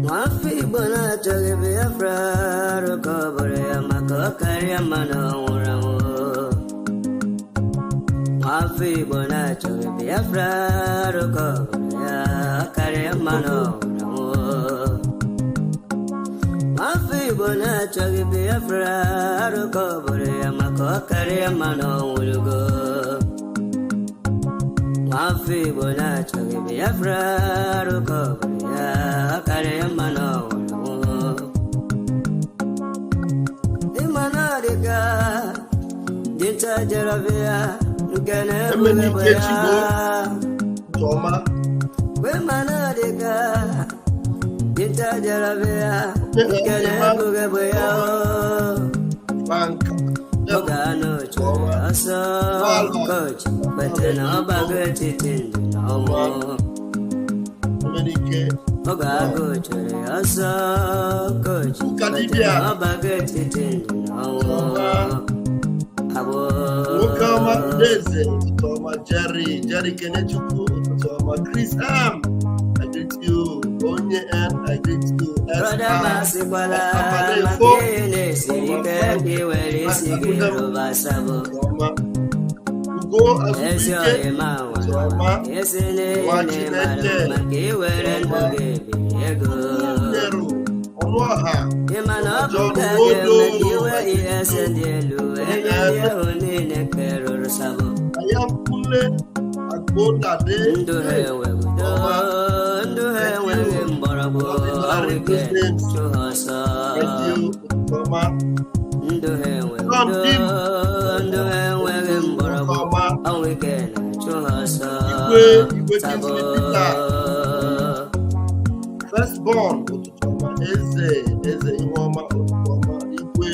Wafi bona joge Biafra Rokobore Mako Kariamano Uramo Wafi bona joge Biafra Rokobore Kariamano Uramo Wafi bona joge Biafra Rokobore Mako Kariamano Urugo Wafi bona joge Biafra Rokobore Kariamano Imanadika Dinta Jaravia Gana Toma Wemanadika Dinta Jaravia Gana Bugaboya Ogano Asa Coach But no bagatitin no more Oga go to asa coach, but no bagatitin no. Abo Toma Jerry Kenechuku, Toma Chris I greet you, Onye and I greet you. Brother Masibala, Makene, Sike, where is Basabo? Go as yes, you get. Yes, in a Maki, where and I am fully at both that day. Do Firstborn Eze Iwoma Ikwe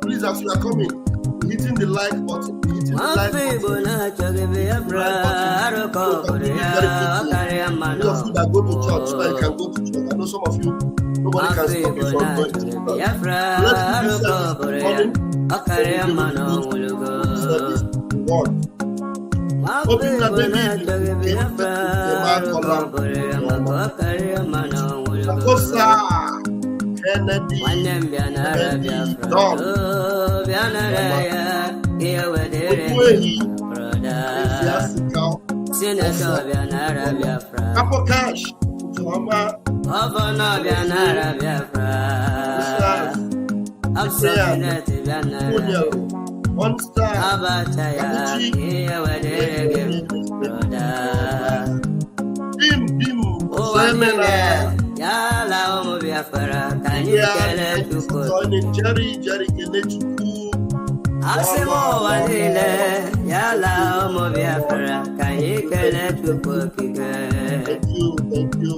please, as you are coming, hitting the like button. Hitting the like button. Those of you that go to church, so that you can go to church. I know some of you, nobody can stop you from going to church. Let's do one. Hoping that Kennedy, Jerry Kenechuku. Asimo walile yala omo biafra kanyikele tukokike. Thank you.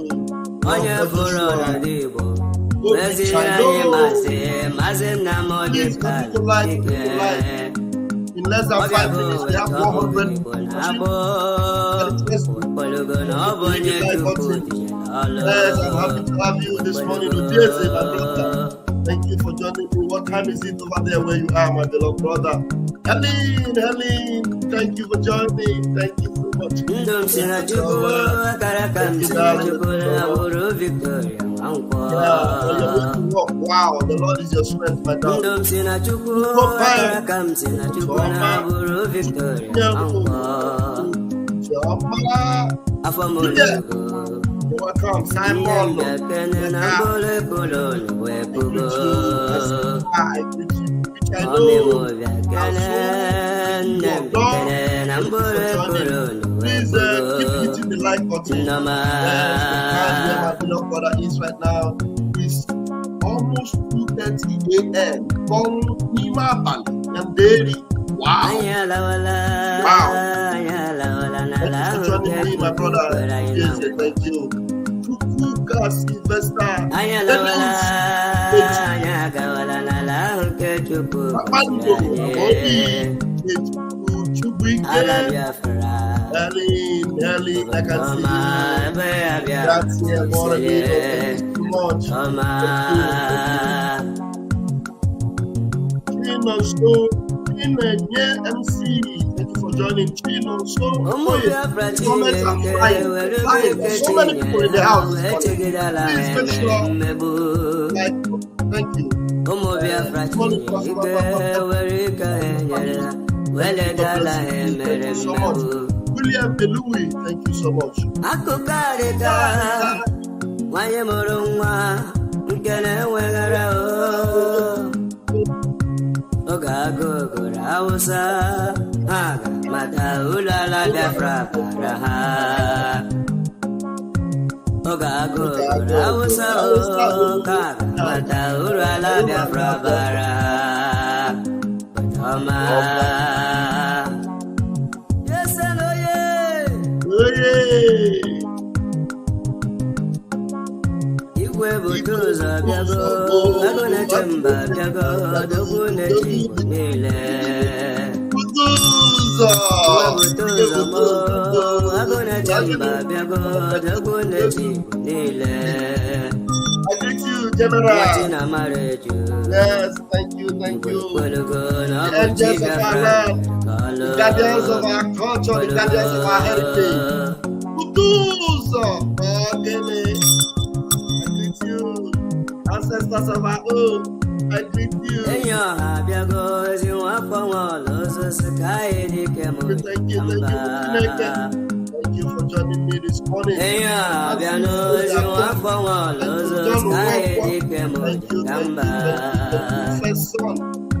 Onye furo na dibo. Wezira ye mase na modika. In less than 5 minutes, we have 100 people. Yes, I'm happy to have you this morning. Thank you for joining me. What time is it over there where you are, my beloved brother? Helen, thank you for joining. Thank you so much. Wow, the Lord is your strength, my darling. You're welcome, Simon. Please keep hitting the like button. My beloved brother is right now. It's almost 2:30 a.m. Yanderi. Wow. Wow. Thank you for joining me, my brother. Yes, thank you. Kuka Sylvester. Helen, I can see you. That's here, more than too much. MC, thank you for joining. Chino, so comments are flying. So many people in the house. Please make sure. Thank you. Thank you so much. William Louis, thank you so much. Yes, and oh yeah. Butuza biago, agona chamba biago, dogune chimile. Butuza mo, agona chamba biago, dogune chimile. I greet you, General. Yes, thank you. The angels of our land, the guardians of our culture, the guardians of our heritage. Butuza, ancestors of our own, I greet you. Thank you for joining me this morning. Thank you.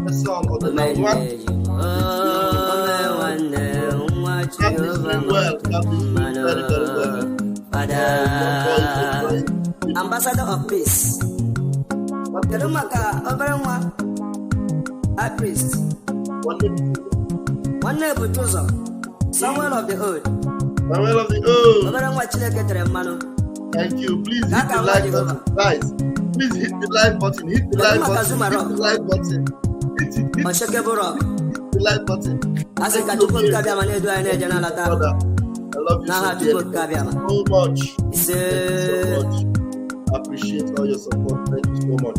First son of the night one. Very well. Ambassador of Peace. Kerumaka Oberanwa, High Priest. One name Butuzo, Samuel of the Old. Oberanwa Chilekere Mano. Thank you. Please hit the like button, guys. Please hit the like button. Hit the like button. Hit the like button. I think I took Kabiama. I love you so much. So much. I appreciate all your support. Thank you so much.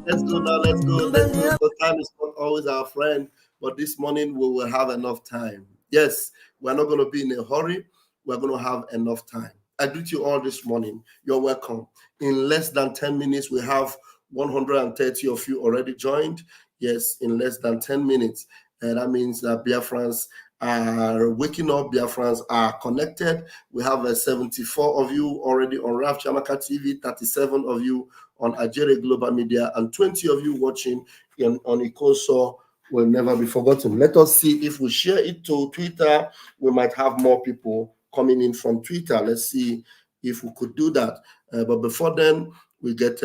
Let's go. The time is not always our friend, but this morning we will have enough time. Yes, we're not going to be in a hurry. We're going to have enough time. I greet you all this morning. You're welcome. In less than 10 minutes, we have 130 of you already joined. Yes, in less than 10 minutes. And that means that Biafrans are waking up. Biafrans are connected. We have 74 of you already on Raf Chamaka TV, 37 of you on Ajere Global Media, and 20 of you watching on Ikoso will never be forgotten. Let us see if we share it to Twitter. We might have more people coming in from Twitter. Let's see if we could do that. But before then, we get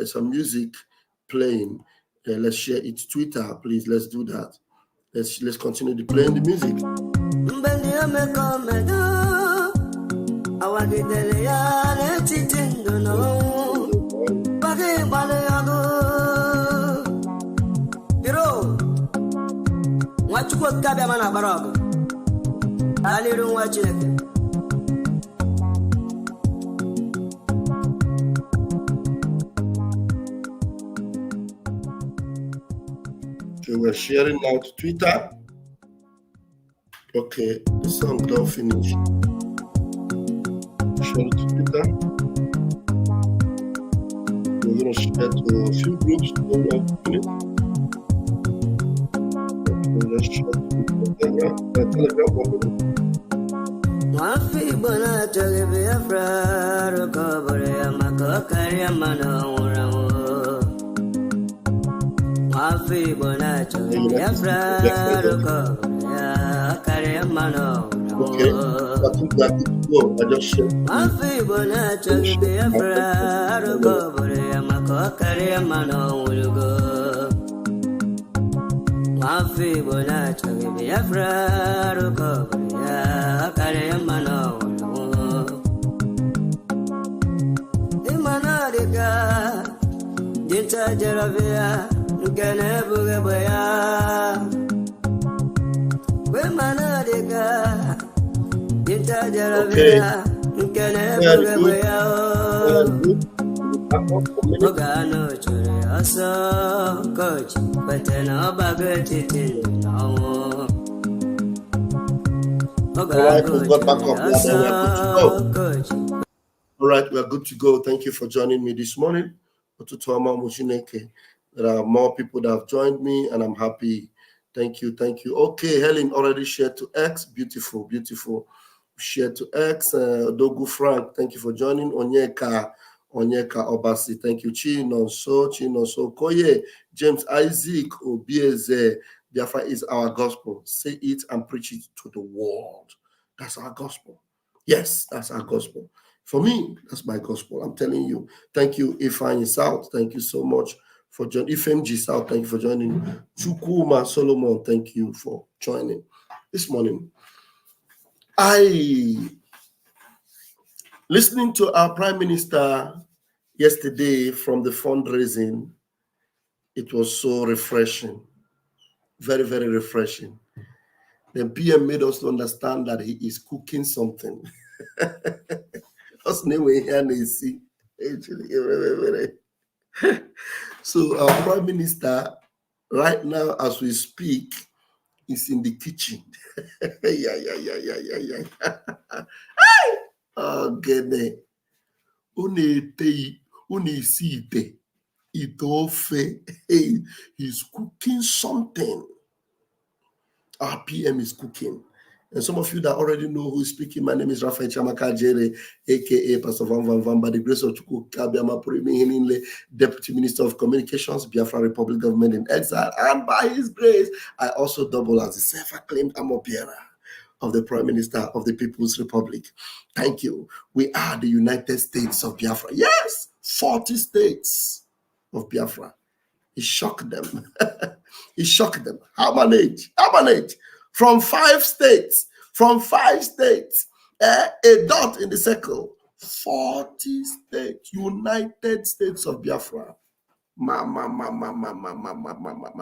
some music playing. Let's share it to Twitter, please. Let's do that. Let's continue to play the music. Okay, we're sharing now to Twitter. Okay, the song don't finish. Share it to Twitter. We're going to share to a few groups. Okay, let's share to Telegram. Wafi bona choge Biafra Rukobore Yamakokari Amano Urawo Wafi bona choge Biafra Rukobore Yakari Amano Okay, I think that is good. I just shared. Wafi bona choge Biafra Rukobore Yamakokari Amano Urawo Wafi bona choge Biafra Rukobore Yakari Amano Urawo Imanadika Jinta Jaravia Nkene Bugabaya Imanadika Jinta Jaravia Nkene Bugabaya Ogano Chore Aso Coach Patena Bagati Tino All right, we are good to go. Thank you for joining me this morning. There are more people that have joined me, and I'm happy. Thank you, thank you. Okay, Helen already shared to X. Beautiful, beautiful. Shared to X. Dogu Frank, thank you for joining. Onyeka Obasi, thank you. Chinonso, Koye, James Isaac, Obieze. Biafra is our gospel. Say it and preach it to the world. That's our gospel. Yes, that's our gospel. For me, that's my gospel. I'm telling you. Thank you, Ifeanyi South. Thank you so much for joining. Ifemji South, thank you for joining. Chukuma Solomon, thank you for joining this morning. Listening to our Prime Minister yesterday from the fundraising, it was so refreshing. Very, very refreshing. The PM made us to understand that he is cooking something. So our Prime Minister, right now as we speak, is in the kitchen. Oh, goodness. He's cooking something. Our PM is cooking. And some of you that already know who is speaking, my name is Raphael Chamaka Jere, aka Pastor Van Van Van, by the grace of Chukwu Kabiama Purimi Hinile, Deputy Minister of Communications, Biafra Republic Government in Exile, and by his grace, I also double as the self-acclaimed Amobiera of the Prime Minister of the People's Republic. Thank you. We are the United States of Biafra. Yes, 40 states of Biafra. He shocked them. He shocked them. How manage? From 5 states, a dot in the circle, 40 states, United States of Biafra. My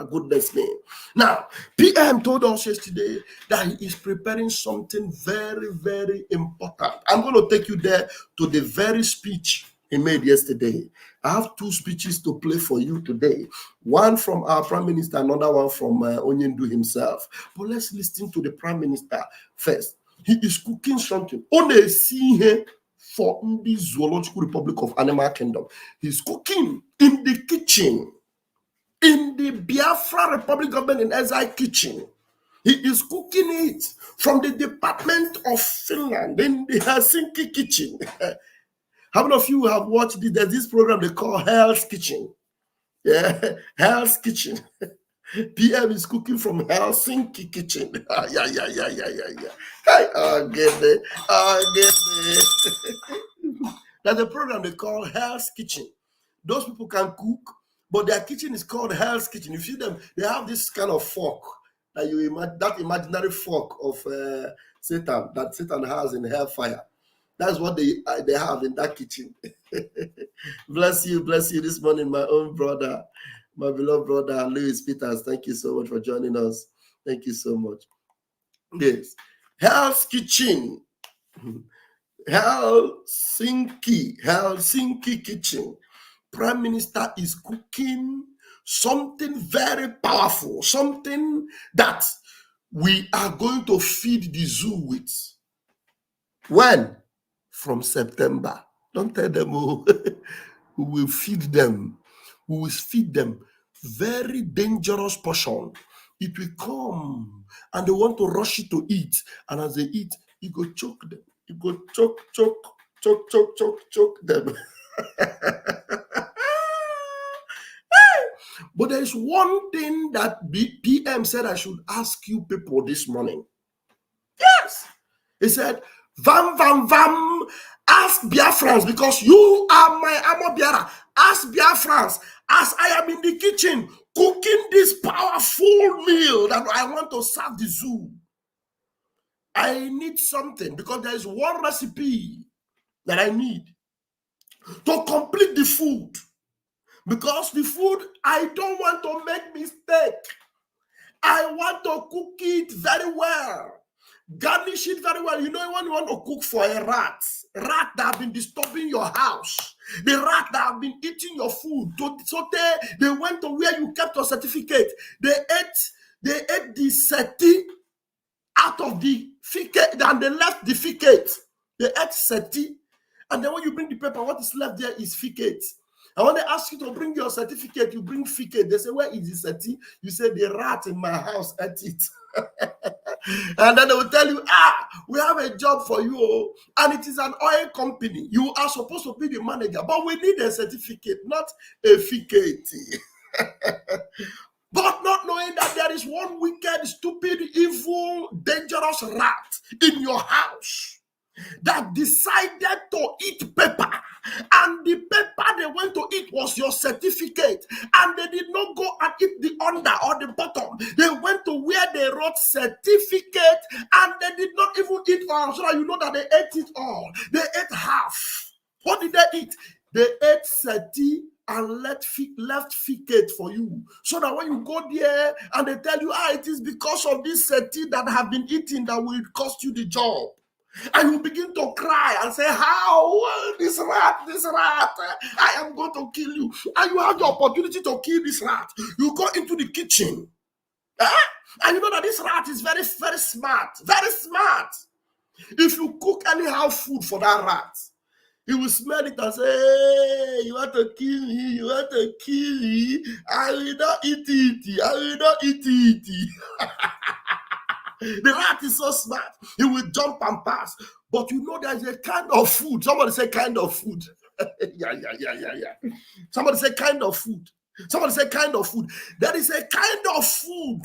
goodness me. Now, PM told us yesterday that he is preparing something very, very important. I'm going to take you there to the very speech he made yesterday. I have 2 speeches to play for you today. One from our Prime Minister, another one from Onyendu himself. But let's listen to the Prime Minister first. He is cooking something. Only see him for the Zoological Republic of Animal Kingdom. He's cooking in the kitchen, in the Biafra Republic Government in Exile kitchen. He is cooking it from the Department of Finland in the Helsinki kitchen. How many of you have watched this? There's this program they call Hell's Kitchen. Yeah, Hell's Kitchen. PM is cooking from Helsinki kitchen. Yeah. Get it. There's a program they call Hell's Kitchen. Those people can cook, but their kitchen is called Hell's Kitchen. You see them, they have this kind of fork that you imagine, that imaginary fork of Satan that Satan has in hellfire. That's what they have in that kitchen. Bless you this morning, my own brother, my beloved brother, Louis Peters. Thank you so much for joining us. Thank you so much. Yes. Hell's Kitchen. Helsinki kitchen. Prime Minister is cooking something very powerful, something that we are going to feed the zoo with. When? From September. Don't tell them, oh, we will feed them. We will feed them very dangerous portion. It will come and they want to rush it to eat. And as they eat, you go choke them. You go choke them. But there is one thing that PM said I should ask you people this morning. Yes. He said, Vam, ask Biafrans, because you are my Amo Biara. Ask Biafrans, as I am in the kitchen cooking this powerful meal that I want to serve the zoo. I need something, because there is one recipe that I need to complete the food. Because the food, I don't want to make mistake. I want to cook it very well. Garnish it very well. You know, when you want to cook for a rat that have been disturbing your house, the rat that have been eating your food, so they went to where you kept your certificate. They ate the seti out of the ficate, and they left the ficate. They ate seti, and then when you bring the paper, what is left there is ficate. And when they ask you to bring your certificate, you bring ficate. They say, where is the seti? You say, the rat in my house ate it. And then they will tell you, we have a job for you, and it is an oil company. You are supposed to be the manager, but we need a certificate, not a ficate. But not knowing that there is one wicked, stupid, evil, dangerous rat in your house that decided to eat paper, and the paper they went to eat was your certificate, and they did not go and eat the under or the bottom. They went to where they wrote certificate, and they did not even eat all, so that you know that they ate it all. They ate half. What did they eat? They ate certi and left ficate for you, so that when you go there and they tell you, it is because of this certi that have been eaten that will cost you the job. And you begin to cry and say, how? This rat, I am going to kill you. And you have the opportunity to kill this rat. You go into the kitchen. And you know that this rat is very, very smart. Very smart. If you cook anyhow food for that rat, he will smell it and say, hey, you want to kill me? You want to kill me? I will not eat it. I will not eat it. The rat is so smart. He will jump and pass. But you know there's a kind of food. Somebody say kind of food. Yeah. Somebody say kind of food. Somebody say kind of food. There is a kind of food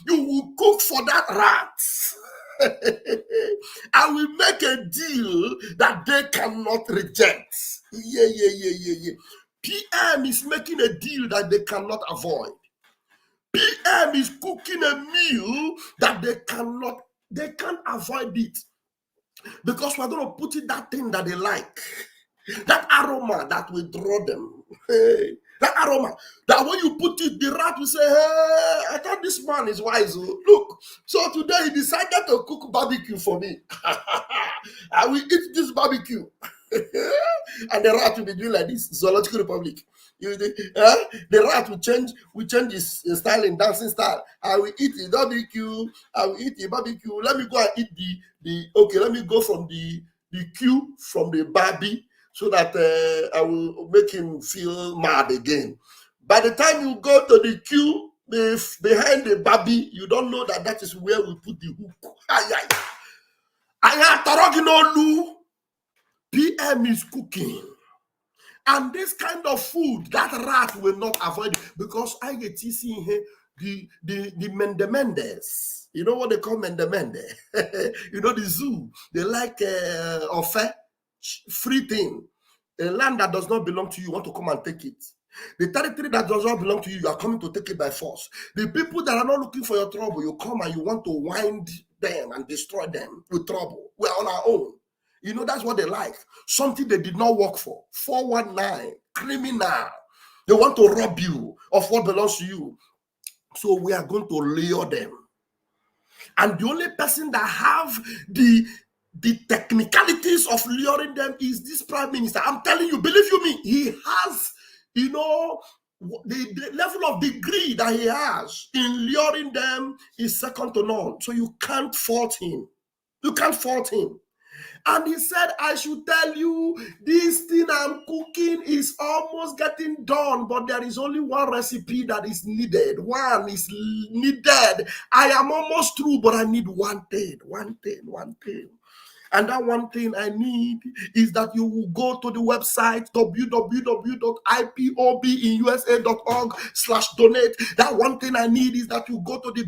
you will cook for that rat. I will make a deal that they cannot reject. Yeah. PM is making a deal that they cannot avoid. PM is cooking a meal that they can't avoid it. Because we're going to put in that thing that they like. That aroma that will draw them. Hey, that aroma. That when you put it, the rat will say, hey, I thought this man is wise. Look, so today he decided to cook barbecue for me. I will eat this barbecue. And the rat will be doing like this. Zoological Republic. The rat will change his style in dancing style. I will eat the barbecue. I will eat the barbecue. Let me go and eat let me go from the queue from the Barbie, so that I will make him feel mad again. By the time you go to the queue behind the Barbie, you don't know that is where we put the hook. PM is cooking. And this kind of food, that rat will not avoid it, because I get to see here the Mendes. You know what they call Mende? You know, the zoo. They like offer free thing. A land that does not belong to you, want to come and take it. The territory that does not belong to you, you are coming to take it by force. The people that are not looking for your trouble, you come and you want to wind them and destroy them with trouble. We're on our own. You know, that's what they like. Something they did not work for. 419, criminal. They want to rob you of what belongs to you. So we are going to lure them. And the only person that have the technicalities of luring them is this prime minister. I'm telling you, believe you me, he has, you know, the level of degree that he has in luring them is second to none. So you can't fault him. You can't fault him. And he said, I should tell you, this thing I'm cooking is almost getting done, but there is only one recipe that is needed. One is needed. I am almost through, but I need one thing. And that one thing I need is that you will go to the website www.ipobinusa.org/donate. That one thing I need is that you go to the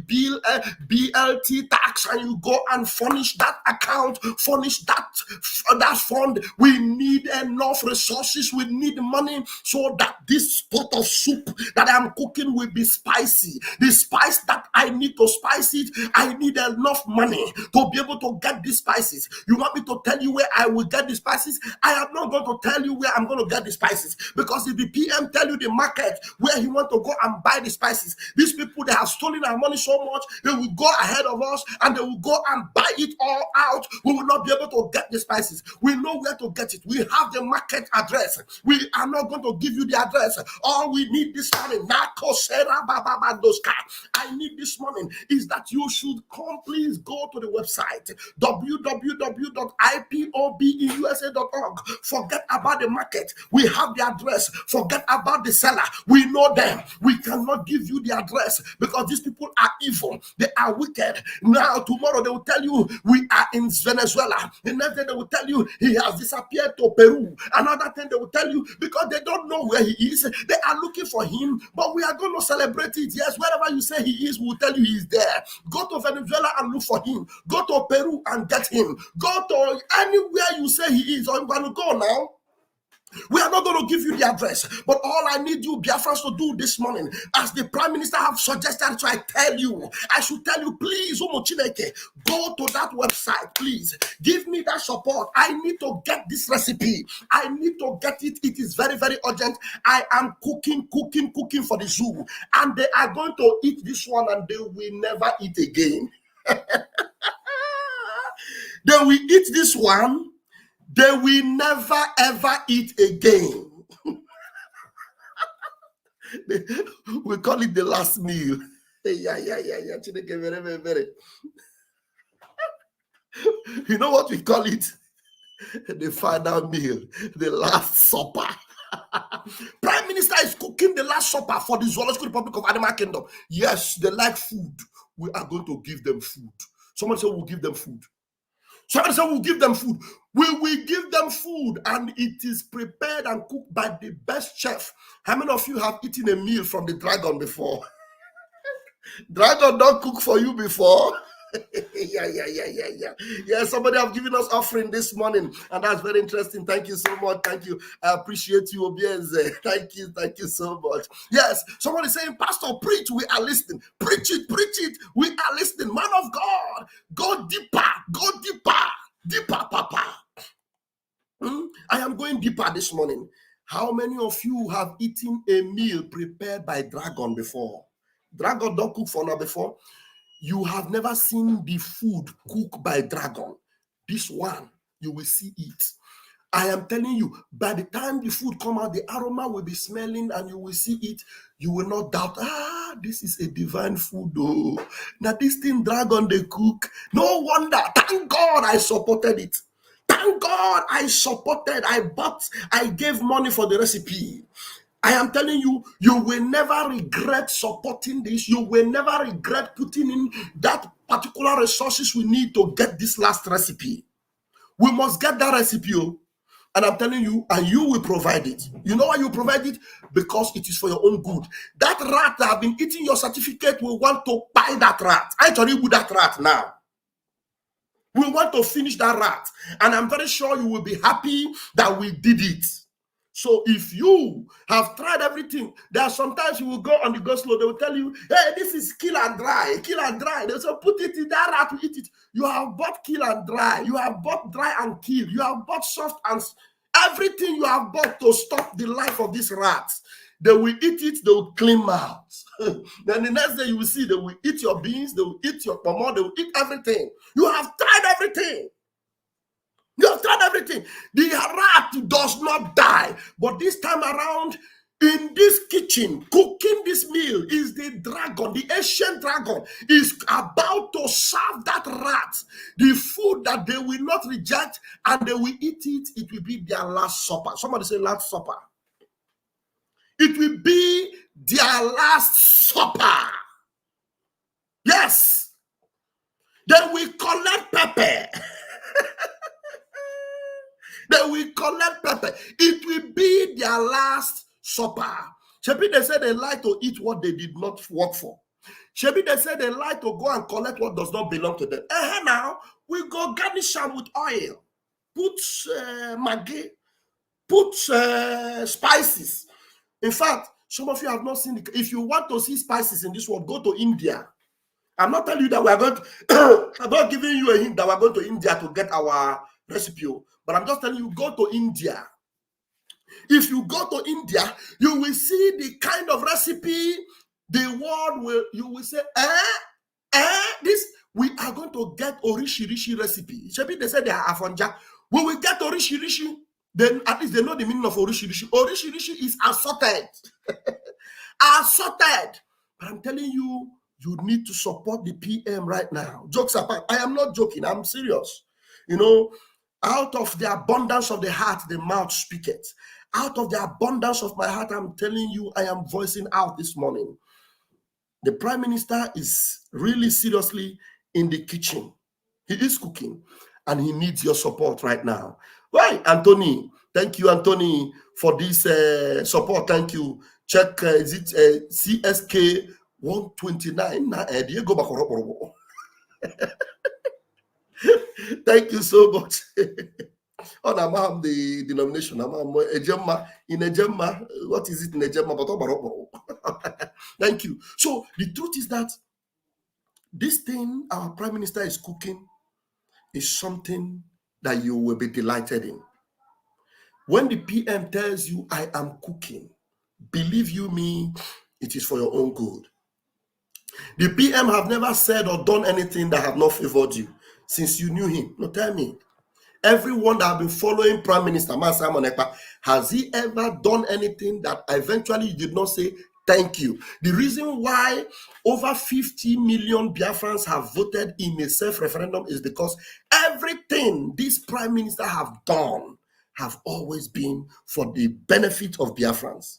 BLT tax and you go and furnish that account, furnish that fund. We need enough resources. We need money so that this pot of soup that I'm cooking will be spicy. The spice that I need to spice it, I need enough money to be able to get these spices. You want me to tell you where I will get the spices? I am not going to tell you where I'm going to get the spices, because if the PM tell you the market where he want to go and buy the spices, these people, they have stolen our money so much, they will go ahead of us and they will go and buy it all out. We will not be able to get the spices. We know where to get it. We have the market address. We are not going to give you the address. All we need this morning, I need this morning is that you should come, please go to the website www.ipobinUSA.org. Forget about the market. We have the address. Forget about the seller. We know them. We cannot give you the address because these people are evil. They are wicked. Now, tomorrow they will tell you we are in Venezuela. The next day they will tell you he has disappeared to Peru. Another thing they will tell you, because they don't know where he is, they are looking for him, but we are going to celebrate it. Yes, wherever you say he is, we'll tell you he is there. Go to Venezuela and look for him. Go to Peru and get him. Go to anywhere you say he is. I'm going to go now. We are not going to give you the address, but all I need you, Biafrans, to do this morning, as the Prime Minister have suggested, so I should tell you, please, Chineke, go to that website, please. Give me that support. I need to get this recipe. I need to get it. It is very, very urgent. I am cooking for the zoo, and they are going to eat this one, and they will never eat again. They will eat this one. They will never ever eat again. We call it the last meal. Yeah. You know what we call it? The final meal, the last supper. Prime Minister is cooking the last supper for the Zoological Republic of Animal Kingdom. Yes, they like food. We are going to give them food. Someone said we'll give them food. Someone said we'll give them food. We will give them food, and it is prepared and cooked by the best chef. How many of you have eaten a meal from the dragon before? Dragon don't cook for you before. Yeah, somebody have given us offering this morning, and that's very interesting. Thank you so much. Thank you. I appreciate you, Obienze. Thank you so much. Yes, someone is saying, Pastor, preach, we are listening. Preach it, we are listening. Man of God, go deeper, Papa. I am going deeper this morning. How many of you have eaten a meal prepared by dragon before? Dragon don't cook for now before. You have never seen the food cooked by dragon. This one, you will see it. I am telling you, by the time the food come out, the aroma will be smelling and you will see it. You will not doubt, this is a divine food. Oh, now this thing dragon they cook. No wonder. Thank God I supported it. Thank God I supported. I gave money for the recipe. I am telling you, you will never regret supporting this. You will never regret putting in that particular resources we need to get this last recipe. We must get that recipe. And I'm telling you, and you will provide it. You know why you provide it? Because it is for your own good. That rat that have been eating your certificate will want to buy that rat. I tell you that rat now. We want to finish that rat. And I'm very sure you will be happy that we did it. So if you have tried everything, there are sometimes you will go on the go slow. They will tell you, hey, this is kill and dry. They will say, put it in that rat to eat it. You have bought kill and dry. You have bought dry and kill. You have bought soft and everything you have bought to stop the life of this rat. They will eat it, they will clean mouth. Then the next day you will see they will eat your beans, they will eat your pomo, they will eat everything. You have tried everything. You have tried everything. The rat does not die. But this time around, In this kitchen, cooking this meal is the dragon, the ancient dragon, is about to serve that rat the food that they will not reject and they will eat it. It will be their last supper. Somebody say last supper. It will be their last supper. Yes. They will collect pepper. They will collect pepper. It will be their last supper. Shebi, they said they like to eat what they did not work for. Shebi, they said they like to go and collect what does not belong to them. Now, we go garnish them with oil. Put maggi. Put spices. In fact, some of you have not seen it. If you want to see spices in this world, go to India. I'm not telling you that we are going to, I'm not giving you a hint that we're going to India to get our recipe. But I'm just telling you, go to India. If you go to India, you will see the kind of recipe the world will, you will say, this, we are going to get Orishi recipe. Shebi, they said they are Afonja. We will get Orishi. Then at least they know the meaning of Orishi. Orishi is assorted. Assorted. But I'm telling you, you need to support the PM right now. Jokes apart, I am not joking. I'm serious. You know, out of the abundance of the heart, the mouth speaketh. Out of the abundance of my heart, I'm telling you, I am voicing out this morning. The Prime Minister is really seriously in the kitchen. He is cooking, and he needs your support right now. Why, Anthony? Thank you, Anthony, for this support. Thank you. Check, is it CSK 129? Thank you so much. On Amam, the denomination, in Ejemma, what is it in Ejemma? Thank you. So the truth is that this thing our Prime Minister is cooking is something that you will be delighted in. When the PM tells you, I am cooking, believe you me, it is for your own good. The PM have never said or done anything that have not favored you since you knew him. No, tell me. Everyone that have been following Prime Minister Simon Ekpa, has he ever done anything that eventually you did not say thank you? The reason why over 50 million Biafrans have voted in a self-referendum is because everything this Prime Minister have done have always been for the benefit of Biafrans.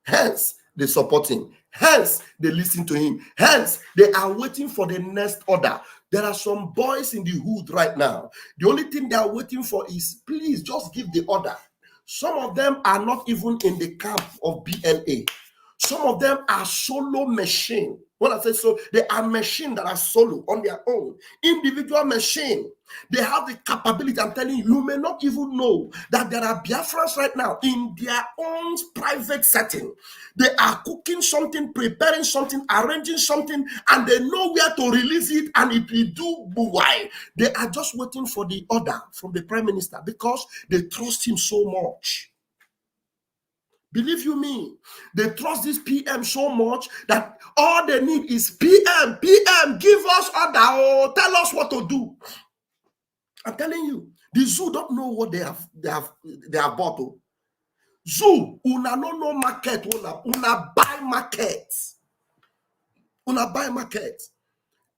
Hence, they support him. Hence, they listen to him. Hence, they are waiting for the next order. There are some boys in the hood right now. The only thing they are waiting for is, please, just give the order. Some of them are not even in the camp of BLA. Some of them are solo machine. When I say so, they are machine that are solo on their own. Individual machine. They have the capability. I'm telling you, you may not even know that there are Biafrans right now in their own private setting. They are cooking something, preparing something, arranging something, and they know where to release it, and it will do why. They are just waiting for the order from the Prime Minister because they trust him so much. Believe you me, they trust this PM so much that all they need is PM, give us order or tell us what to do. I'm telling you, the zoo don't know what they have bought. Zoo, una no market, una buy market. Una buy market.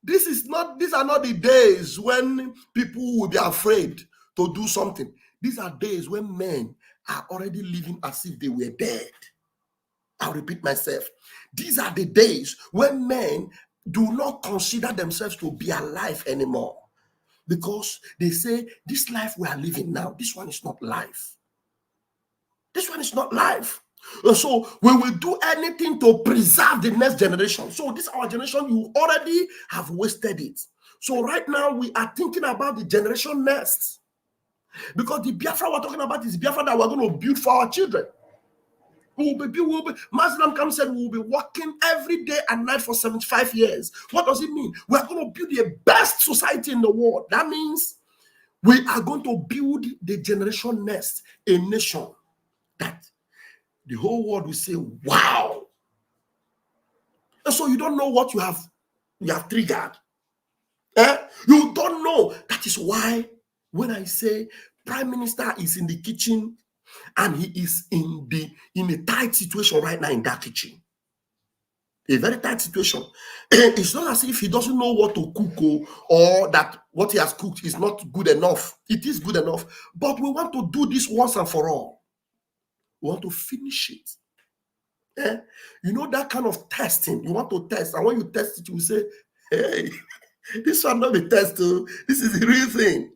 These are not the days when people will be afraid to do something. These are days when men are already living as if they were dead. I'll repeat myself. These are the days when men do not consider themselves to be alive anymore. Because they say, this life we are living now, this one is not life. This one is not life. So we will do anything to preserve the next generation. So this our generation, you already have wasted it. So right now we are thinking about the generation next. Because the Biafra we're talking about is Biafra that we're going to build for our children. Muslim Kam said we will be working every day and night for 75 years. What does it mean? We are going to build the best society in the world. That means we are going to build the generation next, a nation that the whole world will say, wow. And so you don't know what you have triggered. You don't know. That is why when I say Prime Minister is in the kitchen, And he is in a tight situation right now in that kitchen. A very tight situation. It's not as if he doesn't know what to cook or that what he has cooked is not good enough. It is good enough, but we want to do this once and for all. We want to finish it. You know that kind of testing. You want to test, and when you test it, you say, hey, this shall not be tested. This is the real thing.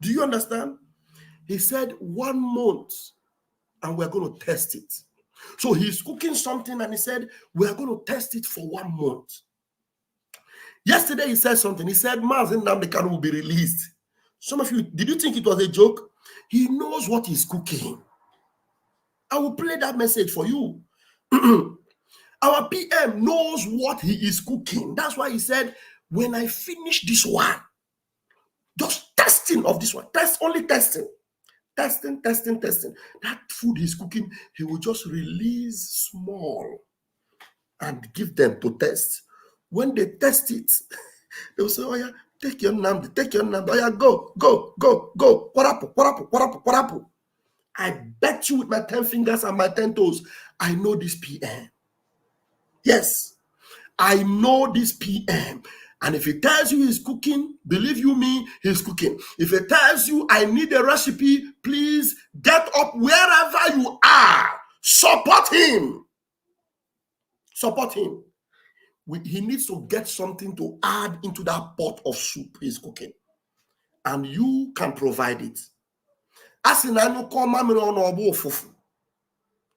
Do you understand? He said 1 month, and we're going to test it. So he's cooking something, and he said, we are going to test it for 1 month. Yesterday, he said something. He said, Mazen Namdekan will be released. Some of you, did you think it was a joke? He knows what he's cooking. I will play that message for you. Our PM knows what he is cooking. That's why he said, when I finish this one, just testing of this one, only testing. Testing. That food he's cooking, he will just release small and give them to test. When they test it, they will say, oh yeah, take your number. Oh yeah, go. Kwarapu. I bet you with my 10 fingers and my 10 toes, I know this PM. Yes, I know this PM. And if he tells you he's cooking, believe you me, he's cooking. If he tells you I need a recipe, please get up wherever you are. Support him. He needs to get something to add into that pot of soup he's cooking. And you can provide it.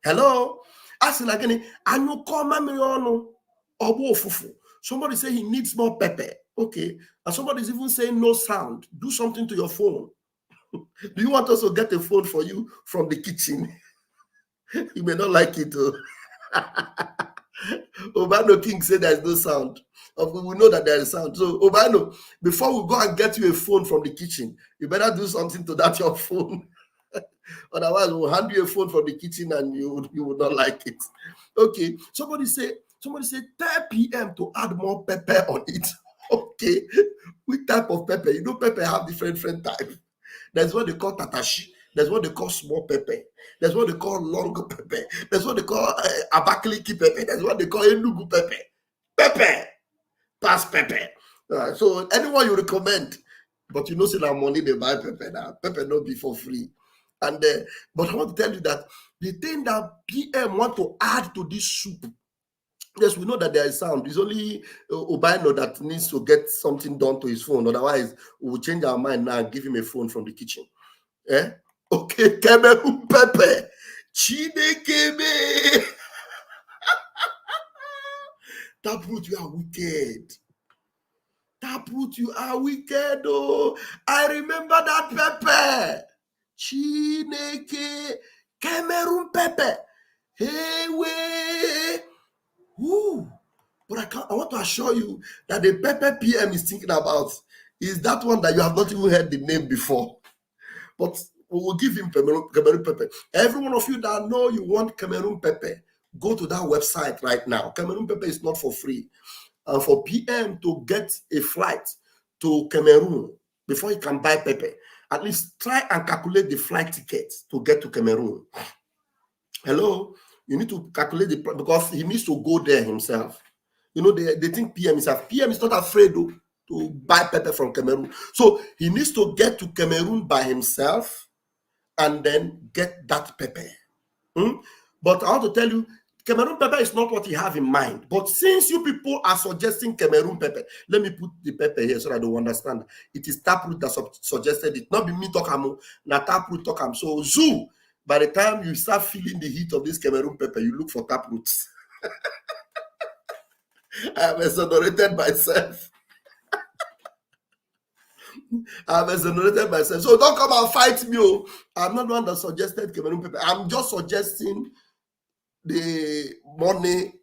Hello? Somebody say he needs more pepper. Okay. And somebody's even saying no sound. Do something to your phone. Do you want us to get a phone for you from the kitchen? You may not like it. Obano King said there's no sound. We know that there is sound. So Obano, before we go and get you a phone from the kitchen, you better do something to that your phone. Otherwise, we'll hand you a phone from the kitchen and you will not like it. Okay. Somebody say 10 PM to add more pepper on it. Okay. Which type of pepper? You know, pepper have different types. There's what they call tatashi. There's what they call small pepper. There's what they call long pepper. There's what they call abakaliki pepper. There's what they call enugu pepper. Pepper. Pass pepper. So anyone you recommend, but you know, say that money they buy pepper now. Pepper not be for free. And but I want to tell you that the thing that PM want to add to this soup, yes, we know that there is sound. It's only Obano that needs to get something done to his phone. Otherwise, we will change our mind now and give him a phone from the kitchen. Okay, Cameroon pepper. Chinekeme. Taproot, you are wicked. Taproot, you are wicked. Oh, I remember that pepper. Chineke. Cameroon pepper. Hey, way. Woo. But I want to assure you that the pepper PM is thinking about is that one that you have not even heard the name before. But we will give him Cameroon pepper. Every one of you that know you want Cameroon pepper, go to that website right now. Cameroon pepper is not for free. And for PM to get a flight to Cameroon before he can buy pepper, at least try and calculate the flight ticket to get to Cameroon. Hello? You need to calculate because he needs to go there himself. You know, they think PM is not afraid to buy pepper from Cameroon. So he needs to get to Cameroon by himself and then get that pepper. But I want to tell you, Cameroon pepper is not what you have in mind. But since you people are suggesting Cameroon pepper, let me put the pepper here so that I don't understand. It is Taproot that suggested it. Not be me talking, not Taproot talking. So Zoo, by the time you start feeling the heat of this Cameroon pepper, you look for Taproots. I have exonerated myself. So don't come and fight me. I'm not the one that suggested Cameroon pepper. I'm just suggesting the money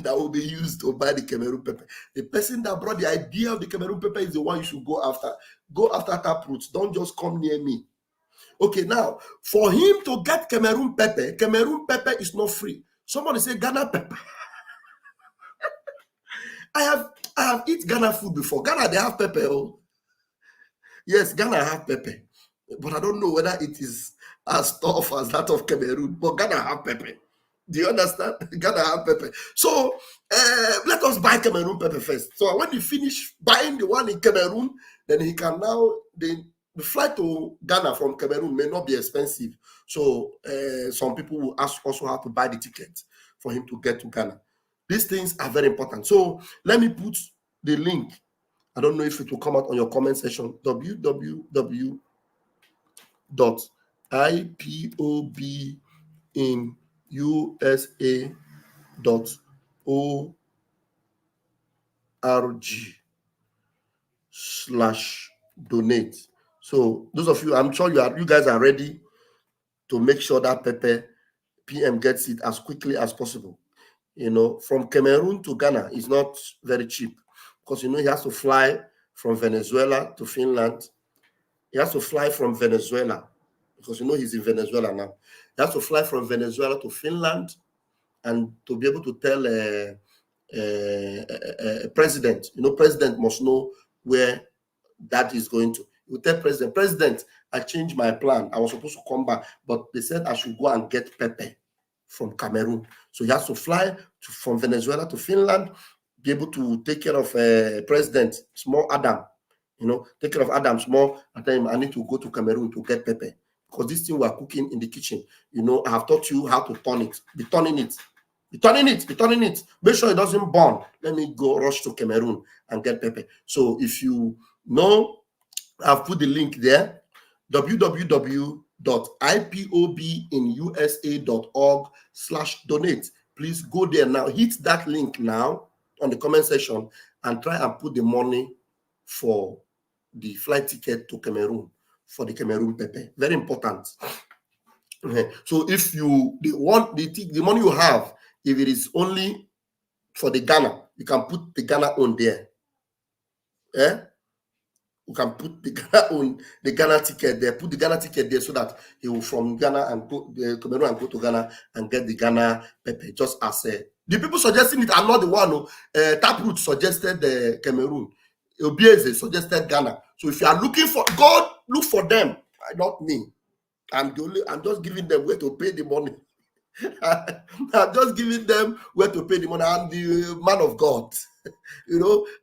that will be used to buy the Cameroon pepper. The person that brought the idea of the Cameroon pepper is the one you should go after. Go after Taproot. Don't just come near me. Okay, now, for him to get Cameroon pepper is not free. Somebody say Ghana pepper. I have eaten Ghana food before. Ghana, they have pepper. Oh. Yes, Ghana have pepper. But I don't know whether it is as tough as that of Cameroon. But Ghana have pepper. Do you understand? Ghana have pepper. So let us buy Cameroon pepper first. So when you finish buying the one in Cameroon, then he can now, the flight to Ghana from Cameroon may not be expensive. So some people will also have to buy the ticket for him to get to Ghana. These things are very important. So let me put the link. I don't know if it will come out on your comment section. www.ipobinUSA.org/donate. So those of you, I'm sure you guys are ready to make sure that Pepe PM gets it as quickly as possible. From Cameroon to Ghana is not very cheap because he has to fly from Venezuela to Finland. He has to fly from Venezuela because he's in Venezuela now. He has to fly from Venezuela to Finland and to be able to tell president. President must know where that is going to. You tell president, I changed my plan. I was supposed to come back, but they said I should go and get Pepe from Cameroon. So he has to fly from Venezuela to Finland, be able to take care of president, small Adam. Take care of Adam small. And then I need to go to Cameroon to get Pepe because this thing we're cooking in the kitchen. I have taught you how to turn it. Be turning it. Make sure it doesn't burn. Let me go rush to Cameroon and get Pepe. So if you know, I've put the link there. www.ipobinUSA.org/donate. Please go there now. Hit that link now on the comment section and try and put the money for the flight ticket to Cameroon for the Cameroon Pepe. Very important. So if you want the money you have, if it is only for the Ghana, you can put the Ghana on there. You can put the Ghana ticket there. Put the Ghana ticket there so that he will from Ghana and go Cameroon and go to Ghana and get the Ghana Pepe. Just as the people suggesting it are not the one. Taproot suggested the Cameroon. Obieze suggested Ghana. So if you are looking for God, look for them. Not me. I'm just giving them where to pay the money. I'm just giving them where to pay the money. I'm the man of God.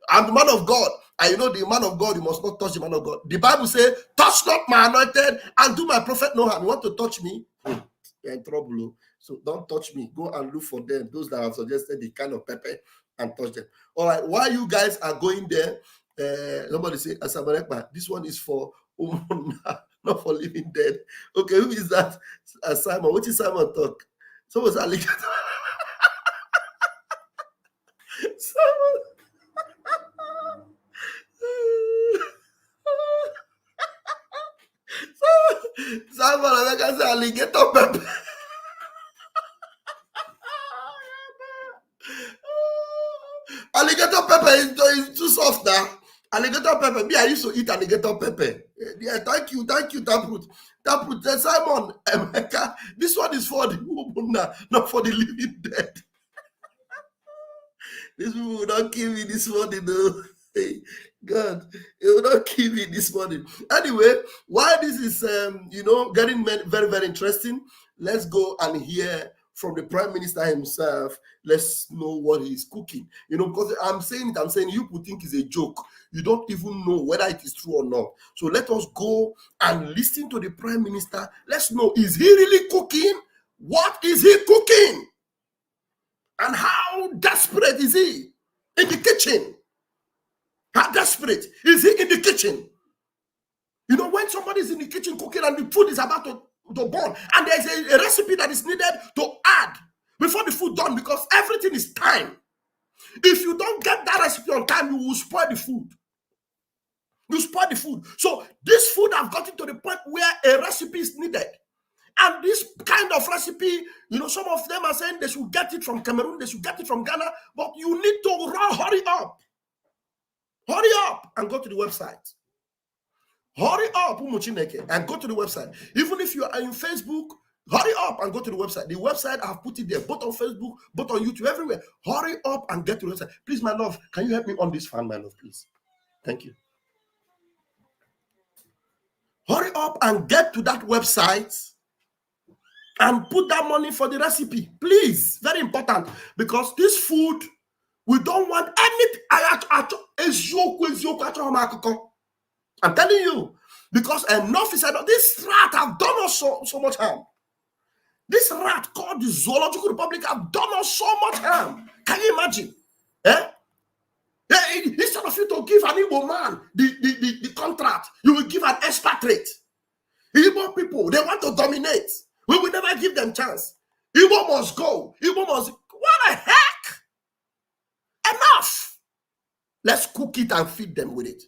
I'm the man of God. And the man of God, you must not touch the man of God. The Bible says, touch not my anointed and do my prophet no harm. You want to touch me? You're in trouble. So don't touch me. Go and look for them, those that have suggested the kind of pepper, and touch them. All right, while you guys are going there, somebody say, Ekpa, this one is for not for living dead. Okay, who is that? Simon. What is Simon talk? Someone's alligator. Simon. Simon, I can say alligator pepper. Alligator pepper is too soft now. Alligator pepper. Me, I used to eat alligator pepper. Yeah, thank you, Taproot. Simon, Emeka, this one is for the woman, not for the living dead. These people will not kill me this morning, though. Hey, God, it will not kill me this morning. Anyway, while this is, getting very, very interesting, let's go and hear from the Prime Minister himself. Let's know what he's cooking. Because I'm saying you would think it's a joke. You don't even know whether it is true or not. So let us go and listen to the Prime Minister. Let's know, is he really cooking? What is he cooking? And how desperate is he in the kitchen? How desperate is he in the kitchen? When somebody is in the kitchen cooking and the food is about to burn, and there's a recipe that is needed to add before the food done, because everything is time. If you don't get that recipe on time, you will spoil the food. You spoil the food. So this food have gotten to the point where a recipe is needed. And this kind of recipe, some of them are saying they should get it from Cameroon, they should get it from Ghana, but you need to hurry up. Hurry up and go to the website. Hurry up, Umuchineke, and go to the website. Even if you are in Facebook, hurry up and go to the website. The website, I've put it there, both on Facebook, both on YouTube, everywhere. Hurry up and get to the website. Please, my love, can you help me on this fan, my love, please? Thank you. Hurry up and get to that website and put that money for the recipe, please. Very important, because this food, we don't want anything. I'm telling you, because enough is enough. This rat have done us so much harm. This rat called the Zoological Republic have done us so much harm. Can you imagine? Instead of you to give an Igbo man the contract, you will give an expatriate. Igbo people, they want to dominate. We will never give them chance. Igbo must go. Igbo must. What the heck? Enough. Let's cook it and feed them with it.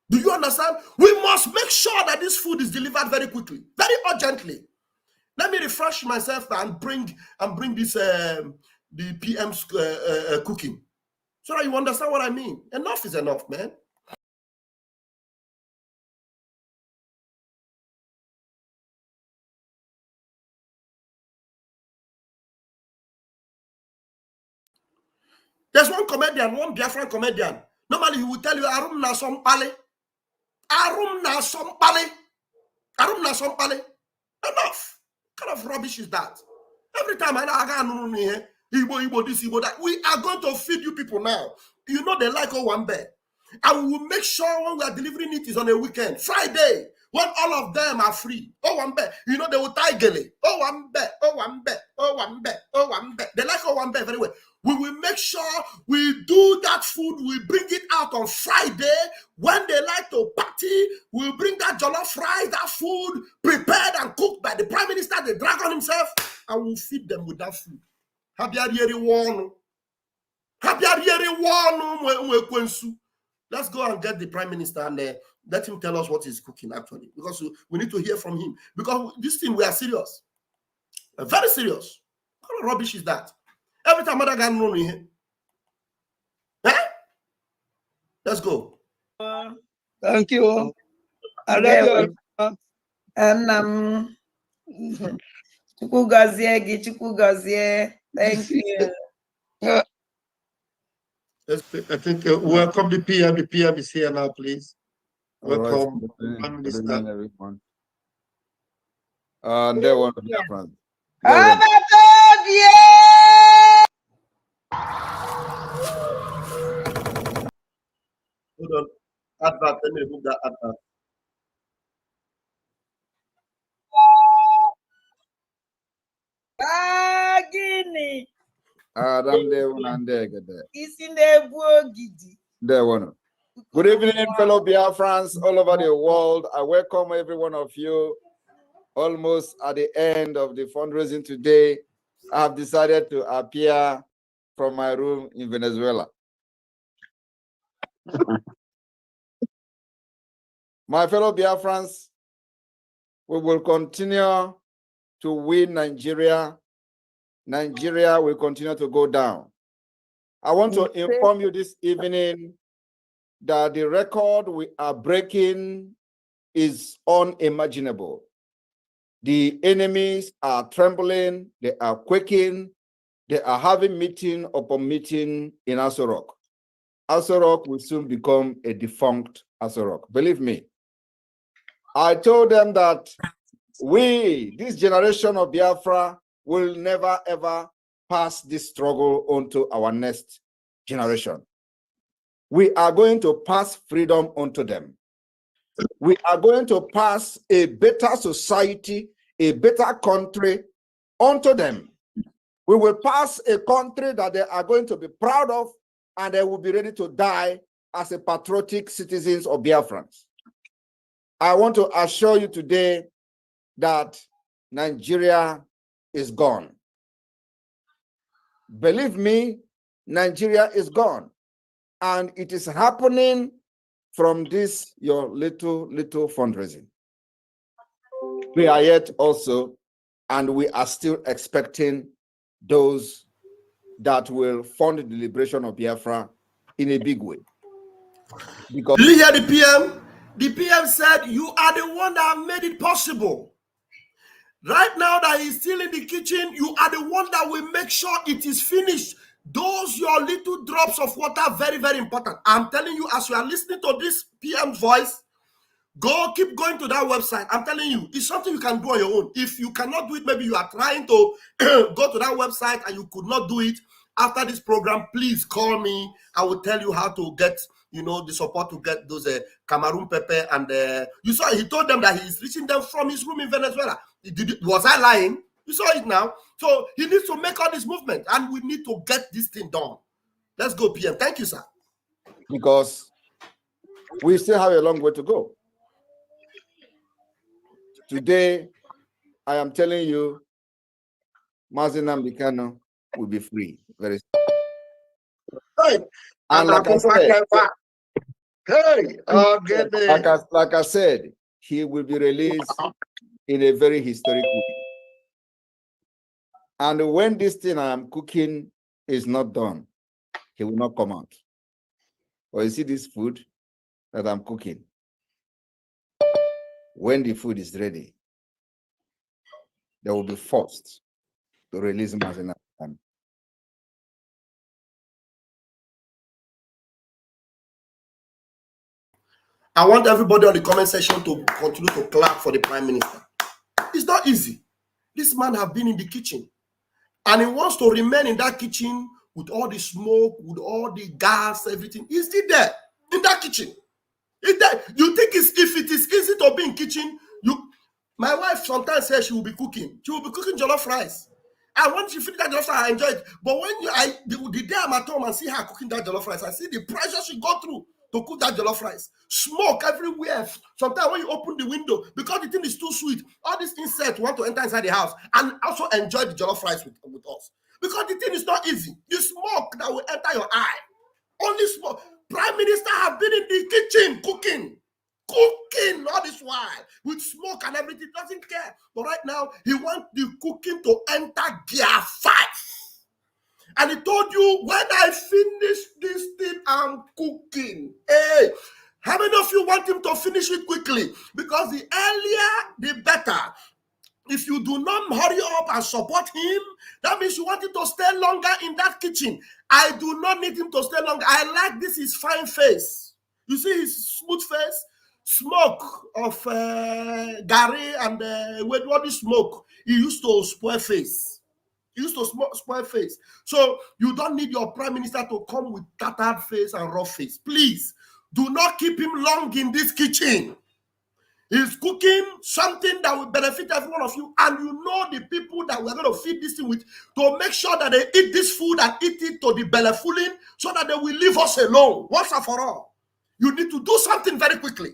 Do you understand? We must make sure that this food is delivered very quickly, very urgently. Let me refresh myself and bring this the PM's cooking, so that you understand what I mean. Enough is enough, man. There's one comedian, one Biafran comedian. Normally he will tell you, Arum na sompale. Arum na sompale. Arum na sompale. Enough. What kind of rubbish is that? Every time I Igbo this, Igbo that, we are going to feed you people now. You know they like Owambe. And we will make sure when we are delivering it is on a weekend, Friday, when all of them are free. Owambe. You know they will tie gele. Owambe, Owambe, Owambe, Owambe. They like Owambe very well. We will make sure we do that food. We bring it out on Friday. When they like to party, we'll bring that jollof rice, that food prepared and cooked by the Prime Minister, the dragon himself, and we'll feed them with that food. Let's go and get the Prime Minister and let him tell us what he's cooking actually, because we need to hear from him. Because this thing, we are serious. Very serious. What kind of rubbish is that? Every time I got no here. Let's go. Thank you. Thank you. I think welcome the PM. The PM is here now, please. Welcome, Prime Minister. Everyone. There one of the friends. Hold on. Advert. Let me remove that advert. Guinea. There one and there. It's in the Bogidi. There one. Good evening, fellow Biafrans all over the world. I welcome every one of you. Almost at the end of the fundraising today, I have decided to appear from my room in Venezuela. My fellow Biafrans, we will continue to win Nigeria. Nigeria will continue to go down. I want to inform you this evening that the record we are breaking is unimaginable. The enemies are trembling, they are quaking, they are having meeting upon meeting in Aso Rock. Aso Rock will soon become a defunct Aso Rock. Believe me. I told them that we, this generation of Biafra, will never ever pass this struggle on to our next generation. We are going to pass freedom onto them. We are going to pass a better society, a better country onto them. We will pass a country that they are going to be proud of, and they will be ready to die as a patriotic citizens of Biafrans. I want to assure you today that Nigeria is gone. Believe me, Nigeria is gone. And it is happening from this, your little fundraising. We are yet also, and we are still expecting those that will fund the liberation of Biafra in a big way. Because did you hear the PM? The PM said, you are the one that made it possible. Right now that he's still in the kitchen, you are the one that will make sure it is finished. Those your little drops of water, very, very important. I'm telling you, as you are listening to this PM voice, Keep going to that website. I'm telling you, it's something you can do on your own. If you cannot do it, maybe you are trying to go to that website and you could not do it after this program, please call me. I will tell you how to get, the support to get those Cameroon pepper. And you saw, he told them that he is reaching them from his room in Venezuela. Was I lying? You saw it now. So he needs to make all this movement, and we need to get this thing done. Let's go, PM. Thank you, sir. Because we still have a long way to go. Today, I am telling you, Mazen Mbikano will be free very soon. Hey, and like I said, like I said, he will be released in a very historic way. And when this thing I am cooking is not done, he will not come out. But you see this food that I'm cooking, when the food is ready, they will be forced to release Mazen. I want everybody on the comment section to continue to clap for the Prime Minister. It's not easy. This man has been in the kitchen, and he wants to remain in that kitchen with all the smoke, with all the gas, everything. He's still there in that kitchen. You think if it is easy to be in kitchen, my wife sometimes says she will be cooking. She will be cooking jollof rice. And when she finish that jollof rice, I enjoy it. But when the day I'm at home and see her cooking that jollof rice, I see the pressure she go through to cook that jollof rice. Smoke everywhere. Sometimes when you open the window, because the thing is too sweet, all these insects want to enter inside the house and also enjoy the jollof rice with us. Because the thing is not easy. The smoke that will enter your eye. Only smoke. Prime Minister have been in the kitchen cooking all this while with smoke and everything. Doesn't care. But right now, he wants the cooking to enter gear 5. And he told you, when I finish this thing, I'm cooking. Hey, how many of you want him to finish it quickly? Because the earlier, the better. If you do not hurry up and support him, that means you want him to stay longer in that kitchen. I do not need him to stay longer. I like this, his fine face. You see his smooth face? Smoke of Gary and what is smoke? He used to spoil face. He used to spoil face. So you don't need your Prime Minister to come with tattered face and rough face. Please, do not keep him long in this kitchen. He's cooking something that will benefit every one of you, and you know the people that we're going to feed this thing with, to make sure that they eat this food and eat it to the belly fulling, so that they will leave us alone once and for all. You need to do something very quickly.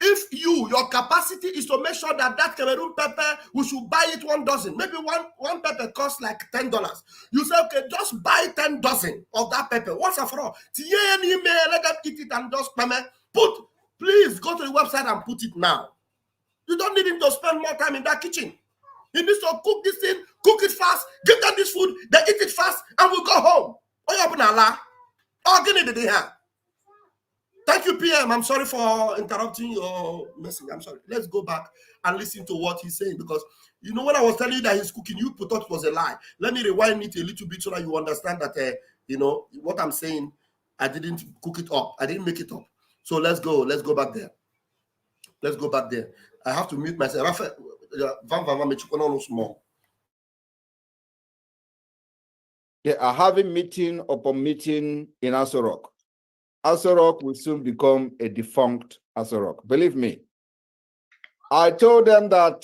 If your capacity is to make sure that Cameroon pepper, we should buy it 1 dozen. Maybe one pepper costs like $10. You say, okay, just buy 10 dozen of that pepper once and for all. Let them eat it and just please go to the website and put it now. You don't need him to spend more time in that kitchen. He needs to cook this thing, cook it fast, give them this food, they eat it fast, and we'll go home. Thank you, PM. I'm sorry for interrupting your message. I'm sorry. Let's go back and listen to what he's saying, because when I was telling you that he's cooking, you thought it was a lie. Let me rewind it a little bit so that you understand that what I'm saying, I didn't cook it up. I didn't make it up. So let's go back there. Let's go back there. I have to mute myself. They are having meeting upon meeting in Aso Rock. Aso Rock will soon become a defunct Aso Rock. Believe me. I told them that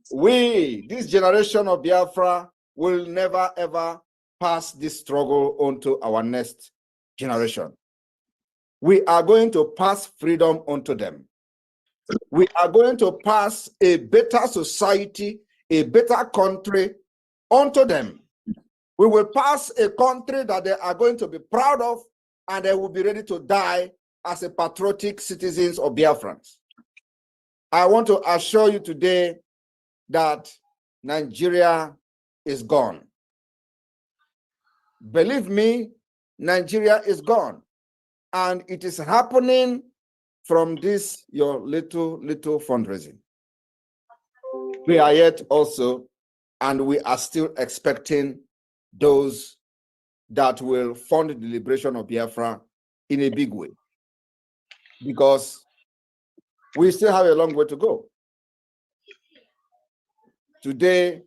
this generation of Biafra, will never ever pass this struggle on to our next generation. We are going to pass freedom onto them. We are going to pass a better society, a better country onto them. We will pass a country that they are going to be proud of, and they will be ready to die as a patriotic citizens of Biafrans. I want to assure you today that Nigeria is gone. Believe me, Nigeria is gone. And it is happening from this, your little fundraising. We are yet also, and we are still expecting those that will fund the liberation of Biafra in a big way. Because We still have a long way to go. Today,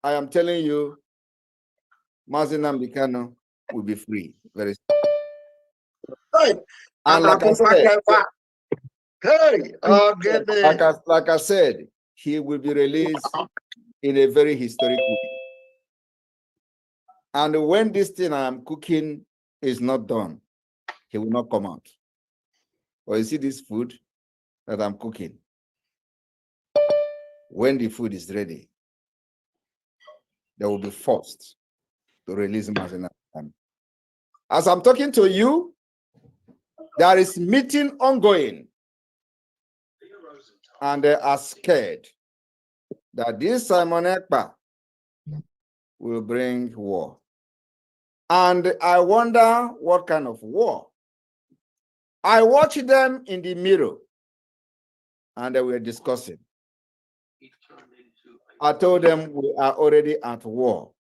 I am telling you, Mazi Nnamdi Kanu will be free very soon. Hey, And like I said, like I said, he will be released in a very historic way. And when this thing I am cooking is not done, he will not come out. Or you see this food that I'm cooking, when the food is ready, they will be forced to release him as an African. As I'm talking to you, there is meeting ongoing, and they are scared that this Simon Ekpa will bring war. And I wonder what kind of war. I watched them in the mirror, and they were discussing. I told them we are already at war.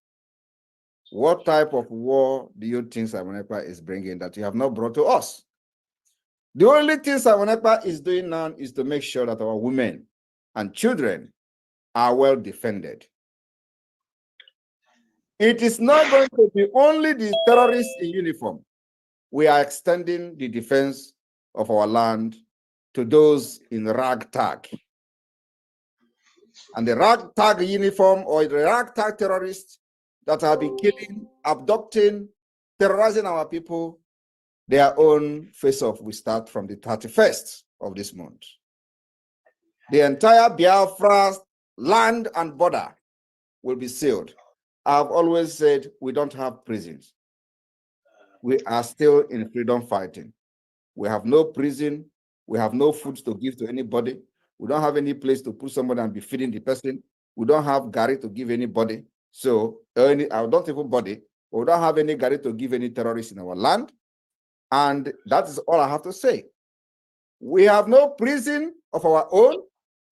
What type of war do you think Simon Ekpa is bringing that you have not brought to us? The only thing Simon Ekpa is doing now is to make sure that our women and children are well defended. It is not going to be only the terrorists in uniform. We are extending the defense of our land to those in ragtag. And the ragtag uniform or the ragtag terrorists that have been killing, abducting, terrorizing our people, their own face-off will start from the 31st of this month. The entire Biafra land and border will be sealed. I've always said we don't have prisons. We are still in freedom fighting. We have no prison. We have no food to give to anybody. We don't have any place to put somebody and be feeding the person. We don't have Gary to give anybody. So, I don't even body. We don't have any Gary to give any terrorists in our land. And that is all I have to say. We have no prison of our own.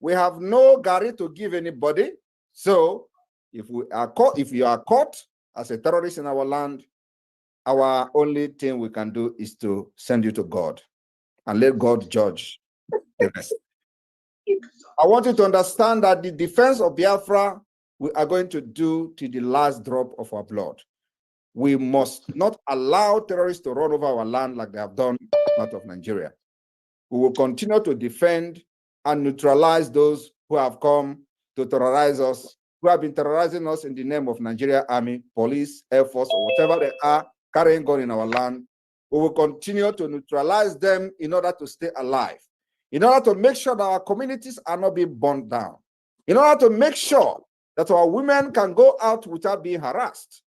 We have no Gary to give anybody. So, if you are caught as a terrorist in our land, our only thing we can do is to send you to God and let God judge the rest. I want you to understand that the defense of Biafra we are going to do to the last drop of our blood. We must not allow terrorists to run over our land like they have done out of Nigeria. We will continue to defend and neutralize those who have come to terrorize us, who have been terrorizing us in the name of Nigeria Army, Police, Air Force, or whatever they are, carrying gun in our land. We will continue to neutralize them in order to stay alive, in order to make sure that our communities are not being burned down, in order to make sure that our women can go out without being harassed.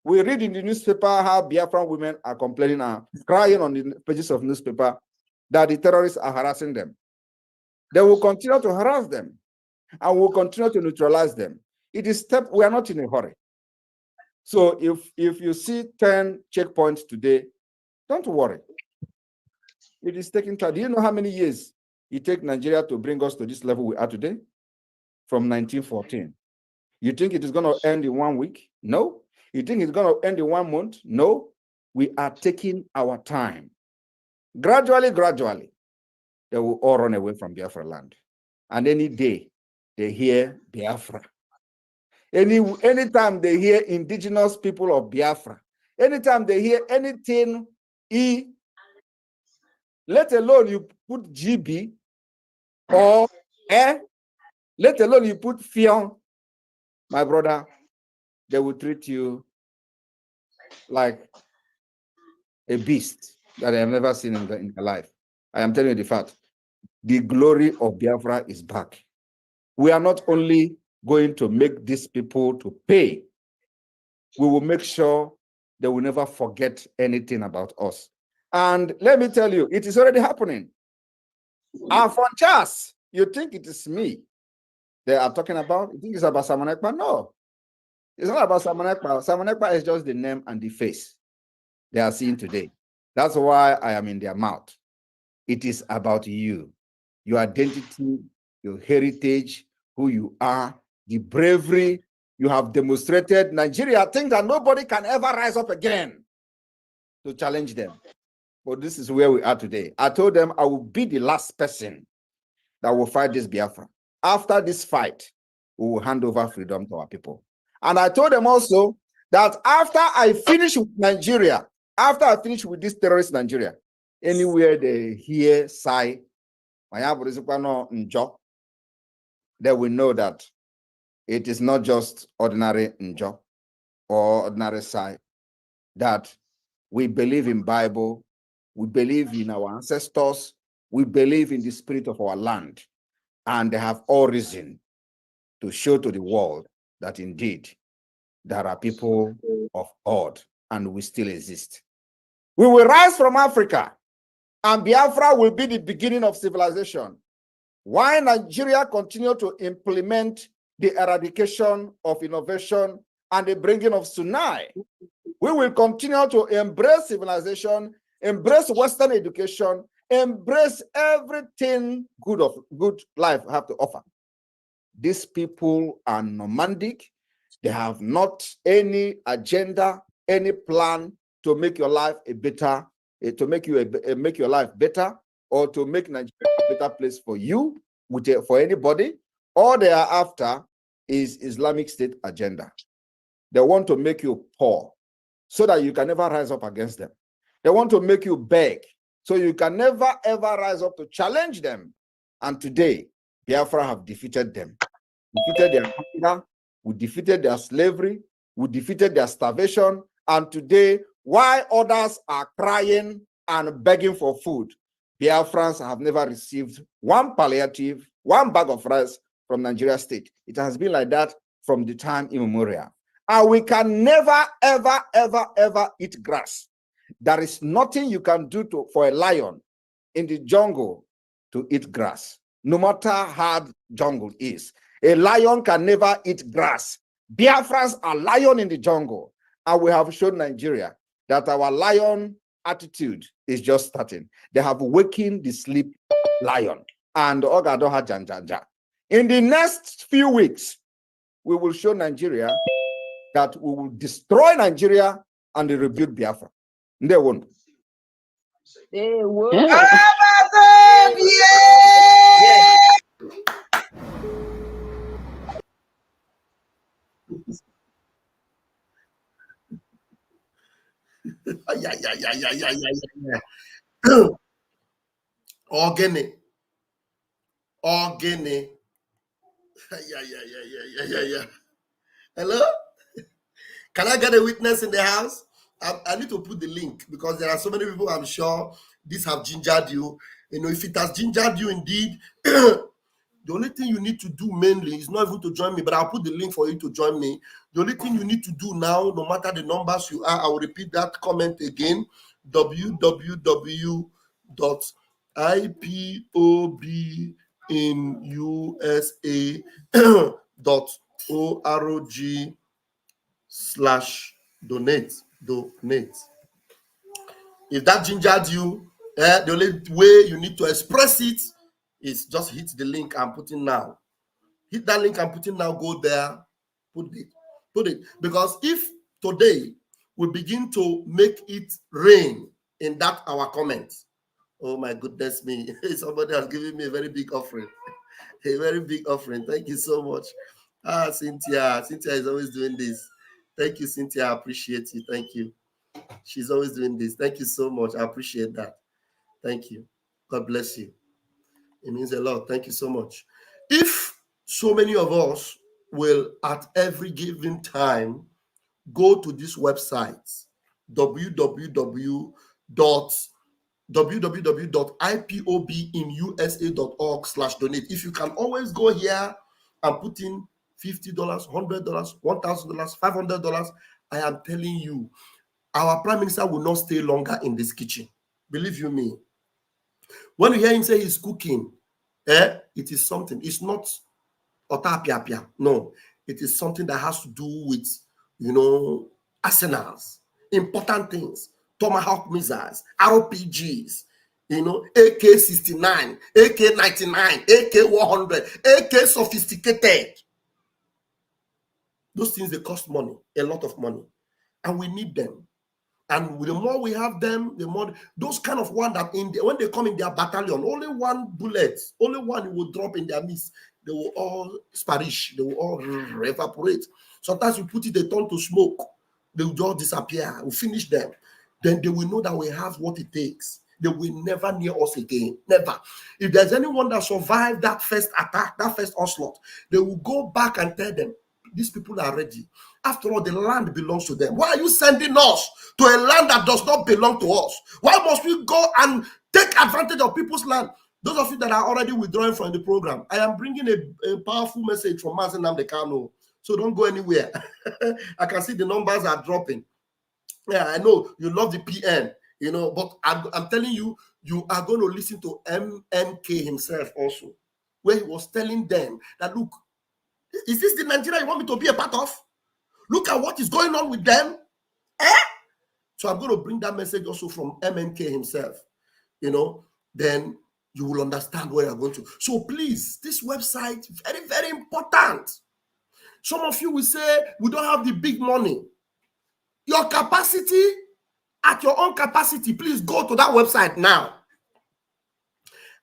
We read in the newspaper how Biafran women are complaining and crying on the pages of newspaper that the terrorists are harassing them. They will continue to harass them and will continue to neutralize them. It is we are not in a hurry. So if you see 10 checkpoints today, don't worry. It is taking time. Do you know how many years it takes Nigeria to bring us to this level we are today? From 1914. You think it is going to end in 1 week? No. You think it's going to end in 1 month? No. We are taking our time. Gradually, they will all run away from Biafra land. And any day they hear Biafra, anytime they hear indigenous people of Biafra, anytime they hear anything let alone you put GB or let alone you put Fion, my brother, they will treat you like a beast that I have never seen in their life. I am telling you the fact. The glory of Biafra is back. We are not only going to make these people to pay, we will make sure they will never forget anything about us. And let me tell you, it is already happening. Our franchise, you think it is me they are talking about? You think it's about Simon Ekpa? No. It's not about Simon Ekpa. Simon Ekpa is just the name and the face they are seeing today. That's why I am in their mouth. It is about you, your identity, your heritage, who you are, the bravery you have demonstrated. Nigeria thinks that nobody can ever rise up again to challenge them. But this is where we are today. I told them I will be the last person that will fight this Biafra. After this fight, we will hand over freedom to our people. And I told them also that after I finish with Nigeria, after I finish with this terrorist Nigeria, anywhere they hear sigh, they will know that it is not just ordinary njo or ordinary sigh, that we believe in Bible, we believe in our ancestors, we believe in the spirit of our land, and they have all reason to show to the world that indeed there are people of odd and we still exist. We will rise from Africa, and Biafra will be the beginning of civilization. While Nigeria continue to implement the eradication of innovation and the bringing of Sunai, we will continue to embrace civilization, embrace Western education, embrace everything good life have to offer. These people are nomadic. They have not any agenda, any plan to make your life a better, to make you make your life better, or to make Nigeria a better place for you, for anybody. All they are after is Islamic State agenda. They want to make you poor so that you can never rise up against them. They want to make you beg so you can never ever rise up to challenge them. And today, Biafra have defeated them. Defeated their hunger, we defeated their slavery, we defeated their starvation, and today, while others are crying and begging for food, Biafrans have never received one palliative, one bag of rice from Nigeria state. It has been like that from the time immemorial. And we can never, ever, ever, ever eat grass. There is nothing you can do for a lion in the jungle to eat grass, no matter how hard jungle is. A lion can never eat grass. Biafrans are lion in the jungle. And we have shown Nigeria that our lion attitude is just starting. They have wakened the sleep lion. And Ogadoha Janjanja. In the next few weeks, we will show Nigeria that we will destroy Nigeria and rebuild Biafra. They won't. They won't. Organic. Hello? Can I get a witness in the house? I need to put the link because there are so many people, I'm sure this have gingered you. You know, if it has gingered you indeed, the only thing you need to do mainly is not even to join me, but I'll put the link for you to join me. The only thing you need to do now, no matter the numbers you are, I will repeat that comment again, www.ipobinUSA.org/donate. If that gingered you, the only way you need to express it is just hit the link and put it now. Hit that link and put it now. Go there, put it. Because if today we begin to make it rain in that our comment, oh my goodness me, somebody has given me a very big offering. A very big offering. Thank you so much. Cynthia is always doing this. Thank you, Cynthia. I appreciate you. Thank you. She's always doing this. Thank you so much. I appreciate that. Thank you. God bless you. It means a lot. Thank you so much. If so many of us will at every given time go to this website, www.ipobinUSA.org/donate. If you can always go here and put in $50, $100, $1,000, $500, I am telling you, our Prime Minister will not stay longer in this kitchen. Believe you me. When you hear him say he's cooking, it is something. It's not otapia. No, it is something that has to do with, arsenals, important things, Tomahawk missiles, RPGs, AK-69, AK-99, AK-100, AK sophisticated. Those things, they cost money, a lot of money, and we need them. And the more we have them, the more those kind of one that when they come in their battalion, only one bullet, only one will drop in their midst. They will all perish. They will all evaporate. Sometimes you put it, they turn to smoke. They will just disappear. We finish them. Then they will know that we have what it takes. They will never near us again. Never. If there's anyone that survived that first attack, that first onslaught, they will go back and tell them, these people are ready. After all, the land belongs to them. Why are you sending us to a land that does not belong to us? Why must we go and take advantage of people's land? Those of you that are already withdrawing from the program, I am bringing a powerful message from Mazi Nnamdi Kanu. So don't go anywhere. I can see the numbers are dropping. Yeah, I know you love the PM, but I'm telling you, you are going to listen to MNK himself also, where he was telling them that, look, is this the Nigeria you want me to be a part of? Look at what is going on with them. So I'm going to bring that message also from MNK himself. Then you will understand where you're going to. So please, this website, very, very important. Some of you will say, we don't have the big money. Your capacity, at your own capacity, please go to that website now.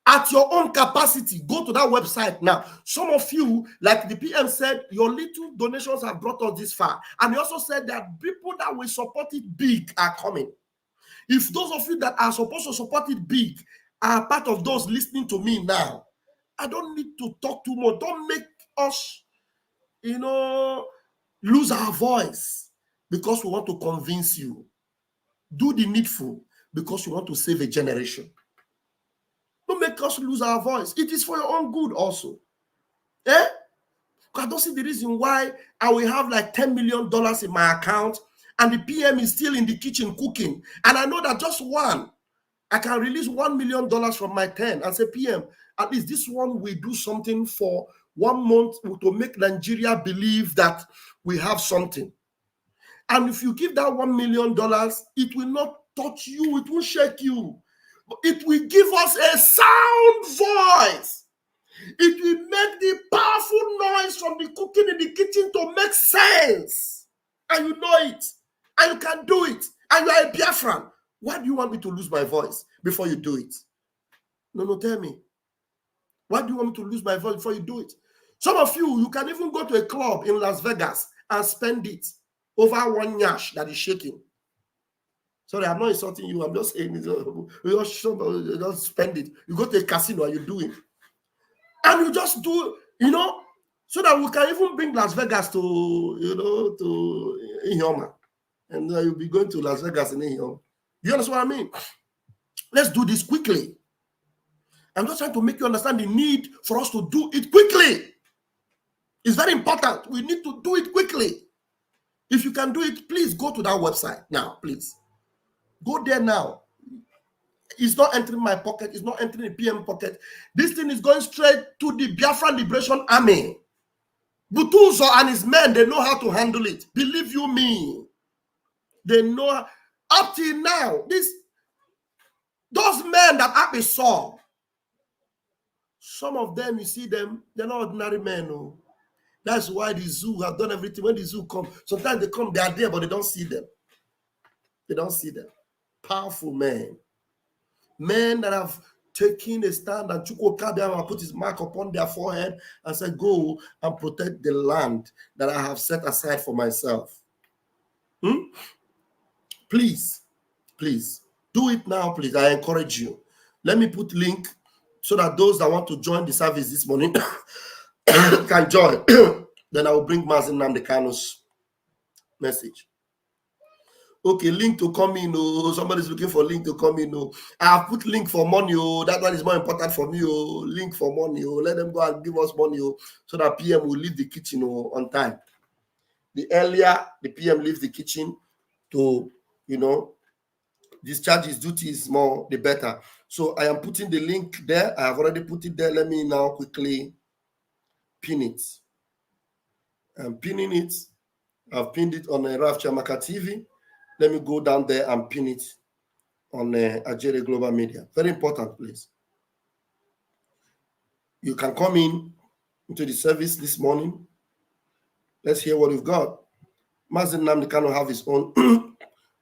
At your own capacity, go to that website now. Some of you, like the PM said, your little donations have brought us this far. And he also said that people that will support it big are coming. If those of you that are supposed to support it big are part of those listening to me now, I don't need to talk too much. Don't make us, lose our voice because we want to convince you. Do the needful because you want to save a generation. Don't make us lose our voice. It is for your own good also. Because I don't see the reason why I will have like $10 million in my account and the PM is still in the kitchen cooking. And I know that just one, I can release $1 million from my 10 and say, PM, at least this one will do something for 1 month to make Nigeria believe that we have something. And if you give that $1 million, it will not touch you. It will shake you. It will give us a sound voice. It will make the powerful noise from the cooking in the kitchen to make sense. And you know it. And you can do it. And you are a Biafran. Why do you want me to lose my voice before you do it? No, tell me. Why do you want me to lose my voice before you do it? Some of you can even go to a club in Las Vegas and spend it over one yash that is shaking. Sorry, I'm not insulting you. I'm just saying, just spend it. You go to a casino and you do it. And you just do, so that we can even bring Las Vegas to Ihioma. And you'll be going to Las Vegas in Ihioma. You understand what I mean? Let's do this quickly. I'm just trying to make you understand the need for us to do it quickly. It's very important. We need to do it quickly. If you can do it, please go to that website now, please. Go there now. It's not entering my pocket. It's not entering the PM pocket. This thing is going straight to the Biafran Liberation Army. Butuzo and his men, they know how to handle it. Believe you me. They know. Up till now, those men that Ekpa saw, some of them, you see them, they're not ordinary men. No. That's why the zoo have done everything. When the zoo come, sometimes they come, they are there, but they don't see them. They don't see them. Powerful men. Men that have taken a stand and Chukwu Kabiama put his mark upon their forehead and said, go and protect the land that I have set aside for myself. Please, do it now, please. I encourage you. Let me put link so that those that want to join the service this morning can join. Then I will bring Mazi Nnamdi Kanu's message. Okay, link to come in. Oh, somebody's looking for link to come in. Oh, I have put link for money. Oh, that one is more important for me. Oh, link for money. Oh, let them go and give us money. Oh, so that PM will leave the kitchen on time. The earlier the PM leaves the kitchen to, discharge his duties more, the better. So I am putting the link there. I have already put it there. Let me now quickly pin it. I'm pinning it. I've pinned it on Raf Chamaka TV. Let me go down there and pin it on Ajere Global Media. Very important, please. You can come into the service this morning. Let's hear what we've got. Mazi Nnamdi Kanu have his own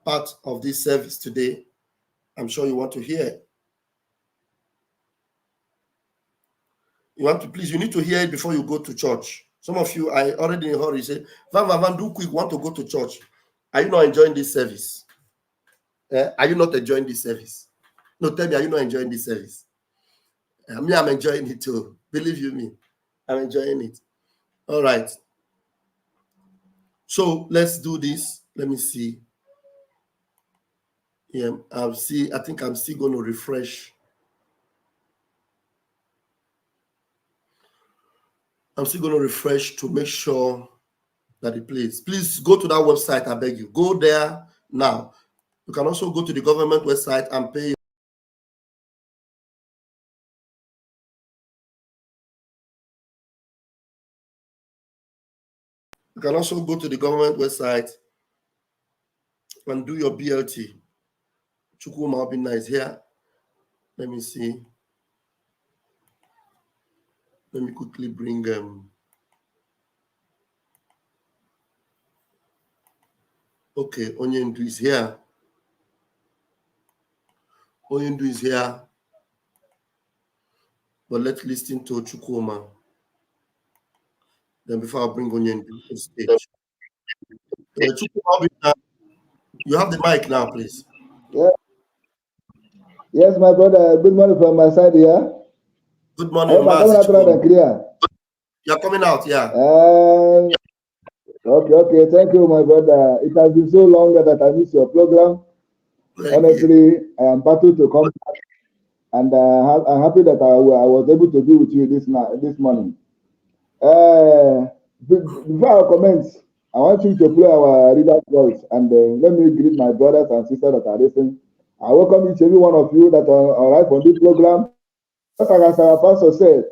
part of this service today. I'm sure you want to hear it. You need to hear it before you go to church. Some of you, I already in a hurry, say, Van, do quick, want to go to church. Are you not enjoying this service? Are you not enjoying this service? No, tell me, are you not enjoying this service? Me, I'm enjoying it too. Believe you me, I'm enjoying it. All right. So let's do this. Let me see. Yeah, I think I'm still going to refresh. I'm still going to refresh to make sure that it plays. Please go to that website, I beg you. Go there now. You can also go to the government website and pay. You can also go to the government website and do your BLT. Chukwuma Obinna is here. Let me see. Let me quickly bring okay, Onyendu is here. Onyendu is here. But let's listen to Chukwuma. Then before I bring Onyendu to the stage. Chukwuma Obinna, you have the mic now, please. Yeah. Yes, my brother. Good morning from my side here. Good morning, Chukwuma. You're coming out, yeah. Okay. Thank you, my brother. It has been so long that I missed your program. Honestly, I am battled to come back, and I'm happy that I was able to be with you this morning. Before our comments, I want you to play our reader's voice, and let me greet my brothers and sisters that are listening. I welcome each and every one of you that are arrived on this program. Just like as our pastor said,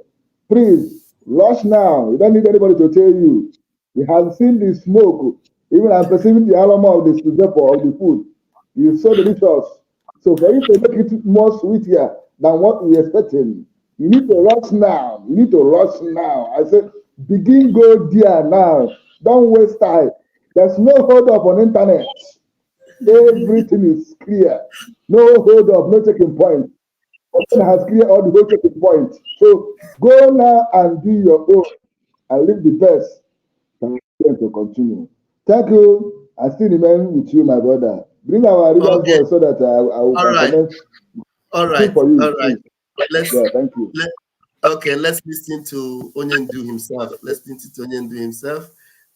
please rush now. You don't need anybody to tell you. You have seen the smoke, even I'm perceiving the aroma of the food. It's so delicious. So for you to make it more sweeter than what we expected, you need to rush now. You need to rush now. I said, begin go there now. Don't waste time. There's no hold up on internet. Everything is clear. No hold up, no checking point. Everything has cleared all the whole checking point. So go now and do your own and leave the best to continue. Thank you. I still remain with you, my brother. Bring our readers voice so that I will comment. All right. For you, all right. Thank you. Let's listen to Onyendu himself.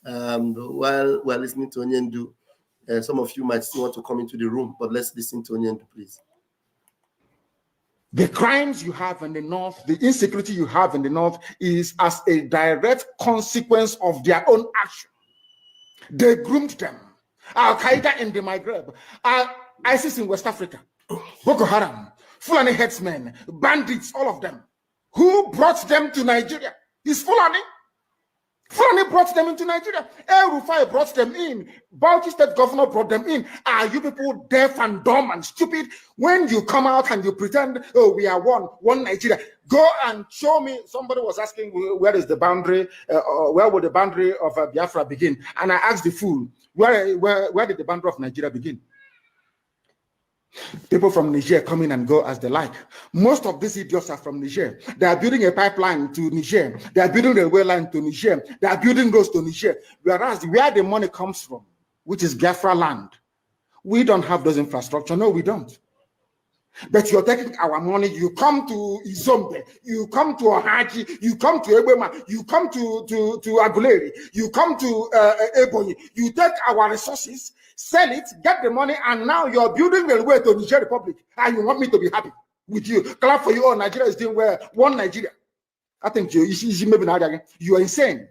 While we're listening to Onyendu, some of you might still want to come into the room, but let's listen to Onyendu, please. The crimes you have in the north, the insecurity you have in the north is as a direct consequence of their own action. They groomed them. Al-Qaeda in the Maghreb, ISIS in West Africa, Boko Haram, Fulani headsmen, bandits, all of them. Who brought them to Nigeria? It's Fulani. Fulani brought them into Nigeria. El Rufai brought them in. Bauchi State Governor brought them in. Are you people deaf and dumb and stupid? When you come out and you pretend, oh, we are one Nigeria, go and show me. Somebody was asking, where is the boundary, where would the boundary of Biafra begin? And I asked the fool, where did the boundary of Nigeria begin? People from Niger come in and go as they like. Most of these idiots are from Niger. They are building a pipeline to Niger. They are building a railway line to Niger. They are building roads to Niger. Whereas where the money comes from, which is Biafra land, we don't have those infrastructure. No, we don't. But you're taking our money. You come to Izombe, you come to Ohaji, you come to Ebema, you come to Aguleri, you come to Ebonyi. You take our resources, sell it, get the money, and now you're building the way to Niger Republic. And you want me to be happy with you? Clap for you. Oh, Nigeria is doing well. One Nigeria. I think you are insane.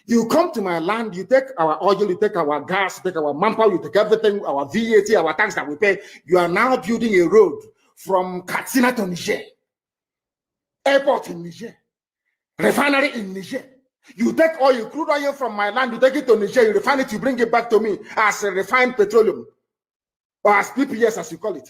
You come to my land, you take our oil, you take our gas, you take our manpower, you take everything, our VAT, our tax that we pay. You are now building a road from Katsina to Niger, airport in Niger, refinery in Niger. You take oil, crude oil from my land, you take it to Niger, you refine it, you bring it back to me as a refined petroleum, or as PPS as you call it.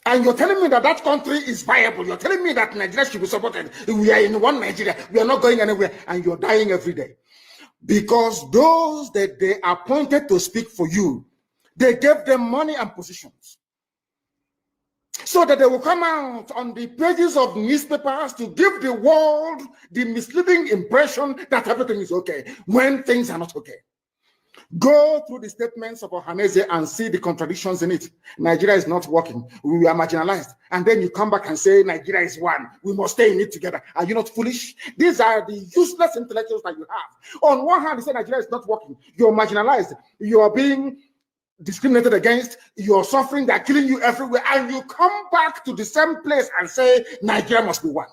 And you're telling me that that country is viable. You're telling me that Nigeria should be supported. We are in one Nigeria. We are not going anywhere. And you're dying every day. Because those that they appointed to speak for you, they gave them money and positions, so that they will come out on the pages of newspapers to give the world the misleading impression that everything is okay when things are not okay. Go through the statements of Ohaneze and see the contradictions in it. Nigeria is not working. We are marginalized. And then you come back and say Nigeria is one. We must stay in it together. Are you not foolish? These are the useless intellectuals that you have. On one hand, you say Nigeria is not working. You're marginalized. You are being discriminated against. You're suffering. They're killing you everywhere. And you come back to the same place and say Nigeria must be one.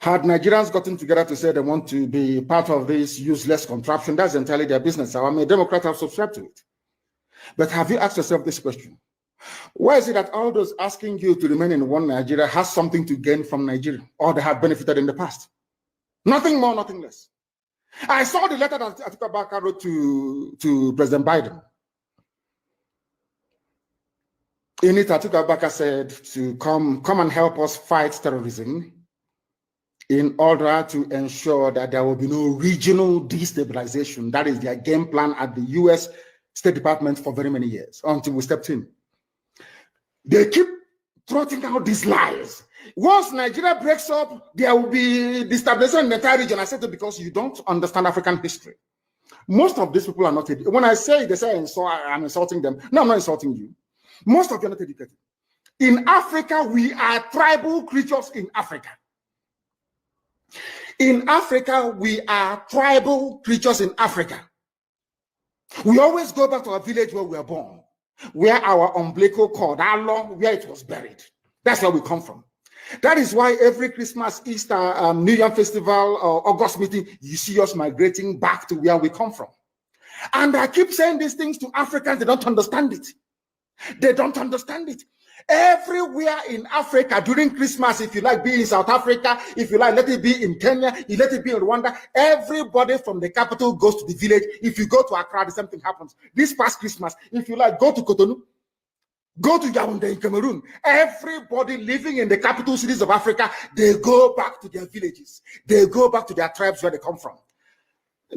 Had Nigerians gotten together to say they want to be part of this useless contraption, that's entirely their business. I'm a Democrat, I've subscribed to it. But have you asked yourself this question? Why is it that all those asking you to remain in one Nigeria has something to gain from Nigeria, or they have benefited in the past? Nothing more, nothing less. I saw the letter that Atiku Abubakar wrote to President Biden. In it, Atiku Abubakar said to come and help us fight terrorism, in order to ensure that there will be no regional destabilization. That is their game plan at the US State Department for very many years, until we stepped in. They keep trotting out these lies. Once Nigeria breaks up, there will be destabilization in the entire region. I said it because you don't understand African history. Most of these people are not educated. When I say, they say I'm insulting them. No, I'm not insulting you. Most of you are not educated. In Africa, we are tribal creatures in Africa. In Africa, we are tribal creatures in Africa. We always go back to our village where we were born, where our umbilical cord, our long, where it was buried. That's where we come from. That is why every Christmas, Easter, New Year festival, or August meeting, you see us migrating back to where we come from. And I keep saying these things to Africans, they don't understand it. They don't understand it. Everywhere in Africa during Christmas, if you like, be in South Africa, if you like, let it be in Kenya, you let it be in Rwanda, everybody from the capital goes to the village. If you go to Accra, the same thing happens. This past Christmas, if you like, go to Cotonou, go to Yaoundé in Cameroon. Everybody living in the capital cities of Africa, they go back to their villages. They go back to their tribes where they come from.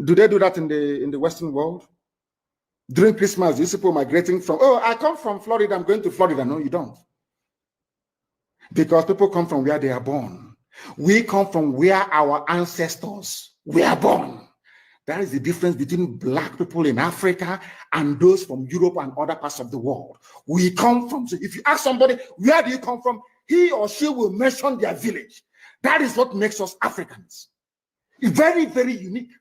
Do they do that in the Western world? During Christmas, these people migrating from, oh, I come from Florida, I'm going to Florida. No, you don't. Because people come from where they are born. We come from where our ancestors were born. That is the difference between black people in Africa and those from Europe and other parts of the world. We come from, so if you ask somebody, where do you come from? He or she will mention their village. That is what makes us Africans. It's very, very unique.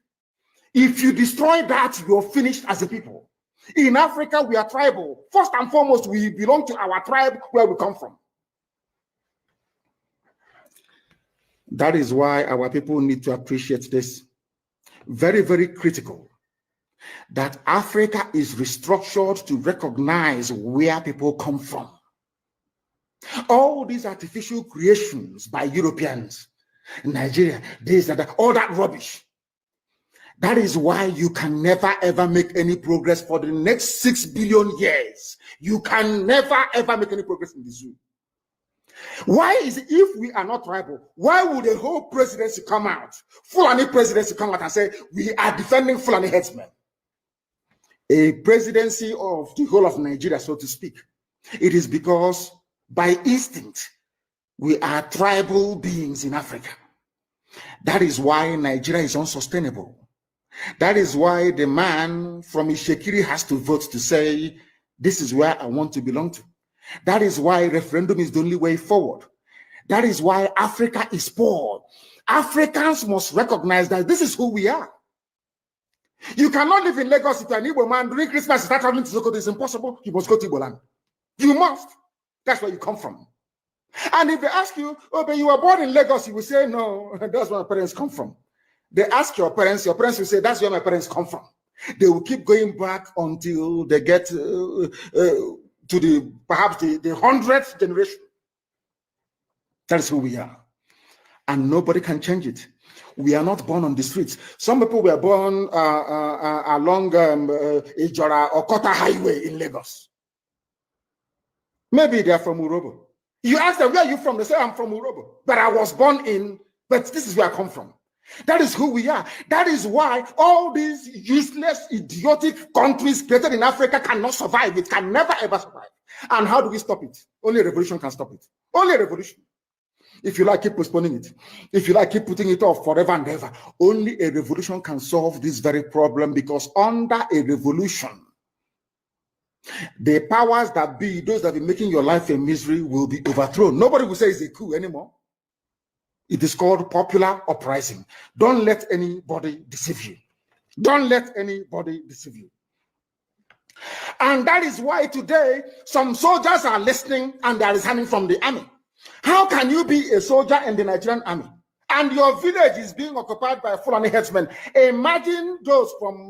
If you destroy that, you're finished as a people. In Africa, we are tribal. First and foremost, we belong to our tribe where we come from. That is why our people need to appreciate this. Very, very critical. That Africa is restructured to recognize where people come from. All these artificial creations by Europeans, Nigeria, this and that, all that rubbish. That is why you can never ever make any progress for the next 6 billion years. You can never ever make any progress in the zoo. Why is it, if we are not tribal, why would the whole presidency come out, Fulani presidency come out and say, we are defending Fulani headsmen? A presidency of the whole of Nigeria, so to speak. It is because by instinct, we are tribal beings in Africa. That is why Nigeria is unsustainable. That is why the man from Ishekiri has to vote to say, this is where I want to belong to. That is why referendum is the only way forward. That is why Africa is poor. Africans must recognize that this is who we are. You cannot live in Lagos if you're an Igbo man. During Christmas, you start traveling to Sokoto. It's impossible. You must go to Igbo land. You must. That's where you come from. And if they ask you, oh, but you were born in Lagos, you will say, no, that's where my parents come from. They ask your parents will say, that's where my parents come from. They will keep going back until they get to perhaps the 100th generation. That is who we are. And nobody can change it. We are not born on the streets. Some people were born along Ijora or Kota Highway in Lagos. Maybe they are from Urobo. You ask them, where are you from? They say, I'm from Urobo. But I was born in, but this is where I come from. That is who we are. That is why all these useless, idiotic countries created in Africa cannot survive. It can never ever survive. And how do we stop it? Only a revolution can stop it. Only a revolution. If you like, keep postponing it. If you like, keep putting it off forever and ever. Only a revolution can solve this very problem, because under a revolution, the powers that be, those that be making your life a misery, will be overthrown. Nobody will say it's a coup anymore. It is called popular uprising. Don't let anybody deceive you. Don't let anybody deceive you. And that is why today some soldiers are listening and they are resigning from the army. How can you be a soldier in the Nigerian army and your village is being occupied by Fulani headsmen? Imagine those from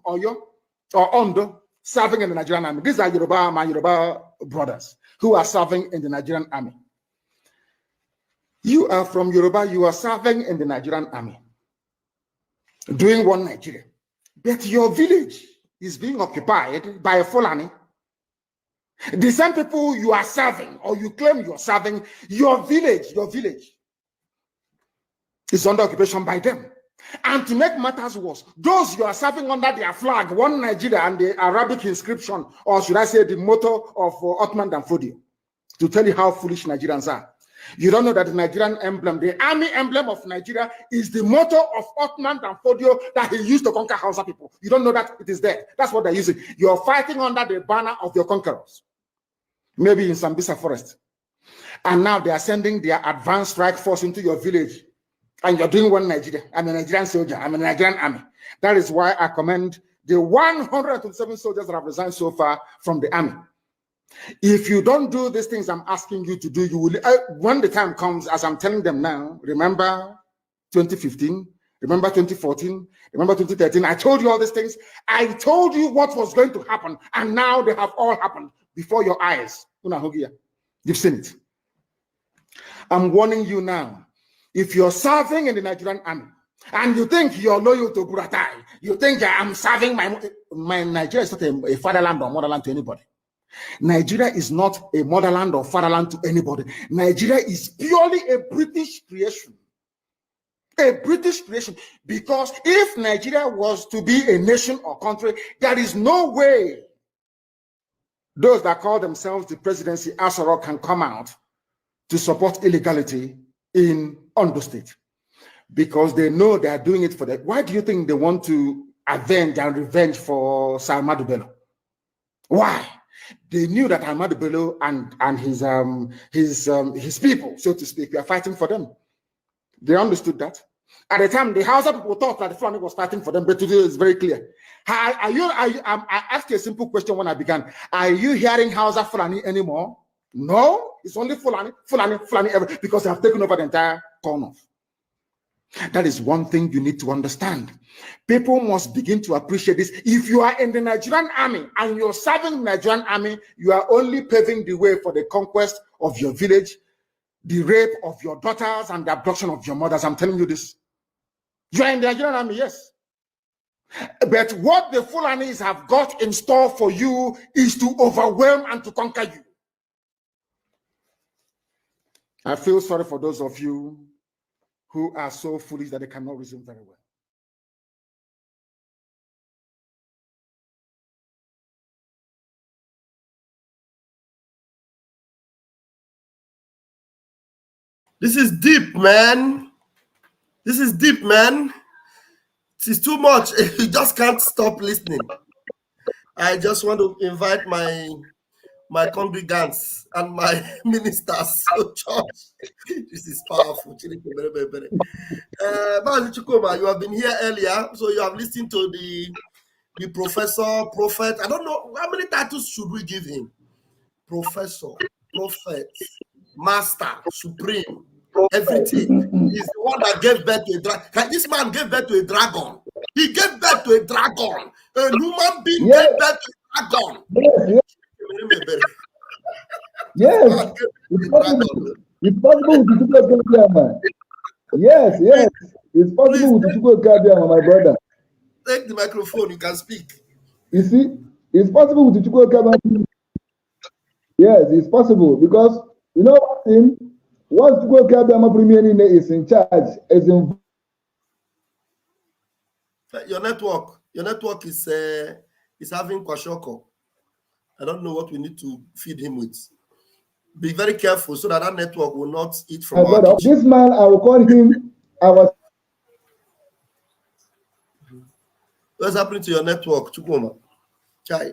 Oyo or Ondo serving in the Nigerian army. These are my Yoruba brothers who are serving in the Nigerian army. You are from Yoruba, you are serving in the Nigerian army, doing one Nigeria. But your village is being occupied by a Fulani. The same people you are serving, or you claim you are serving, your village is under occupation by them. And to make matters worse, those you are serving under their flag, one Nigeria, and the Arabic inscription, or should I say the motto of Ottoman Danfodio, to tell you how foolish Nigerians are. You don't know that the Nigerian emblem, the army emblem of Nigeria, is the motto of Ottoman Danfodio that he used to conquer Hausa people. You don't know that it is there. That's what they're using. You're fighting under the banner of your conquerors. Maybe in Sambisa forest. And now they are sending their advanced strike force into your village. And you're doing one Nigeria. I'm a Nigerian soldier. I'm a Nigerian army. That is why I commend the 127 soldiers that have resigned so far from the army. If you don't do these things I'm asking you to do, you will, when the time comes, as I'm telling them now, remember 2015, remember 2014, remember 2013, I told you all these things. I told you what was going to happen, and now they have all happened before your eyes. You've seen it. I'm warning you now. If you're serving in the Nigerian army, and you think you're loyal to Buratai, you think I'm serving my Nigeria is not a fatherland or motherland to anybody. Nigeria is not a motherland or fatherland to anybody. Nigeria is purely a British creation. A British creation. Because if Nigeria was to be a nation or country, there is no way those that call themselves the presidency Asaro can come out to support illegality in Ondo State. Because they know they are doing it for that. Why do you think they want to avenge and revenge for Sir Ahmadu Bello? Why? They knew that Ahmadu Bello and his people, so to speak, were fighting for them. They understood that. At the time, the Hausa people thought that the Fulani was fighting for them, but today it's very clear. I asked you a simple question when I began. Are you hearing Hausa Fulani anymore? No, it's only Fulani, because they have taken over the entire corner. That is one thing you need to understand. People must begin to appreciate this. If you are in the Nigerian army and you're serving the Nigerian army, you are only paving the way for the conquest of your village, the rape of your daughters, and the abduction of your mothers. I'm telling you this. You are in the Nigerian army, yes. But what the Fulanis have got in store for you is to overwhelm and to conquer you. I feel sorry for those of you who are so foolish that they cannot reason very well. This is deep, man. This is deep, man. This is too much. You just can't stop listening. I just want to invite my congregants and my ministers to church. This is powerful. You have been here earlier, so you have listened to the professor, prophet. I don't know how many titles should we give him. Professor, prophet, master, supreme, everything. He's the one that gave birth to a dragon. This man gave birth to a dragon. He gave birth to a dragon. A human being gave birth to a dragon. Yes, it's possible. It's possible with the super man. Yes, it's possible with the super my brother. Take the microphone. You can speak. You see, it's possible with the super. Yes, it's possible because you know one thing. Once Gokabiama Premier is in charge, is in your network is having kwashoko. I don't know what we need to feed him with. Be very careful so that network will not eat from our kitchen. This man, I will call him our. What's happening to your network, Chukuma? Chai.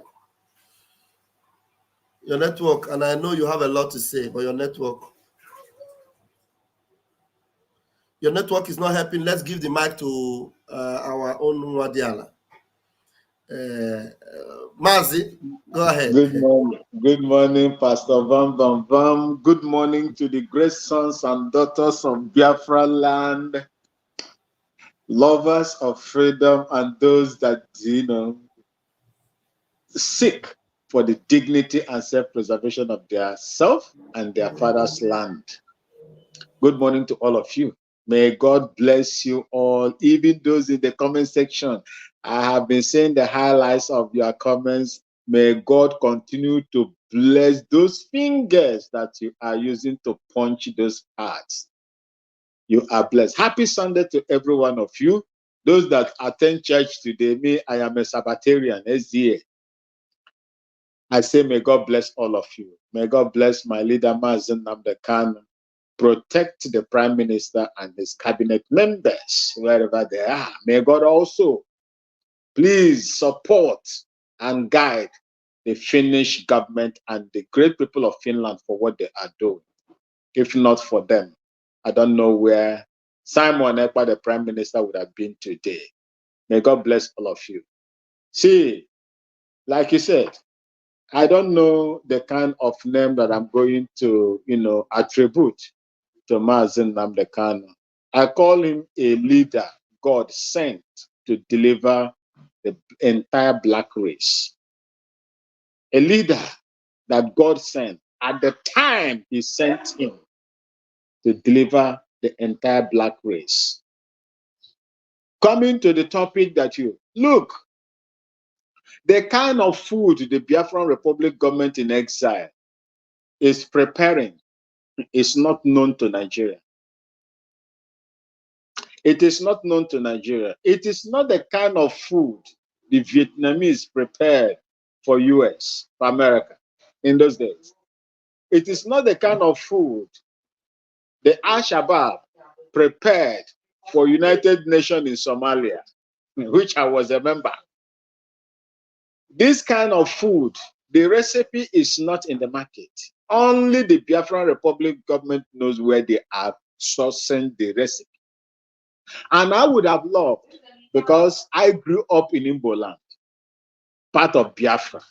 Your network, and I know you have a lot to say, but your network is not helping. Let's give the mic to our own Nwadiala. Mazi, go ahead. Good morning, Pastor Vam Vam Vam. Good morning to the great sons and daughters of Biafra land, lovers of freedom, and those that, seek for the dignity and self-preservation of their self and their father's land. Good morning to all of you. May God bless you all, even those in the comment section. I have been saying the highlights of your comments. May God continue to bless those fingers that you are using to punch those parts. You are blessed. Happy Sunday to every one of you. Those that attend church today, me, I am a Sabbatarian, SDA. I say, may God bless all of you. May God bless my leader, Mazen Namdekan. Protect the Prime Minister and his cabinet members, wherever they are. May God also please support and guide the Finnish government and the great people of Finland for what they are doing. If not for them, I don't know where Simon Ekpa, the Prime Minister, would have been today. May God bless all of you. See, like you said, I don't know the kind of name that I'm going to, attribute to Mazen Namdekan. I call him a leader God sent to deliver the entire black race. A leader that God sent at the time he sent him to deliver the entire black race. Coming to the topic that you look, the kind of food the Biafran Republic government in exile is preparing is not known to Nigeria. It is not known to Nigeria. It is not the kind of food the Vietnamese prepared for US, for America in those days. It is not the kind of food the Al-Shabaab prepared for United Nations in Somalia, which I was a member. This kind of food, the recipe is not in the market. Only the Biafran Republic government knows where they are sourcing the recipe. And I would have loved, because I grew up in Imbo land, part of Biafra.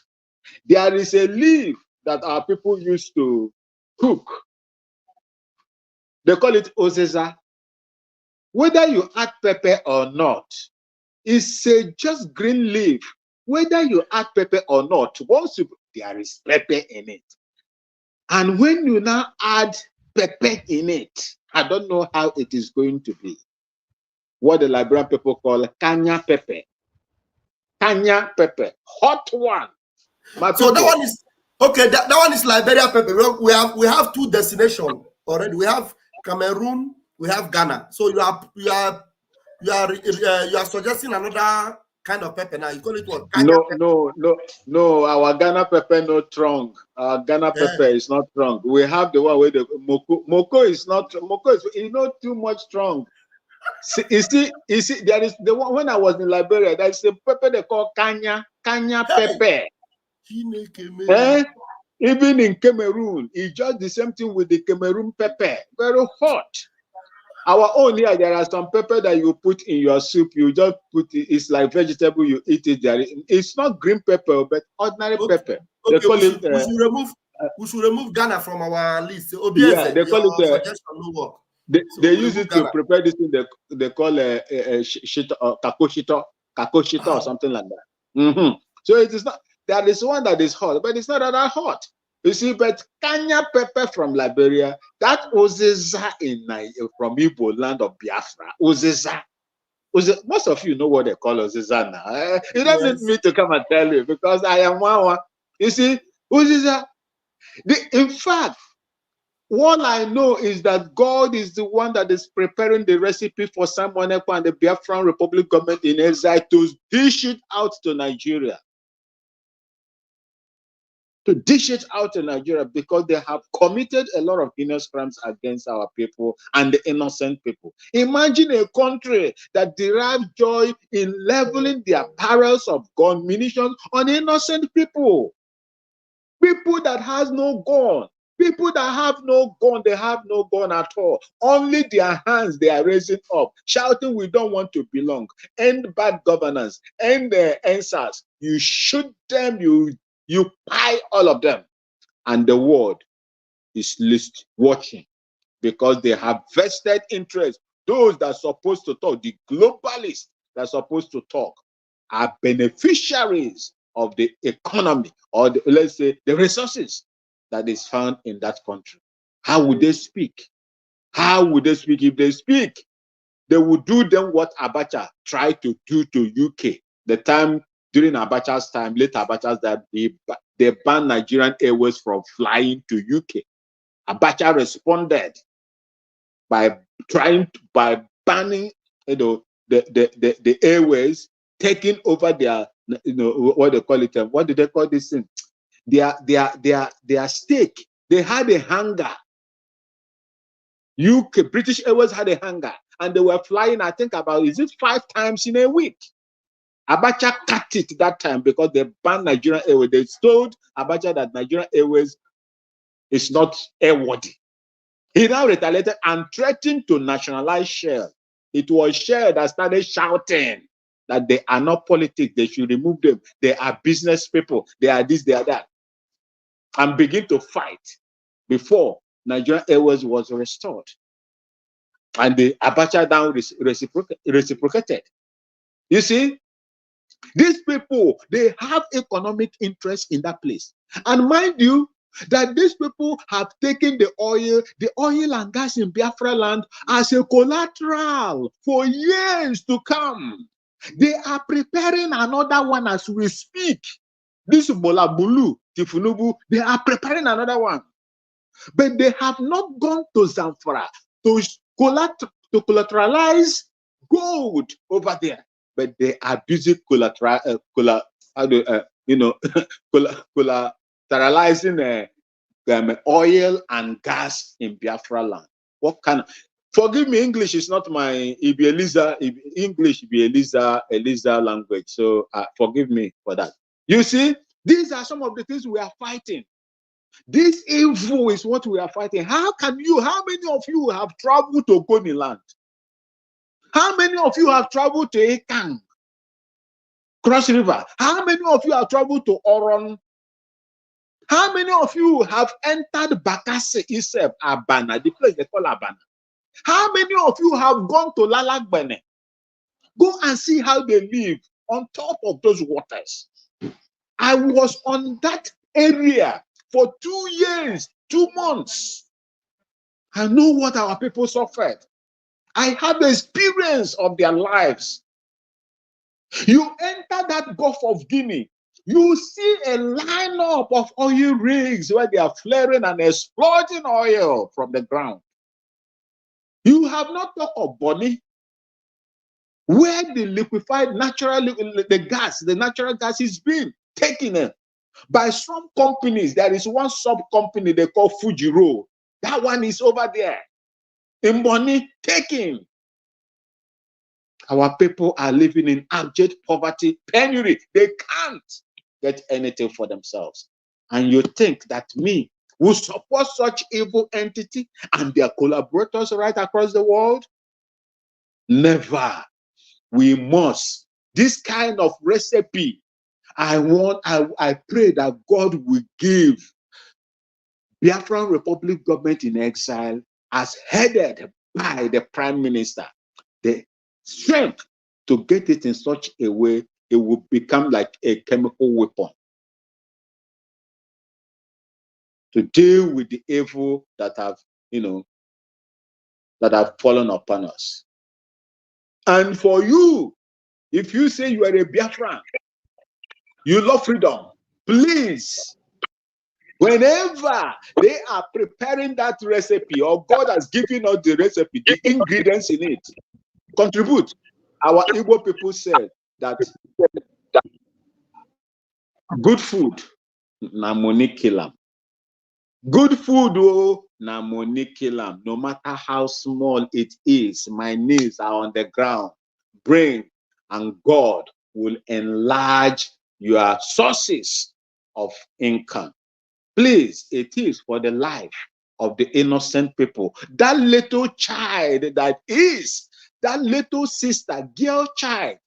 There is a leaf that our people used to cook. They call it ozeza. Whether you add pepper or not, it's a just green leaf. Whether you add pepper or not, there is pepper in it. And when you now add pepper in it, I don't know how it is going to be. What the Liberian people call kanya pepper. Kanya pepper, hot one. So that one is okay. That one is Liberia pepper. We have two destinations already. We have Cameroon. We have Ghana. So you are suggesting another kind of pepper now. You call it what? No. Our Ghana pepper not strong. Our Ghana pepper is not strong. We have the one where the moko is not. Moko is not too much strong. You see, there is the one when I was in Liberia, there is a pepper they call kanya pepper. Even in Cameroon, it's just the same thing with the Cameroon pepper. Very hot. Our own here, there are some pepper that you put in your soup. You just put it, it's like vegetable, you eat it there. It's not green pepper, but ordinary pepper. They call we should remove Ghana from our list. Yeah, they call it. They use it to prepare this thing they call kakoshito or something like that. So it is not, there is one that is hot, but it's not that hot. You see, but Kanya pepper from Liberia, that Ozeza from Igbo land of Biafra, Ozeza. Most of you know what they call Ozeza now. You don't need me to come and tell you because I am one. You see, Ozeza. In fact, All I know is that God is the one that is preparing the recipe for Simon Ekpa and the Biafran Republic government in exile to dish it out to Nigeria. To dish it out to Nigeria because they have committed a lot of heinous crimes against our people and the innocent people. Imagine a country that derives joy in leveling their barrels of gun munitions on innocent people. People that has no gun. People that have no gun, they have no gun at all. Only their hands they are raising up, shouting, "We don't want to belong." End bad governance. End the answers. You shoot them, you pie all of them. And the world is watching because they have vested interest. Those that are supposed to talk, the globalists that are supposed to talk, are beneficiaries of the economy or let's say the resources that is found in that country. How would they speak? How would they speak? If they speak, they would do them what Abacha tried to do to UK. The time during Abacha's time, late Abacha's time, they banned Nigerian Airways from flying to UK. Abacha responded by banning, the airways, taking over their, what they call it, what do they call this thing? Their stake. They had a hangar. UK, British Airways had a hangar, and they were flying, I think about, 5 times in a week? Abacha cut it that time because they banned Nigerian Airways. They told Abacha that Nigerian Airways is not airworthy. He now retaliated and threatened to nationalize Shell. It was Shell that started shouting that they are not politics, they should remove them. They are business people. They are this, they are that. And begin to fight before Nigerian Airways was restored. And the Abacha down reciprocated. You see, these people, they have economic interest in that place. And mind you, that these people have taken the oil and gas in Biafra land as a collateral for years to come. They are preparing another one as we speak. This Bolabulu, Tifunubu, they are preparing another one. But they have not gone to Zamfara to collateralize gold over there. But they are busy collateralizing oil and gas in Biafra land. What kind of, forgive me, English is not my English Eliza language. So forgive me for that. You see, these are some of the things we are fighting. This evil is what we are fighting. How many of you have traveled to Goni land? How many of you have traveled to Ekang, Cross River? How many of you have traveled to Oron? How many of you have entered Bakassi itself, Abana, the place they call Abana? How many of you have gone to Lalagbene? Go and see how they live on top of those waters. I was on that area for 2 years, 2 months. I know what our people suffered. I have the experience of their lives. You enter that Gulf of Guinea, you see a lineup of oil rigs where they are flaring and exploding oil from the ground. You have not talked of Bonny, where the liquefied natural gas is being taken by some companies. There is one sub company they call Fujiro. That one is over there in Bonny, taking. Our people are living in abject poverty, penury. They can't get anything for themselves. And you think that me, who support such evil entity and their collaborators right across the world? Never. We must. This kind of recipe, I pray that God will give Biafran Republic government in exile, as headed by the Prime Minister, the strength to get it in such a way it will become like a chemical weapon to deal with the evil that have fallen upon us. And for you, if you say you are a Biafran, you love freedom, please Whenever they are preparing that recipe, or God has given us the recipe, the ingredients in it, contribute. Our Igbo people said that good food, na money kill 'em. Good food, oh, na money kill 'em. No matter how small it is, my knees are on the ground. Bring, and God will enlarge your sources of income. Please, it is for the life of the innocent people. That little child that is, that little sister, girl child,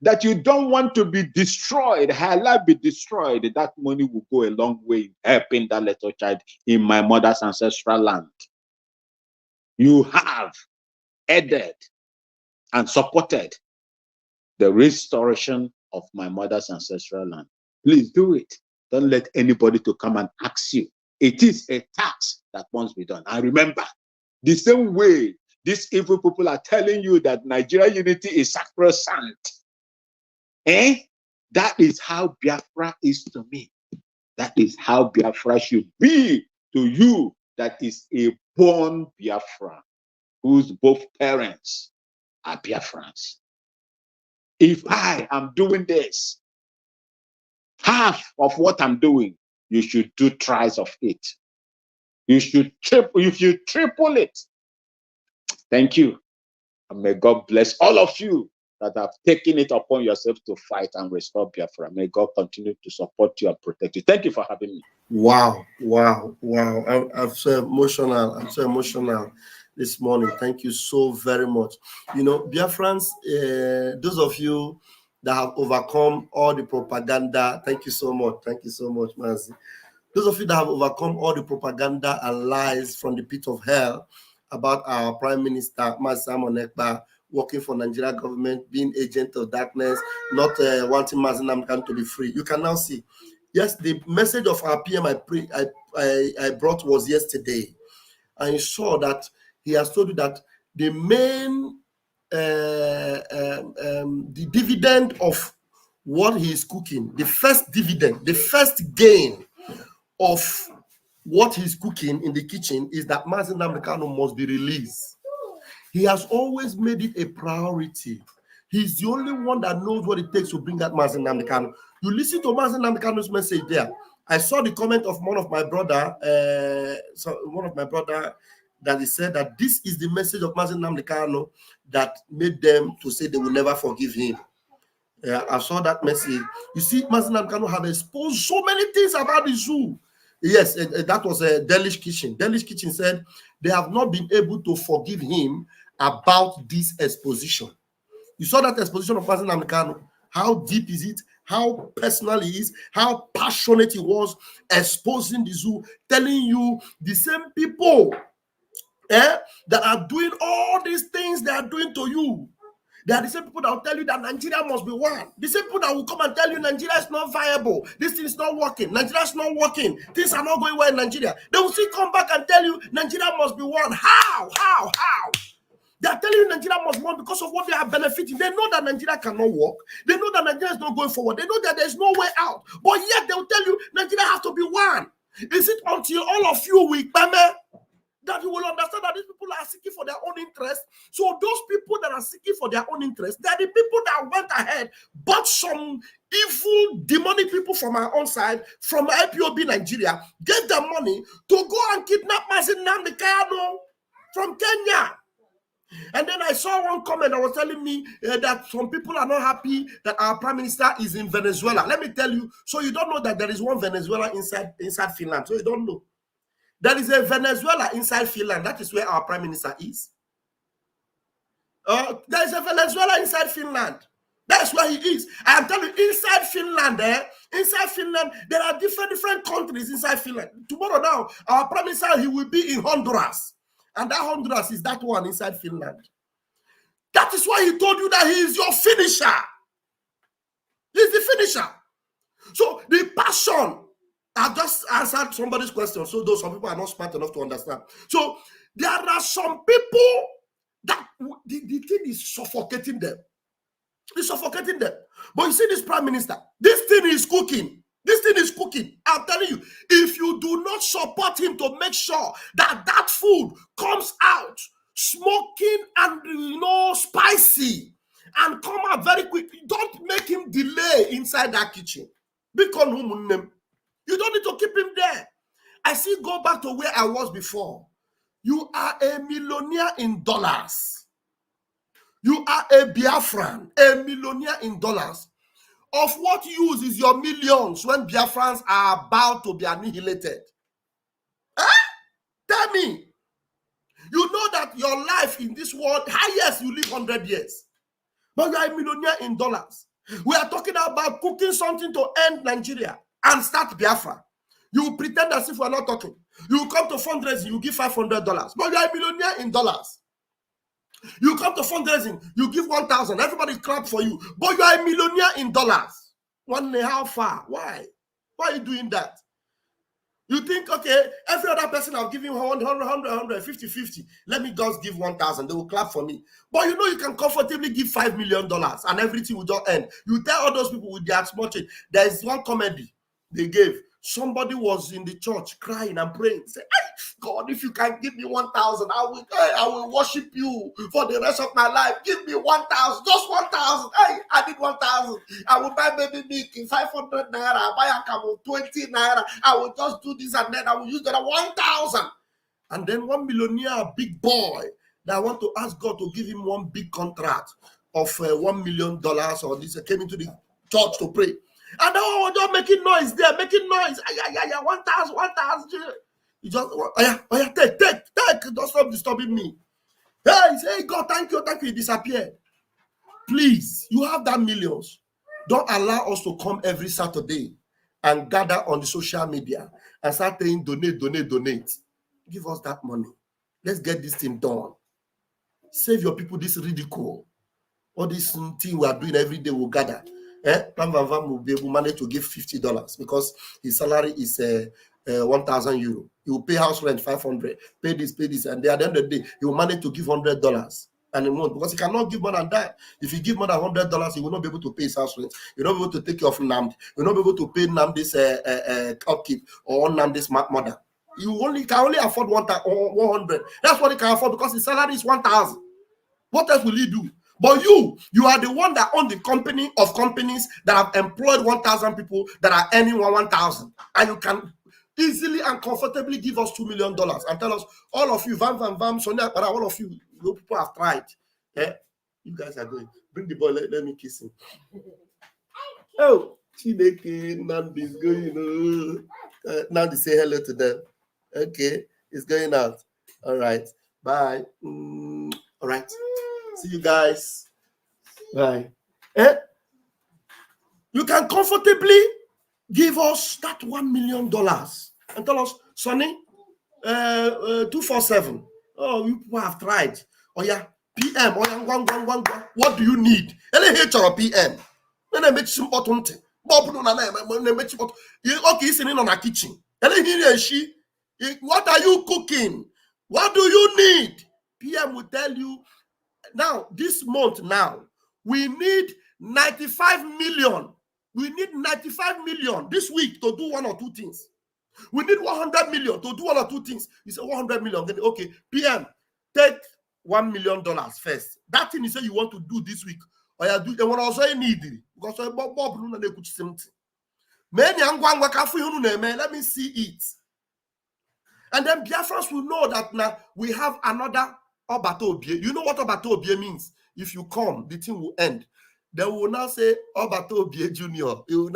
that you don't want to be destroyed, her life be destroyed, that money will go a long way in helping that little child in my mother's ancestral land. You have aided and supported the restoration of my mother's ancestral land. Please do it. Don't let anybody to come and ask you. It is a tax that must be done. And remember, the same way these evil people are telling you that Nigeria unity is sacrosanct, that is how Biafra is to me. That is how Biafra should be to you. That is a born Biafra, whose both parents are Biafrans. If I am doing this, half of what I'm doing, you should do tries of it. You should triple it. Thank you. And may God bless all of you that have taken it upon yourself to fight and restore Biafra. May God continue to support you and protect you. Thank you for having me. Wow. I'm so emotional this morning. Thank you so very much. You know, Biafrans, those of you that have overcome all the propaganda, thank you so much. Thank you so much, Mazi. Those of you that have overcome all the propaganda and lies from the pit of hell about our Prime Minister, Simon Ekpa, working for Nigeria government, being agent of darkness, not wanting Mazi Nnamdi Kanu to be free. You can now see. Yes, the message of our PM I brought was yesterday. And you saw that he has told you that the main, the dividend of what he is cooking, the first dividend, the first gain of what he's cooking in the kitchen is that Mazi Nnamdi Kanu must be released. He has always made it a priority. He's the only one that knows what it takes to bring that Mazi Nnamdi Kanu. You listen to Mazi Nnamdi Kanu's message there. I saw the comment of one of my brother, that he said that this is the message of Mazi Nnamdi Kanu that made them to say they will never forgive him. I saw that message. You see, Mazi Nnamdi Kanu have exposed so many things about the zoo. Yes, that was a Delish Kitchen. Delish Kitchen said they have not been able to forgive him about this exposition. You saw that exposition of Mazi Nnamdi Kanu. How deep is it? How personal he is? How passionate he was exposing the zoo, telling you the same people that are doing all these things they are doing to you. They are the same people that will tell you that Nigeria must be one. The same people that will come and tell you Nigeria is not viable. This thing is not working. Nigeria is not working. Things are not going well in Nigeria. They will still come back and tell you Nigeria must be one. How? They are telling you Nigeria must be one because of what they are benefiting. They know that Nigeria cannot work. They know that Nigeria is not going forward. They know that there is no way out. But yet they will tell you Nigeria has to be one. Is it until all of you will that you will understand that these people are seeking for their own interest? So those people that are seeking for their own interest, they are the people that went ahead, bought some evil, demonic people from our own side, from IPOB Nigeria, gave them money to go and kidnap Mazi Nnamdi Kanu from Kenya. And then I saw one comment that was telling me that some people are not happy that our Prime Minister is in Venezuela. Let me tell you, so you don't know that there is one Venezuela inside Finland. So you don't know. There is a Venezuela inside Finland. That is where our Prime Minister is. There is a Venezuela inside Finland. That's where he is. I am telling you, inside Finland, there are different countries inside Finland. Tomorrow now, our Prime Minister, he will be in Honduras. And that Honduras is that one inside Finland. That is why he told you that he is your finisher. He's the finisher. So the passion, I've just answered somebody's question. So those some people are not smart enough to understand. So there are some people that the thing is suffocating them. It's suffocating them. But you see this Prime Minister, this thing is cooking. This thing is cooking. I'm telling you, if you do not support him to make sure that that food comes out smoking and spicy and come out very quick, don't make him delay inside that kitchen. You don't need to keep him there. I see, go back to where I was before. You are a millionaire in dollars. You are a Biafran, a millionaire in dollars. Of what use is your millions when Biafrans are about to be annihilated? Tell me. You know that your life in this world, highest you live 100 years. But you are a millionaire in dollars. We are talking about cooking something to end Nigeria and start Biafra. You pretend as if we're not talking. You come to fundraising, you give $500. But you are a millionaire in dollars. You come to fundraising, you give 1,000. Everybody clap for you. But you are a millionaire in dollars. How far? Why? Why are you doing that? You think, okay, every other person I'll give him 100, 50, 50. Let me just give 1,000. They will clap for me. But you know you can comfortably give $5 million and everything will just end. You tell all those people with their small change. There is one comedy they gave. Somebody was in the church crying and praying. Say, hey, God, if you can give me 1,000, I will worship you for the rest of my life. Give me 1,000, just 1,000. Hey, I need 1,000. I will buy baby milk in 500 naira. Buy a camel 20 naira. I will just do this and then I will use that 1,000. And then one millionaire, big boy, that want to ask God to give him one big contract of $1 million or this came into the church to pray. And just making noise there, making noise. 1,000. You just, take. Don't stop disturbing me. Hey, God, thank you. He disappeared. Please, you have that millions. Don't allow us to come every Saturday and gather on the social media and start saying donate. Give us that money. Let's get this thing done. Save your people this ridicule. All this thing we are doing every day, we'll gather. Van will be able to manage to give $50 because his salary is 1,000 euro. He will pay house rent 500, pay this, and at the end of the day, he will manage to give $100 and a month because he cannot give more than that. If he give more than $100, he will not be able to pay his house rent. He will not be able to take care of Namdi. He will not be able to pay Namdi's upkeep or Namdi's mother. You can only afford 100. That's what he can afford because his salary is 1,000. What else will he do? But you are the one that own the company of companies that have employed 1,000 people that are earning 1,000. And you can easily and comfortably give us $2 million and tell us, all of you, Vam, Sonia, all of you people have tried. You guys are going. Bring the boy, let me kiss him. Oh, Chineke, Nandi's going. Nandi, say hello to them. Okay, it's going out. All right, bye. All right. See you guys. Bye. You can comfortably give us that $1 million and tell us, Sonny, 247. Oh, you people have tried. Oh yeah, PM. Oh yeah, what do you need? PM. Then I make some bottom. Okay, he's sitting on a kitchen. What are you cooking? What do you need? PM will tell you. Now, this month we need 95 million. We need 95 million this week to do one or two things. We need 100 million to do one or two things. You say 100 million. Then, okay, PM, take $1 million first. That thing you say you want to do this week. Or you do the one also need it. Because let me see it. And then Biafrans will know that now we have another Obatobie. You know what Obatobie means? If you come, the thing will end. They will now say Obatobie Junior. You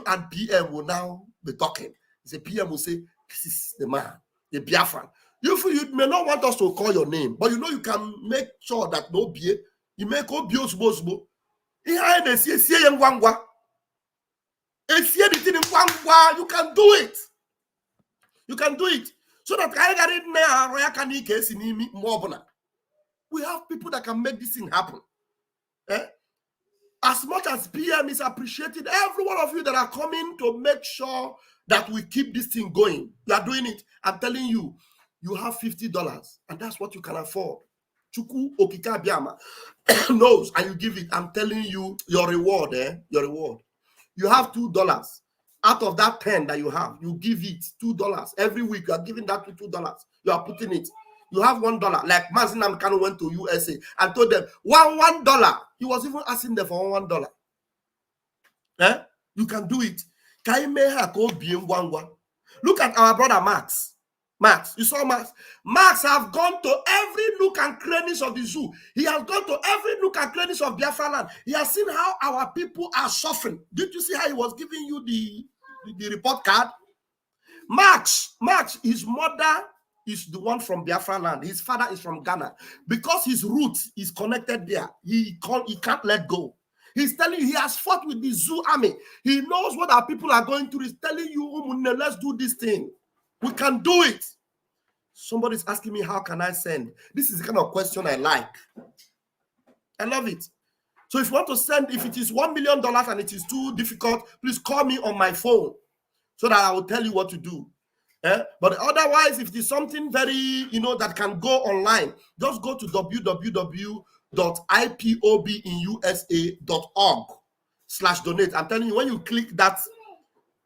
and PM will now be talking. The PM will say, this is the man, the Biafran. You may not want us to call your name, but you know you can make sure that no Bie, you make Obio. You can do it. You can do it. So that we have people that can make this thing happen. As much as PM is appreciated, every one of you that are coming to make sure that we keep this thing going, you are doing it. I'm telling you, you have $50, and that's what you can afford. Chuku Okika Biama knows, and you give it. I'm telling you, your reward, your reward. You have $2. out of that 10 that you have, you give it $2 every week. You are giving that to $2. You are putting it. You have $1. Like Mazinam Kanu went to USA and told them $1. He was even asking them for $1. Eh? You can do it. Look at our brother Max. Max, you saw Max. Max have gone to every nook and crannies of the zoo. He has gone to every nook and crannies of Biafra land. He has seen how our people are suffering. Did you see how he was giving you the report card? Max, his mother is the one from Biafra land. His father is from Ghana. Because his root is connected there, he can't let go. He's telling you he has fought with the zoo army. He knows what our people are going through. He's telling you, let's do this thing. We can do it. Somebody's asking me, how can I send? This is the kind of question I like. I love it. So if you want to send, if it is $1 million and it is too difficult, please call me on my phone so that I will tell you what to do. But otherwise, if it is something very, that can go online, just go to www.ipobinusa.org/donate. I'm telling you, when you click that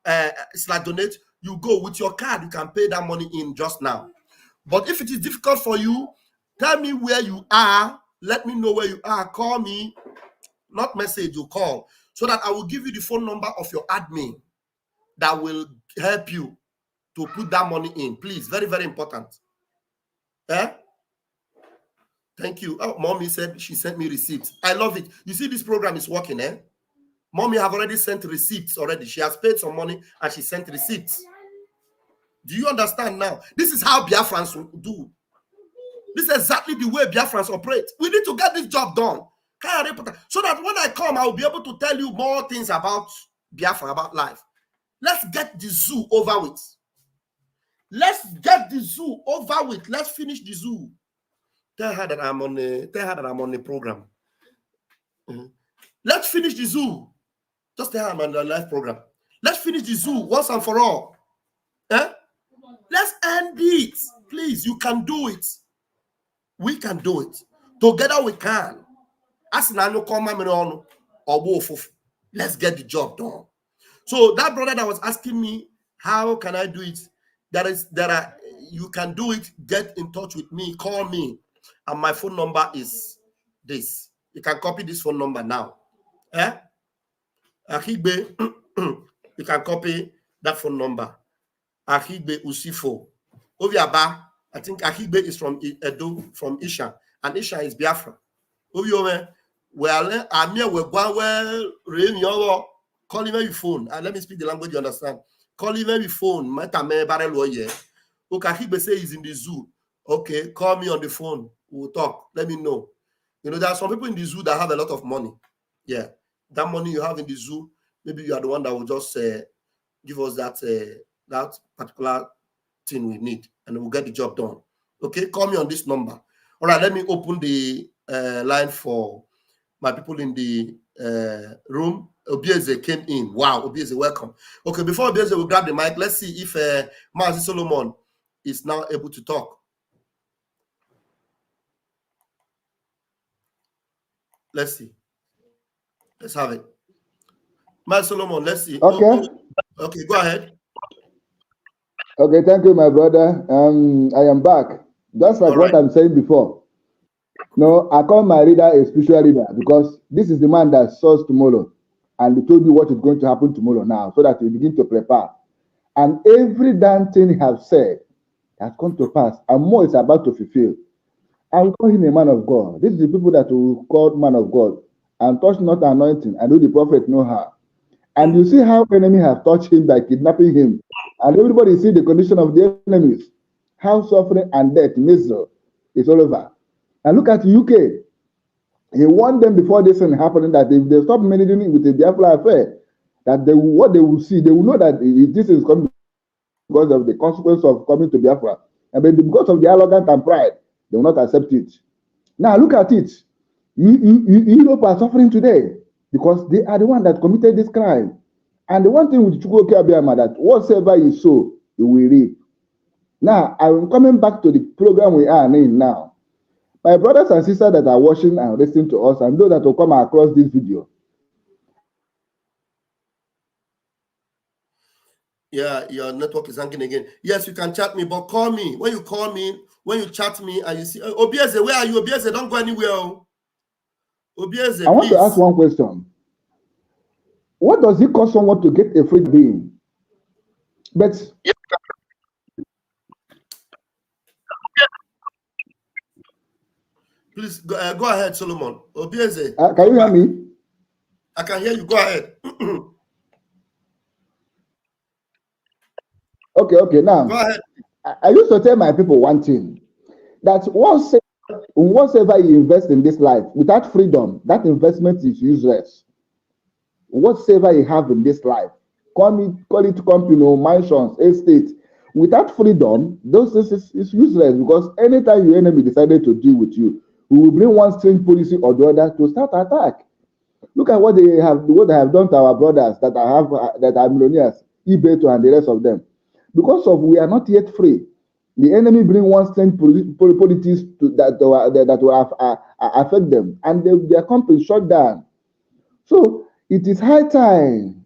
/donate, you go with your card, you can pay that money in just now. But if it is difficult for you, tell me where you are. Let me know where you are. Call me, not message, you call, so that I will give you the phone number of your admin that will help you to put that money in. Please, very, very important. Thank you. Oh, Mommy said she sent me receipts. I love it. You see, this program is working, Mommy have already sent receipts already. She has paid some money and she sent receipts. Do you understand now? This is how Biafrans do. This is exactly the way Biafrans operate. We need to get this job done. So that when I come, I will be able to tell you more things about Biafra, about life. Let's get the zoo over with. Let's get the zoo over with. Let's finish the zoo. Tell her that I'm on the program. Let's finish the zoo. Just tell her I'm on the live program. Let's finish the zoo once and for all. Let's end it. Please, you can do it. We can do it. Together we can. Let's get the job done. So that brother that was asking me, how can I do it? You can do it. Get in touch with me. Call me. And my phone number is this. You can copy this phone number now. Ahigbe, you can copy that phone number. Ahigbe Usifo. Oviaba, I think Ahigbe is from Edo, from Isha, and Isha is Biafra. Oviome, well, I'm here with Guawe, call him your phone. And let me speak the language you understand. Call him your phone. Matame Bareloye. Okay, Ahigbe say he's in the zoo. Okay, call me on the phone. We'll talk. Let me know. There are some people in the zoo that have a lot of money. Yeah. That money you have in the zoo, maybe you are the one that will just give us that particular thing we need, and we'll get the job done. Okay, call me on this number. All right, let me open the line for my people in the room. Obieze came in. Wow, Obieze, welcome. Okay, before Obieze will grab the mic, let's see if Mazi Solomon is now able to talk. Let's see. Let's have it. Mazi Solomon, let's see. Okay. Okay, go ahead. Okay, thank you, my brother. I am back. Just like what I'm saying before. No, I call my reader a spiritual reader because this is the man that saws tomorrow and he told you what is going to happen tomorrow now so that you begin to prepare. And every damn thing he has said has come to pass and more is about to fulfill. I will call him a man of God. This is the people that will call man of God and touch not anointing and do the prophet know how. And you see how enemy have touched him by kidnapping him. And everybody see the condition of the enemies. How suffering and death, misery is all over. And look at UK. He warned them before this thing happening that if they stop managing with the Biafra affair, that what they will see, they will know that this is coming because of the consequence of coming to Biafra. And because of the arrogance and pride, they will not accept it. Now look at it. Europe are suffering today because they are the one that committed this crime. And the one thing with Chukwu Abiyama that whatsoever you sow, you will reap. Now, I'm coming back to the program we are in now. My brothers and sisters that are watching and listening to us and those that will come across this video. Yeah, your network is hanging again. Yes, you can chat me, but call me. When you call me, when you chat me, and you see, Obieze, where are you? Obieze, don't go anywhere. Obieze, I want to ask one question. What does it cost someone to get a free being? But please go ahead, Solomon. Obieze, can you hear me? I can hear you. Go ahead. Okay. Now, go ahead. I used to tell my people one thing, that whatsoever you invest in this life, without freedom, that investment is useless. Whatsoever you have in this life, call it company, mansions, estates, without freedom, those things is useless, because anytime your enemy decided to deal with you, we will bring one strange policy or the other to start attack. Look at what they have done to our brothers that are millionaires, eBay and the rest of them. Because of we are not yet free. The enemy bring one strange politics that will affect them, and their company shut down. So it is high time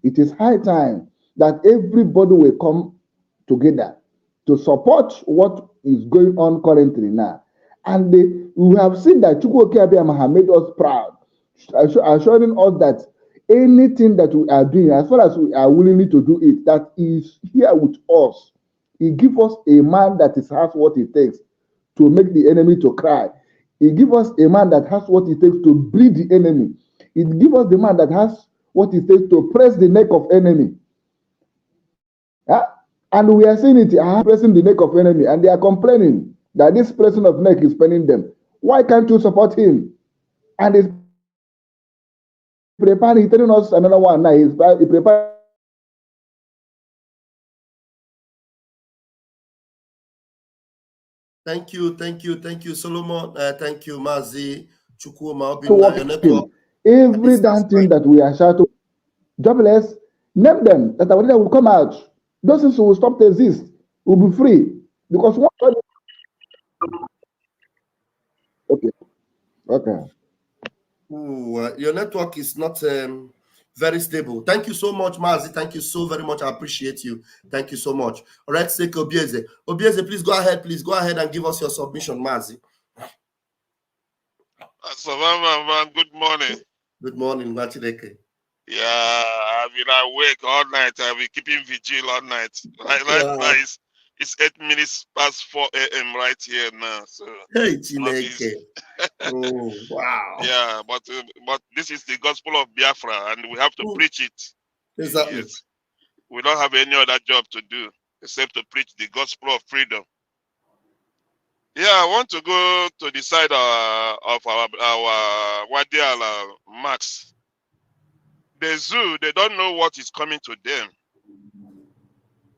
that everybody will come together to support what is going on currently now. And we have seen that Chukwu Okeabiama have made us proud, assuring us that anything that we are doing, as far as we are willing to do it, that is here with us. He gives us a man that has what it takes to make the enemy to cry. He gives us a man that has what it takes to bleed the enemy. It gives us the man that has what it takes to press the neck of enemy. And we are seeing it, pressing the neck of enemy, and they are complaining that this pressing of neck is paining them. Why can't you support him? And he's preparing, he's telling us another one now. He's preparing. Thank you, Solomon. Thank you, Mazi, Chukuma. Every damn thing that we are shouting, jobless, name them, that our leader will come out. Those things will stop to exist, will be free. Because one. Okay. Ooh, your network is not very stable. Thank you so much, Mazi. Thank you so very much. I appreciate you. Thank you so much. All right, take Obieze. Obieze, please go ahead. Please go ahead and give us your submission, Mazi. Good morning. Good morning, Machideke. Yeah, I've been awake all night. I've been keeping vigil all night. Right now, it's 8 minutes past 4 a.m. right here now. So hey, Chineke. Oh, wow. Yeah, but this is the gospel of Biafra, and we have to preach it. Exactly. Yes. We don't have any other job to do except to preach the gospel of freedom. Yeah, I want to go to the side of our Wadiala Max. The zoo, they don't know what is coming to them.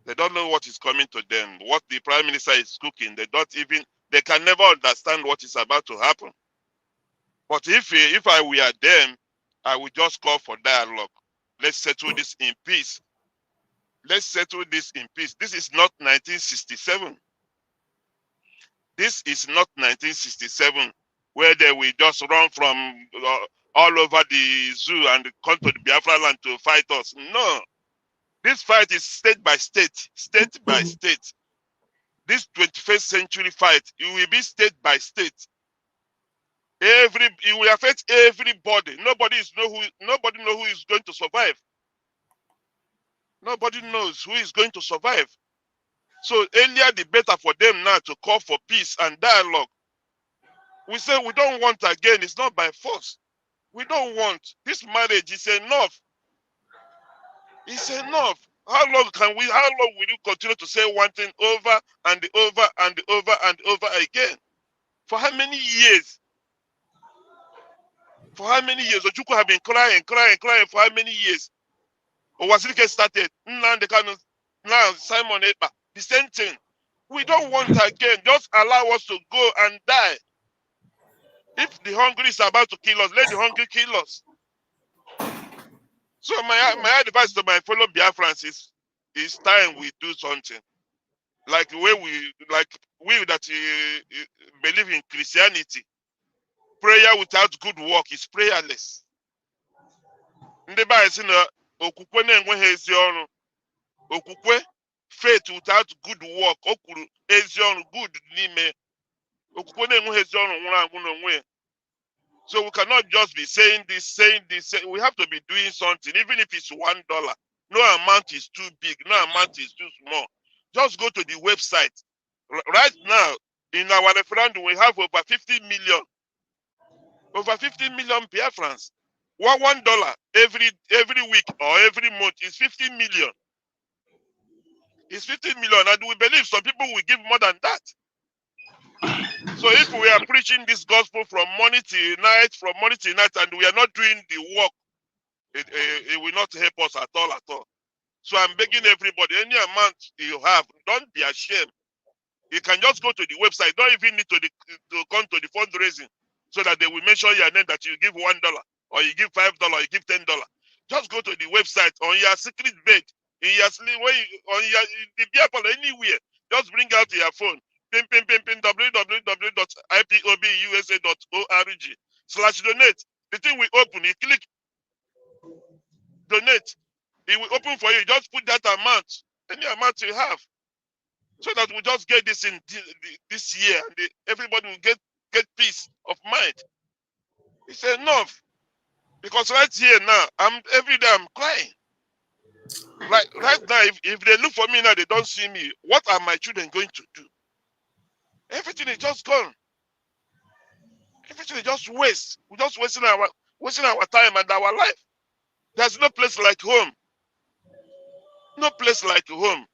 They don't know what is coming to them. What the Prime Minister is cooking, they can never understand what is about to happen. But if I were them, I would just call for dialogue. Let's settle this in peace. Let's settle this in peace. This is not 1967. This is not 1967, where they will just run from all over the zoo and come to the Biafra land to fight us. No. This fight is state by state, state by state. This 21st century fight, it will be state by state. It will affect everybody. Nobody knows who is going to survive. Nobody knows who is going to survive. So earlier the better for them now to call for peace and dialogue. We say we don't want again. It's not by force. We don't want. This marriage is enough. It's enough. How long will you continue to say one thing over and over and over and over again? For how many years? For how many years? Ojukwu have been crying for how many years? Owasirike started. Now Simon Ekpa. The same thing. We don't want again. Just allow us to go and die. If the hungry is about to kill us, let the hungry kill us. So my advice to my fellow Biafrans is, it's time we do something. Like the way we that believe in Christianity. Prayer without good work is prayerless. Ndị Bible sị na okwukwe na-enweghị ezi ọrụ. Okwukwe faith without good work. Okuru ezion good nime. Okupone ngu ezion nwura ngu nwe. So we cannot just be saying this. We have to be doing something, even if it's $1. No amount is too big. No amount is too small. Just go to the website. Right now, in our referendum, we have over 50 million. Over 50 million Biafrans. $1 every week or every month is 50 million. It's 50 million, and we believe some people will give more than that. So if we are preaching this gospel from morning till night, and we are not doing the work, it will not help us at all. So I'm begging everybody, any amount you have, don't be ashamed. You can just go to the website. Don't even need to come to the fundraising so that they will mention your name that you give $1 or you give $5 or you give $10. Just go to the website on your secret bed, in your sleep, on your the people anywhere. Just bring out your phone. www.ipobusa.org/donate. The thing will open. You click donate. It will open for you. Just put that amount, any amount you have, so that we just get this in this year, and everybody will get peace of mind. It's enough, because right here now, every day I'm crying. Right now, if they look for me now, they don't see me. What are my children going to do? Everything is just gone. Everything is just waste. We're just wasting our time and our life. There's no place like home. No place like home.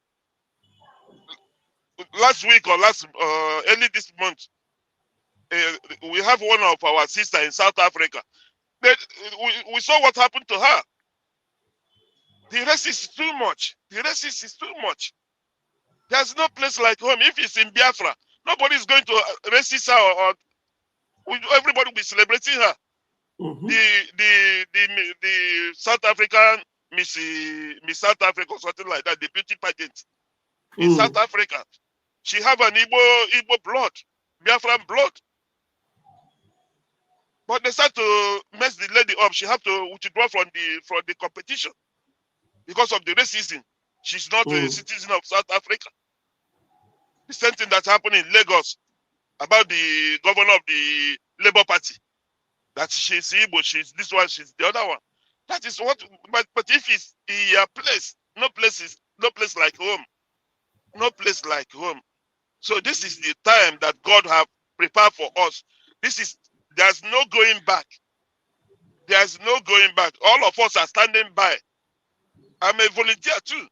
Last week or early this month, we have one of our sisters in South Africa. We saw what happened to her. The racist is too much. There's no place like home. If it's in Biafra, nobody is going to racist her or everybody will be celebrating her. Mm-hmm. The South African Miss South Africa or something like that, the beauty pageant in South Africa. She have an Igbo blood, Biafran blood. But they start to mess the lady up. She have to withdraw from the competition because of the racism. She's not a citizen of South Africa. The same thing that happened in Lagos about the governor of the Labour Party. That she's Igbo, she's this one, she's the other one. That is what. But if it's in your place, no place like home. No place like home. So this is the time that God have prepared for us. There's no going back. There's no going back. All of us are standing by. I'm a volunteer too.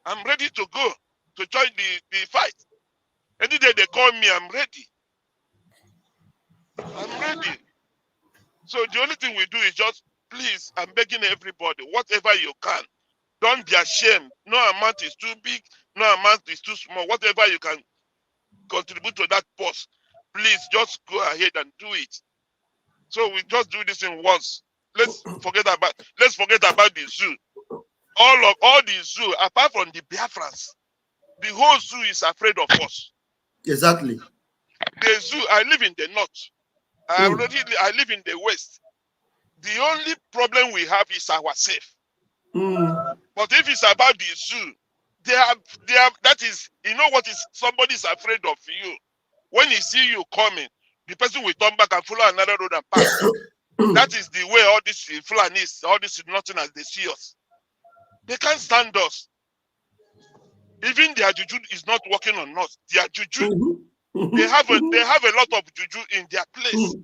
I'm ready to go to join the fight. Any day they call me, I'm ready. I'm ready. So the only thing we do is just, please, I'm begging everybody, whatever you can, don't be ashamed. No amount is too big, no amount is too small. Whatever you can contribute to that post, please just go ahead and do it. So we just do this in once. Let's forget about the zoo. All the zoo, apart from the Biafrans, the whole zoo is afraid of us. Exactly. The zoo, I live in the north. I live in the west. The only problem we have is ourselves. But if it's about the zoo, that is, you know what is, somebody's afraid of you. When he see you coming, the person will turn back and follow another road and pass. That is the way all this Fulanis, all this nothing as they see us. They can't stand us. Even their juju is not working on us. Their juju, they have a lot of juju in their place.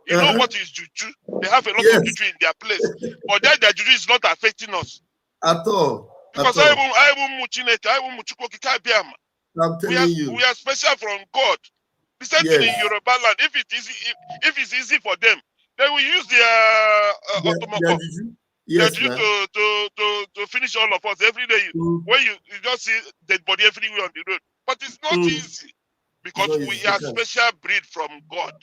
You know what is juju? They have a lot of juju in their place. But their juju is not affecting us. At all. Because I'm telling you. We are special from God. The same thing in Yoruba land. If it's easy for them, they will use their juju to finish all of us every day. When you just see dead body everywhere on the road. But it's not easy. Because we are special breed from God.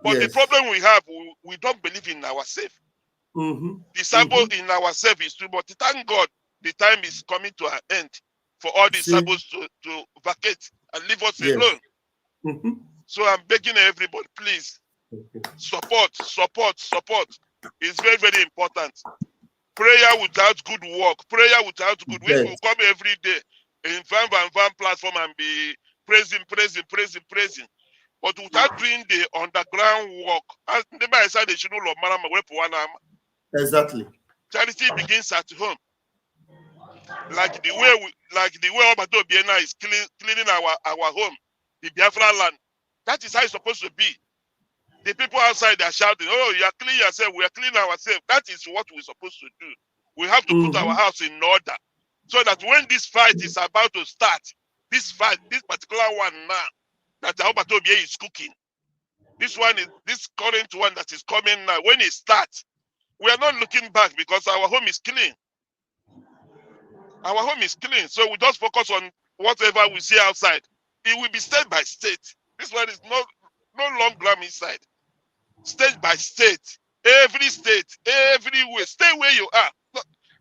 But the problem we have, we don't believe in ourselves. The sabbath in ourselves is too much. Thank God the time is coming to an end for all the sabbaths to vacate and leave us alone. So I'm begging everybody, please, support. It's very, very important. Prayer without good work, prayer without good. We will come every day. in fan platform and be praising. But without doing the underground work, as the man said, they should know exactly. Charity begins at home. Like the way Obato Biena is cleaning our home, the Biafra land. That is how it's supposed to be. The people outside are shouting, "Oh, you are cleaning yourself. We are cleaning ourselves." That is what we're supposed to do. We have to put our house in order, so that when this fight is about to start, this particular one now, that Obato Biena is cooking, this current one that is coming now, when it starts, we are not looking back because our home is clean. Our home is clean, so we just focus on whatever we see outside. It will be state by state. This one is no long gram inside. State by state, everywhere. Stay where you are.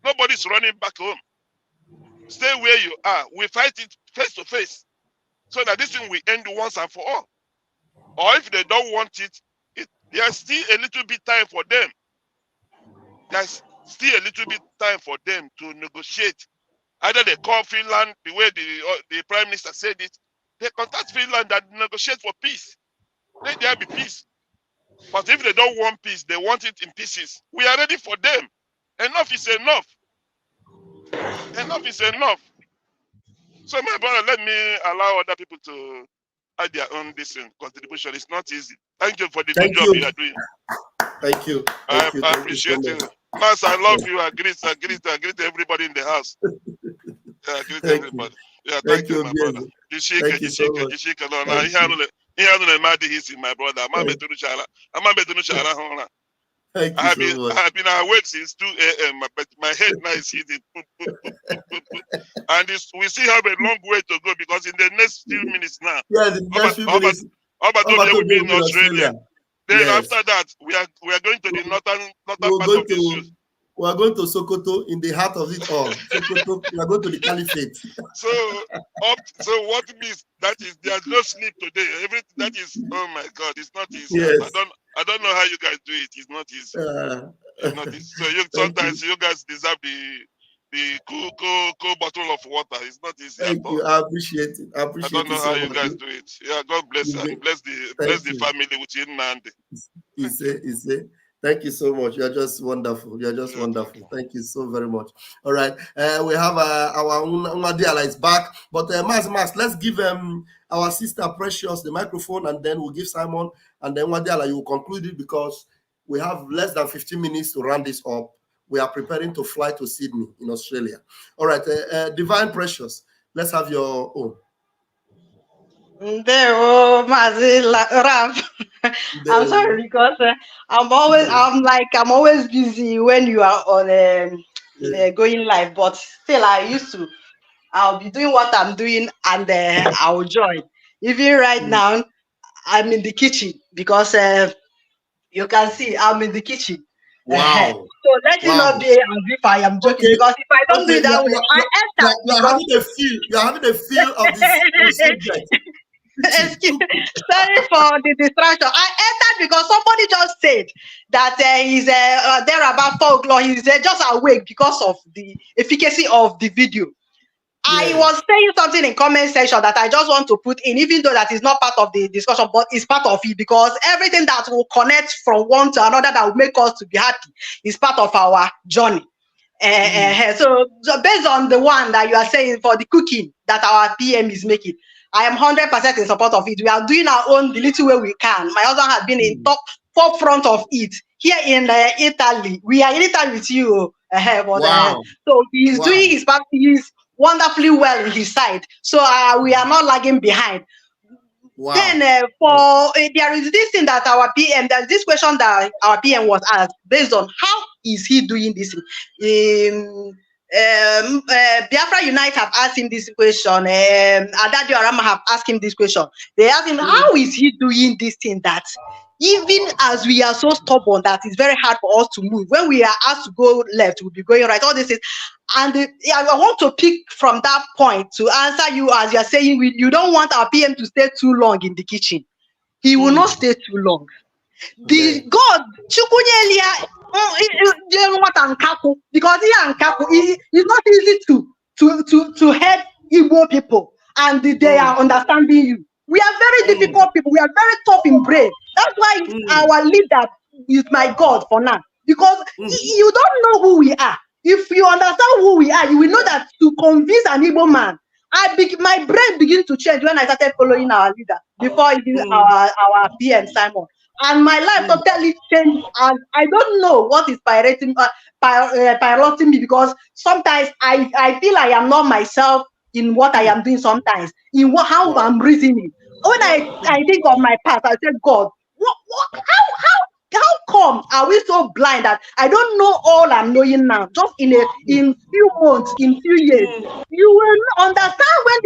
Nobody's running back home. Stay where you are. We fight it face to face, so that this thing will end once and for all. Or if they don't want it, there's still a little bit time for them. There's still a little bit time for them to negotiate. Either they call Finland the way the Prime Minister said it. They contact Finland and negotiate for peace. Let there be peace. But if they don't want peace, they want it in pieces. We are ready for them. Enough is enough. Enough is enough. So my brother, let me allow other people to add their own contribution. It's not easy. Thank you for the good job you are doing. Thank you. I appreciate you. Mas, I love you. I greet everybody in the house. Yeah, greet everybody. Yeah, thank you, my brother. Thank you so much. My brother. Thank I have been awake since 2 a.m. But my head now is hitting. And we still have a long way to go because in the next few minutes now, the next few minutes, Obato will be in Australia. Then yes. after that, we are going to the northern part of the Suez. We are going to Sokoto in the heart of it all. Sokoto, we are going to the Caliphate. So what means that is there's no sleep today. Everything that is, oh my God, it's not easy. Yes. I don't know how you guys do it. It's not easy. It's not easy. So sometimes you guys deserve the cool bottle of water. It's not easy. Thank you. I appreciate it. I don't know how you guys do it. Yeah, God bless you. Bless the family with you, Nandi. He said. Thank you so much. You're just wonderful. You're just wonderful. Thank you so very much. All right. We have our Nwadiala is back. But Mas, let's give our sister Precious the microphone, and then we'll give Simon, and then Nwadiala, you will conclude it because we have less than 15 minutes to round this up. We are preparing to fly to Sydney in Australia. All right. Divine Precious, let's have your own. I'm sorry because I'm always busy when you are on going live, but still I'll be doing what I'm doing and I'll join. Even right now, I'm in the kitchen because you can see I'm in the kitchen. Wow. So let it not be as if I am joking, because if I don't do that, you're having a feel of this subject. Sorry for the distraction. I entered because somebody just said that he's there about 4 o'clock. He's just awake because of the efficacy of the video. I was saying something in comment section that I just want to put in, even though that is not part of the discussion, but it's part of it, because everything that will connect from one to another that will make us to be happy is part of our journey. So based on the one that you are saying for the cooking that our PM is making, I am 100% in support of it. We are doing our own the little way we can. My husband has been in forefront of it. Here in Italy, we are in Italy with you. So he's doing his part. He's wonderfully well in his side. So we are not lagging behind. Then there is this thing that our PM, there's this question that our PM was asked based on how is he doing this. Biafra Unite have asked him this question. Adadio Arama have asked him this question. They asked him, how is he doing this thing that even as we are so stubborn that it's very hard for us to move. When we are asked to go left, we'll be going right. All this is, and I want to pick from that point to answer you as you are saying, you don't want our PM to stay too long in the kitchen. He will not stay too long. The God, because here and Kaku, it's not easy to head Igbo people, and they are understanding you. We are very difficult people. We are very tough in brain. That's why our leader is my God for now. Because you don't know who we are. If you understand who we are, you will know that to convince an Igbo man, my brain begins to change when I started following our leader before our PM Simon. And my life totally changed. And I don't know what is piloting me, because sometimes I feel I am not myself in what I am doing, sometimes in how I'm reasoning. When I think of my past, I say, God, how come are we so blind that I don't know all I'm knowing now? Just in few months, in few years, you will understand when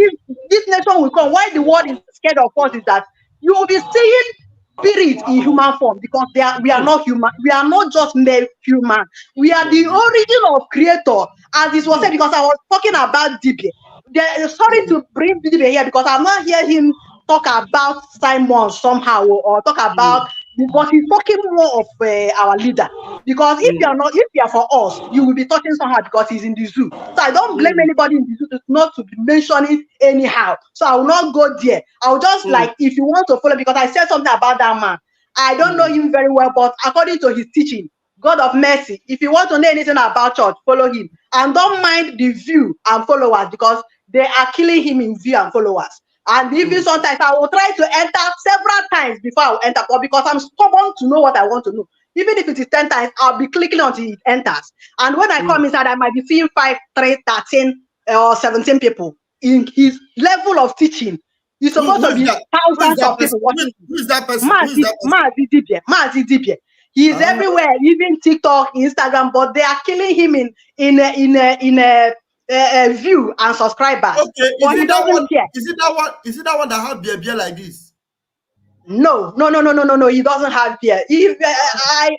this nation will come. Why the world is scared of us is that you will be seeing spirit in human form, because we are not human. We are not just mere human. We are the origin of creator, as this was said. Because I was talking about Dibia. Sorry to bring Dibia here, because I'm not hear him talk about Simon somehow, or talk about, because he's talking more of our leader. Because if you are for us, you will be talking somehow because he's in the zoo. So I don't blame anybody in the zoo not to be mentioning anyhow. So I will not go there. I'll just like, if you want to follow, because I said something about that man. I don't know him very well, but according to his teaching, God of mercy, if you want to know anything about church, follow him. And don't mind the view and followers, because they are killing him in view and followers. And even sometimes I will try to enter several times before I will enter, but because I'm stubborn to know what I want to know. Even if it is 10 times, I'll be clicking until it enters. And when I come inside, I might be seeing 5, 3, 13, or 17 people in his level of teaching. He's supposed to be thousands of people watching. Who is that person? Mazi Dibia. He is everywhere, even TikTok, Instagram, but they are killing him in a view and subscribers. Okay, but he doesn't care. Is it that one that have beer like this? No. He doesn't have beer. I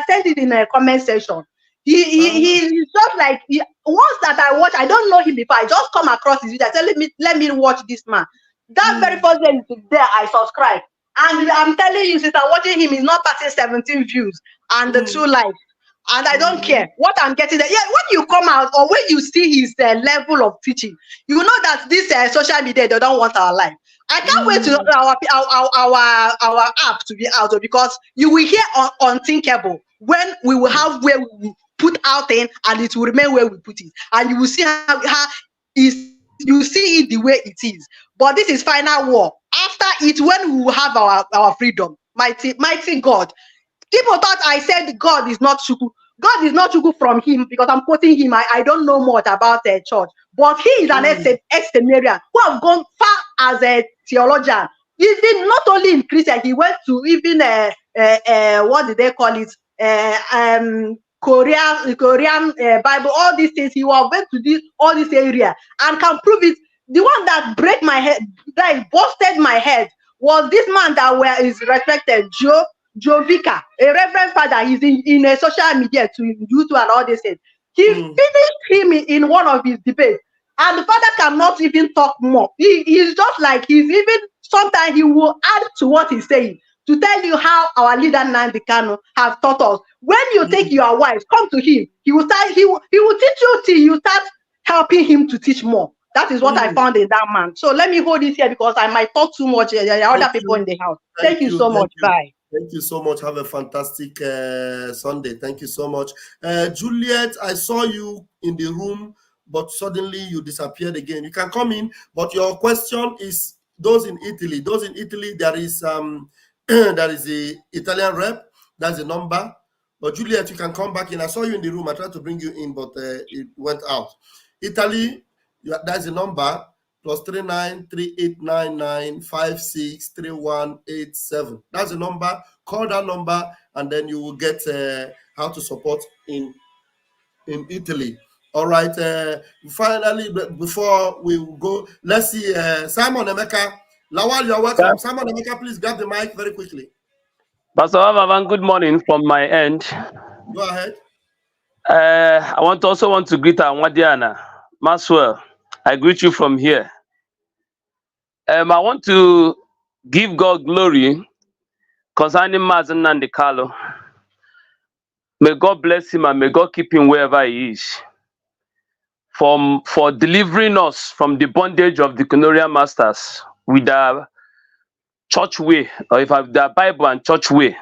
sent it in a comment section. He's just like, once that I watch, I don't know him before. I just come across his video. I said, let me watch this man. That very first day there, I subscribe. And I'm telling you, since I'm watching him, he's not passing 17 views and the 2 likes. And I don't care what I'm getting there. Yeah, when you come out or when you see his level of teaching, you know that this social media, they don't want our life. I can't wait to our app to be out, because you will hear unthinkable when we will have where we will put out in, and it will remain where we put it, and you will see how you see it the way it is. But this is final war. After it, when we will have our freedom, mighty God. People thought I said God is not Chuku. God is not Chuku from him, because I'm quoting him. I don't know much about the church, but he is an ex-seminarian who have gone far as a theologian. Even not only in Christian, he went to even what did they call it? Korean Bible, all these things. He went to all this area and can prove it. The one that break my head, that busted my head, was this man that is respected, Joe Vicar, a reverend father. He's in a social media to YouTube and all this things. He finished him in one of his debates, and the father cannot even talk more. He's just like, sometimes he will add to what he's saying to tell you how our leader Nnamdi Kanu have taught us. When you think you are wise, come to him. He will teach you till you start helping him to teach more. That is what I found in that man. So let me hold this here, because I might talk too much. There are other people in the house. Thank you so much. Bye. Thank you so much. Have a fantastic Sunday. Thank you so much. Juliet, I saw you in the room, but suddenly you disappeared again. You can come in, but your question is those in Italy. Those in Italy, there is there is the Italian rep. That's the number. But Juliet, you can come back in. I saw you in the room. I tried to bring you in, but it went out. Italy, that's the number. +39 3899 563187. That's the number. Call that number, and then you will get how to support in Italy. All right. Finally, before we go, let's see. Simon Emeka, Lawal, you're welcome. Yeah. Simon Emeka, please grab the mic very quickly. Pastor Avavan, good morning from my end. Go ahead. I also want to greet Anwadiana Maxwell. I greet you from here. I want to give God glory concerning Mazen Nnamdi Kanu. May God bless him and may God keep him wherever he is. for delivering us from the bondage of the colonial masters with the church way, or if I have the Bible and church way.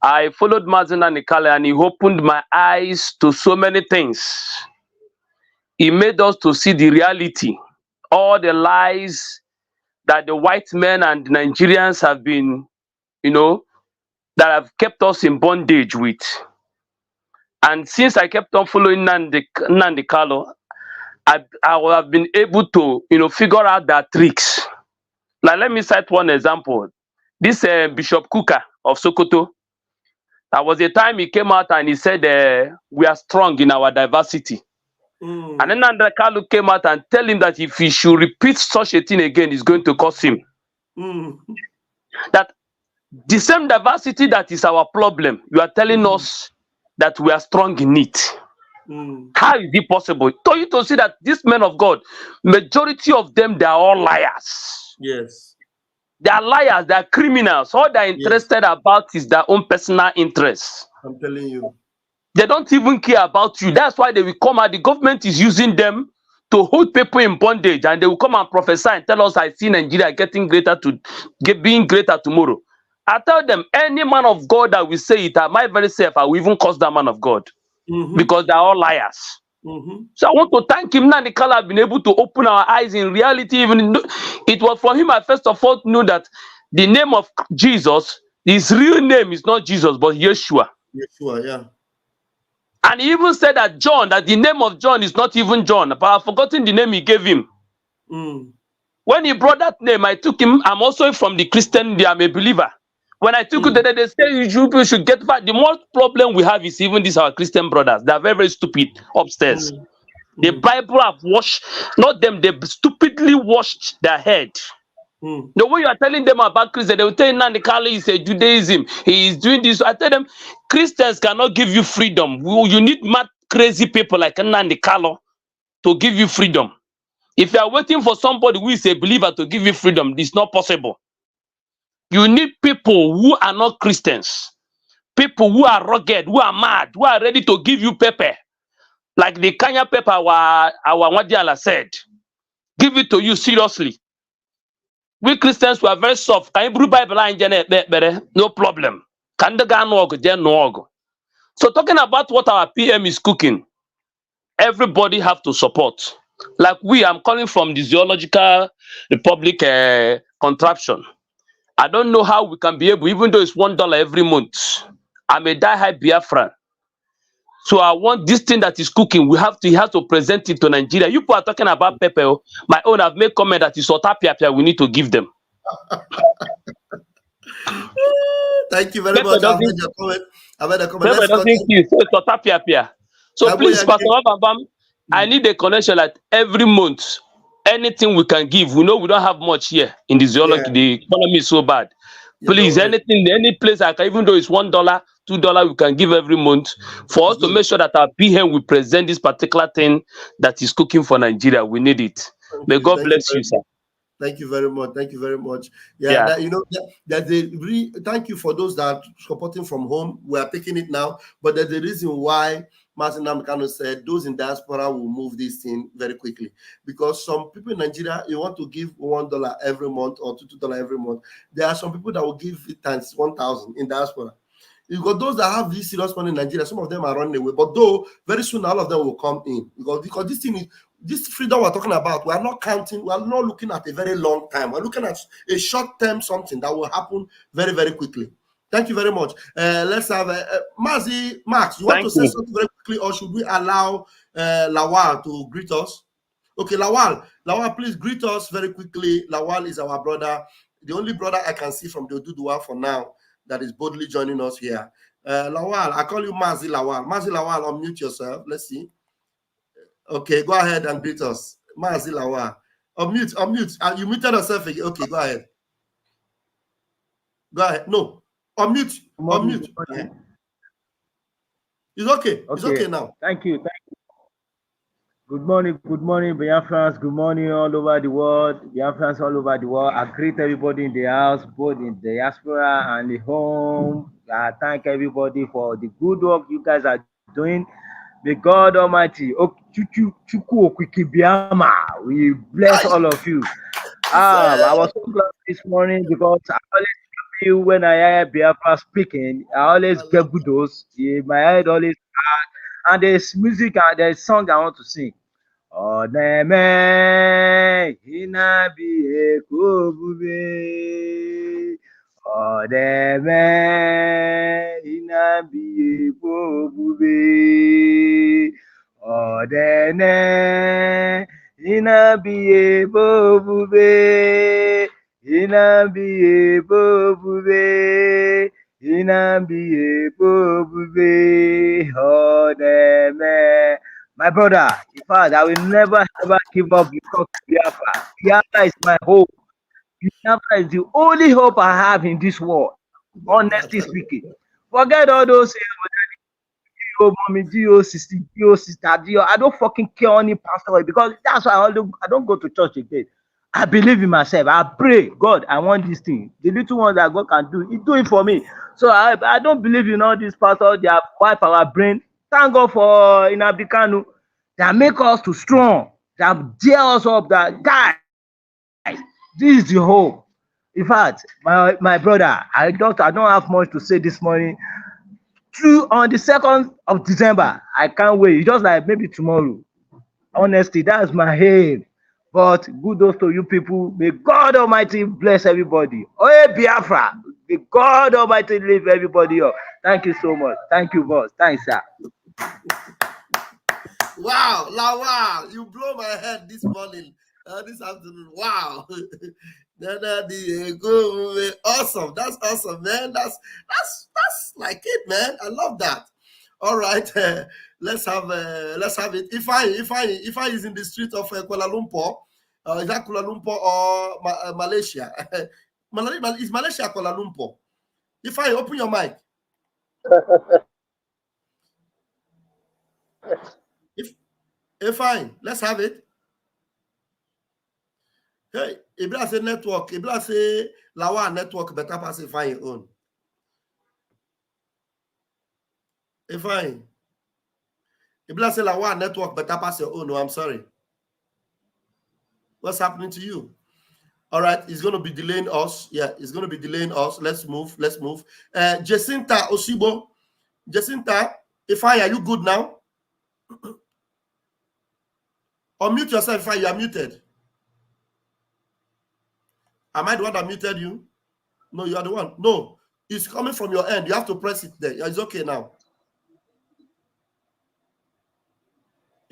I followed Mazina Nikale and he opened my eyes to so many things. He made us to see the reality, all the lies that the white men and Nigerians have been, that have kept us in bondage with. And since I kept on following Nandi Kalo, I have been able to, figure out their tricks. Like, let me cite one example. This Bishop Kuka of Sokoto, there was a time he came out and he said, we are strong in our diversity. And then Nandi Kalo came out and tell him that if he should repeat such a thing again, it's going to cost him. That the same diversity that is our problem, you are telling us that we are strong in it. How is it possible? For you to see that these men of God, majority of them, they are all liars. Yes. They are liars, they are criminals. All they're interested about is their own personal interests. I'm telling you. They don't even care about you. That's why they will come out. The government is using them to hold people in bondage, and they will come and prophesy and tell us, I see Nigeria getting being greater tomorrow. I tell them, any man of God that will say it, am I very safe? I will even curse that man of God. Because they're all liars. So I want to thank him. Nandi Kala have been able to open our eyes in reality. Even it was from him I first of all knew that the name of Jesus, his real name is not Jesus, but Yeshua. Yeshua, yeah. And he even said that the name of John is not even John, but I've forgotten the name he gave him. When he brought that name, I took him. I'm also from the Christian, I'm a believer. When I took it, they say you should get back. The most problem we have is even these our Christian brothers. They are very, very stupid upstairs. The Bible have washed, not them, they stupidly washed their head. The way you are telling them about Christians, they will tell you Nandi Kalo is a Judaism. He is doing this. I tell them, Christians cannot give you freedom. You need mad, crazy people like Nandi Kalo to give you freedom. If you are waiting for somebody who is a believer to give you freedom, it's not possible. You need people who are not Christians, people who are rugged, who are mad, who are ready to give you pepper, like the Kenya pepper our Wadiala said. Give it to you seriously. We Christians were very soft. Can you bring Bible and no problem. So talking about what our PM is cooking, everybody have to support. Like I'm calling from the Zoological Republic contraption. I don't know how we can be able, even though it's $1 every month. I'm a die-hard Biafran. So I want this thing that is cooking, he has to present it to Nigeria. You people are talking about pepper. My own, I've made comment that it's Otapia, we need to give them. Thank you very much. I've heard your comment. Pepper doesn't kill, so it's Otapia. So please, Pastor Babam, I need a connection that every month, anything we can give. We know we don't have much here in the zoology. The economy is so bad. Please, anything, any place I can, even though it's $1, $2, we can give every month for us to make sure that our PM will present this particular thing that is cooking for Nigeria. We need it. May God bless you, sir. Thank you very much. Thank you very much. Yeah. Thank you for those that are supporting from home. We are taking it now, but there's a reason why Martin Namkano said those in diaspora will move this thing very quickly, because some people in Nigeria, you want to give $1 every month or $2 every month. There are some people that will give it times 1,000 in diaspora. You got those that have this serious money in Nigeria. Some of them are running away, but though very soon all of them will come in, because this thing is, this freedom we're talking about, we are not counting, we are not looking at a very long time. We're looking at a short term something that will happen very, very quickly. Thank you very much. Let's have Max. You want to say something very quickly, or should we allow Lawal to greet us? Okay, Lawal, please greet us very quickly. Lawal is our brother, the only brother I can see from the Oduduwa for now that is boldly joining us here. Lawal, I call you Mazi Lawal. Mazi Lawal, unmute yourself. Let's see. Okay, go ahead and greet us. Mazi Lawal. Unmute. You muted yourself again. Okay, go ahead. No. Unmute. It's okay. It's okay now. Thank you. Good morning, Biafrans. Good morning all over the world. Biafrans all over the world. I greet everybody in the house, both in the diaspora and the home. I thank everybody for the good work you guys are doing. May God Almighty, we bless all of you. I was so glad this morning because I always feel you when I hear Biafra speaking. I always get good dose. My head always hard. And there's music and there's song I want to sing. Oneme inabi ekobube. Oneme inabi ekobube. Odene inabi ekobube. Inabi ekobube. Inabi ekobube. Oneme. My brother, in fact, I will never ever give up because Biafra. Biafra is my hope. Biafra is the only hope I have in this world. Honestly speaking. Forget all those mommy, sister, I don't fucking care any pastor because that's why I don't go to church again. I believe in myself. I pray, God, I want this thing. The little one that God can do, He do it for me. So I don't believe in all these pastors. They have wiped our brain. Thank God for Inabikanu. That make us too strong. That dare us up. That guys, this is the hope. In fact, my brother, I don't have much to say this morning. On the 2nd of December, I can't wait. It's just like maybe tomorrow. Honestly, that's my aim. But kudos to you people. May God Almighty bless everybody. Oh, Biafra. May God Almighty lift everybody up. Thank you so much. Thank you, boss. Thanks, sir. Wow, wow, you blow my head this morning, this afternoon. Wow. Awesome. That's awesome, man. That's like it, man. I love that. All right, let's have it. If I is in the street of Kuala Lumpur, is that Kuala Lumpur or Malaysia? Is Malaysia Kuala Lumpur? If I open your mic. Fine, let's have it. Hey, Ibra say network. Ibra say Lawa network better pass Fine own. Fine. Ibra say Lawa network better pass your own. No, I'm sorry. What's happening to you? All right, it's going to be delaying us. Yeah, it's going to be delaying us. Let's move. Jacinta Osibo. Jacinta, Fine, are you good now? Unmute yourself, Fine. You are muted. Am I the one that muted you? No, you are the one. No, it's coming from your end. You have to press it there. It's okay now.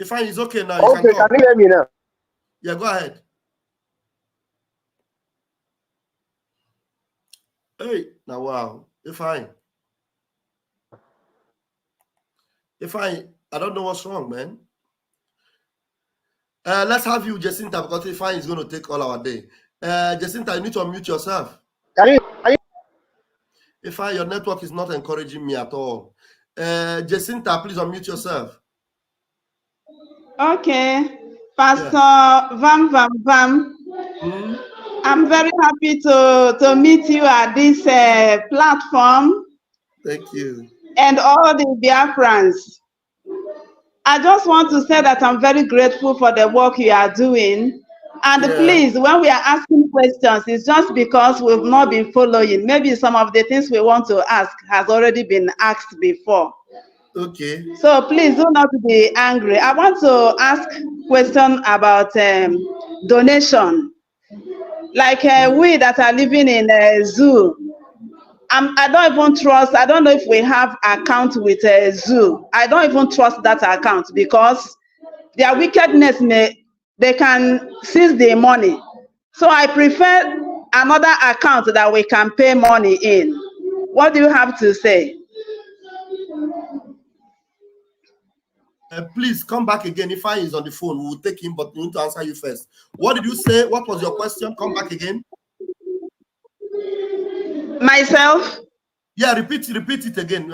Fine, it's okay now. Okay, can you hear me now? Yeah, go ahead. Hey, now wow. Fine. I don't know what's wrong, man. Let's have you, Jacinta, because Fine is going to take all our day. Jacinta, you need to unmute yourself. Fine, your network is not encouraging me at all. Jacinta, please unmute yourself. Okay, Pastor Vam. Hmm? I'm very happy to meet you at this platform. Thank you. And all the Biafrans. I just want to say that I'm very grateful for the work you are doing. And please, when we are asking questions, it's just because we've not been following. Maybe some of the things we want to ask has already been asked before. Okay. So please do not be angry. I want to ask question about donation. Like we that are living in a zoo, I don't even trust. I don't know if we have account with a zoo. I don't even trust that account because their wickedness they can seize the money. So I prefer another account that we can pay money in. What do you have to say? Please come back again. If I is on the phone, we will take him, but we need to answer you first. What did you say? What was your question? Come back again. Myself? Yeah, repeat it again.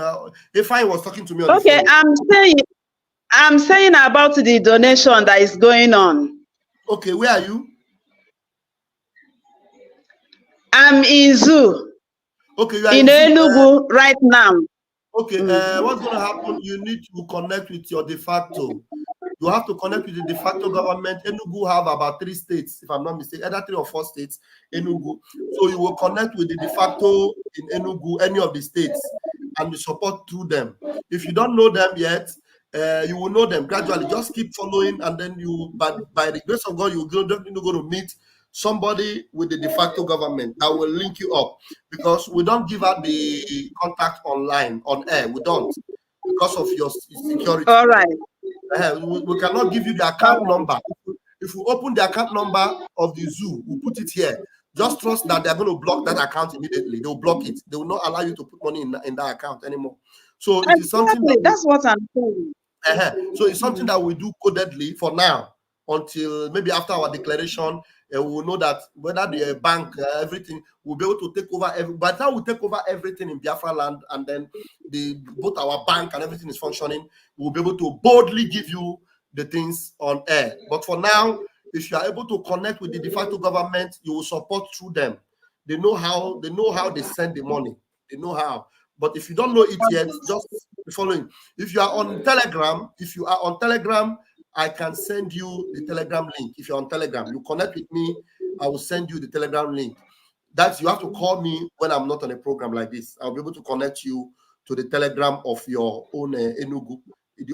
If I was talking to me on the phone. I'm saying about the donation that is going on. Okay, where are you? I'm in zoo. Okay, you are in Enugu right now. Okay, what's going to happen? You need to connect with your de facto. You have to connect with the de facto government. Enugu have about 3 states, if I'm not mistaken, either 3 or 4 states, Enugu. So you will connect with the de facto in Enugu, any of the states, and you support through them. If you don't know them yet, you will know them gradually. Just keep following, and then you, by the grace of God, you're definitely going to meet somebody with the de facto government that will link you up, because we don't give out the contact online on air. We don't, because of your security. All right. We cannot give you the account number. If we open the account number of the zoo, we put it here. Just trust that they're going to block that account immediately. They'll block it. They will not allow you to put money in that account anymore. So it is something that's what I'm saying. So it's something that we do codedly for now, until maybe after our declaration, we will know that whether the bank, everything, will be able to take over. By the time we take over everything in Biafra land, and then both our bank and everything is functioning, we'll be able to boldly give you the things on air. But for now, if you are able to connect with the de facto government, you will support through them. They know how they send the money. They know how. But if you don't know it yet, just the following. If you are on Telegram, I can send you the Telegram link. If you're on Telegram, you connect with me, I will send you the Telegram link. That's, you have to call me when I'm not on a program like this. I'll be able to connect you to the Telegram of your own Enugu.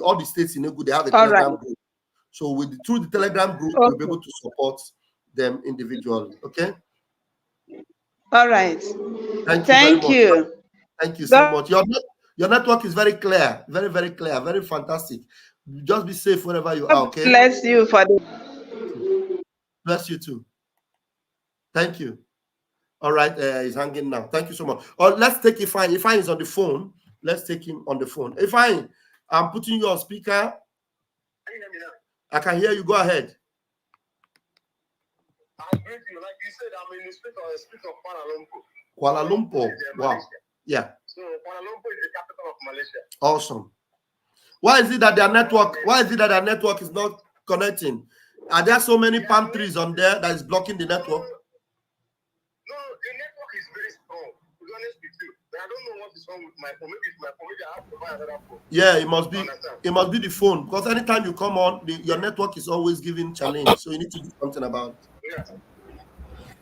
All the states in Enugu, they have a Telegram group. So through the Telegram group, you'll be able to support them individually. Okay? All right. Thank you. Thank you so much. Your network is very clear, very, very clear, very fantastic. Just be safe wherever you are, okay? Bless you for the. Bless you too. Thank you. All right, he's hanging now. Thank you so much. Let's take Ifeanyi. Ifeanyi is on the phone. Let's take him on the phone. Ifeanyi, I'm putting you on speaker. I can hear you. Go ahead. I'm great you. Like you said, I'm in the street of Kuala Lumpur. Kuala Lumpur. Wow. Yeah. So Kuala Lumpur is the capital of Malaysia. Awesome. Why is it that their network is not connecting? Are there so many palm trees on there that is blocking the network? No, the network is very strong. To be honest with you, but I don't know what is wrong with my phone. Maybe it's my phone. Maybe I have to buy another phone. Yeah, it must be. It must be the phone, because anytime you come on, your network is always giving challenge. So you need to do something about it.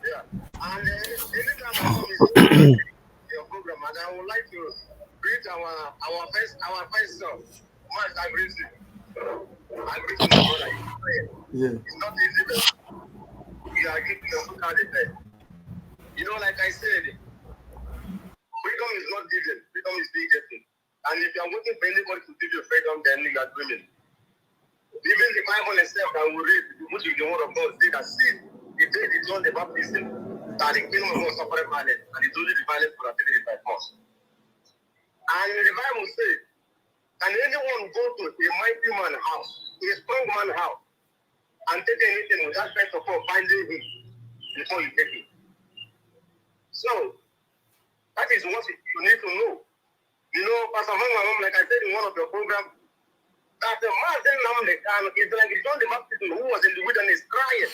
Yeah. And anytime I come your program, and I would like to greet our first son. Much I greet you. I greet you, brother. Yeah. It's not easy, but you are giving your look at it. You know, like I said, freedom is not given. Freedom is being given. And if you are waiting for anybody to give you freedom, then you are dreaming. Even the Bible itself that we read, which is the word of God, say that see, the day the John the Baptist, that the kingdom of God suffered violence, and it's only the violence for the by force. And the Bible says, can anyone go to a mighty man's house, a strong man's house, and take anything without first of all finding him before you take it? So, that is what you need to know. You know, Pastor Mama, like I said in one of your programs, that the man is like John the Baptist who was in the wilderness crying,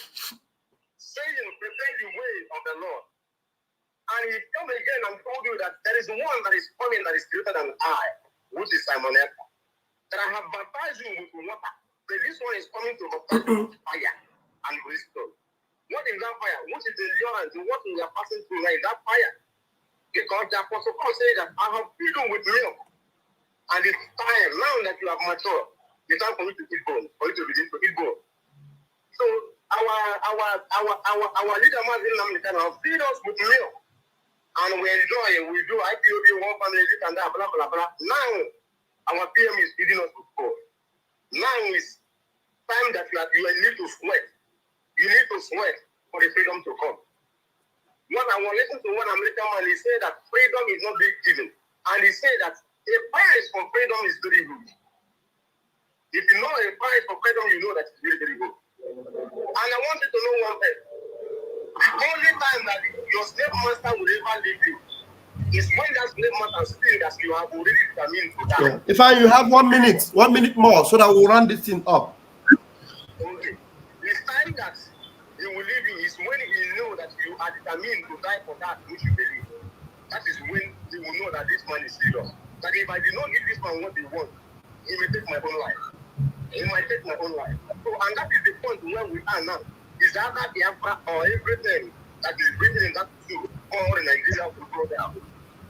saying, prepare the way of the Lord. And he came again and told you that there is one that is coming that is greater than I, which is Simon Ekpa. That I have baptized you with water, but this one is coming to baptize you with fire and brimstone. What is that fire? What is the endurance? What we are passing through now is that fire. Because the Apostle Paul said that I have filled you with milk. And it's time now that you have matured. It's time for you to eat bone, for you to begin to eat bone. So our leader Mazin Namdekan have filled us with milk. And we enjoy, we do IPOB, one family, this and that, blah, blah, blah. Now, our PM is feeding us with food. Now is time that you need to sweat. You need to sweat for the freedom to come. When I was listening to one American man, he said that freedom is not being given. And he said that a price for freedom is very good. If you know a price for freedom, you know that it's very, very good. And I want you to know one thing. The only time that your slave master will ever leave you is when that slave master still that you have already determined to die. Yeah. If you have 1 minute more, so that we'll run this thing up. Okay. The time that he will leave you is when he know that you are determined to die for that which you believe. That is when he will know that this man is serious. that if I did not give this man what he wants, he may take my own life. He might take my own life. So, and that is the point where we are now. Is that Biafra or everything that is written in that suit all in Nigeria will go down.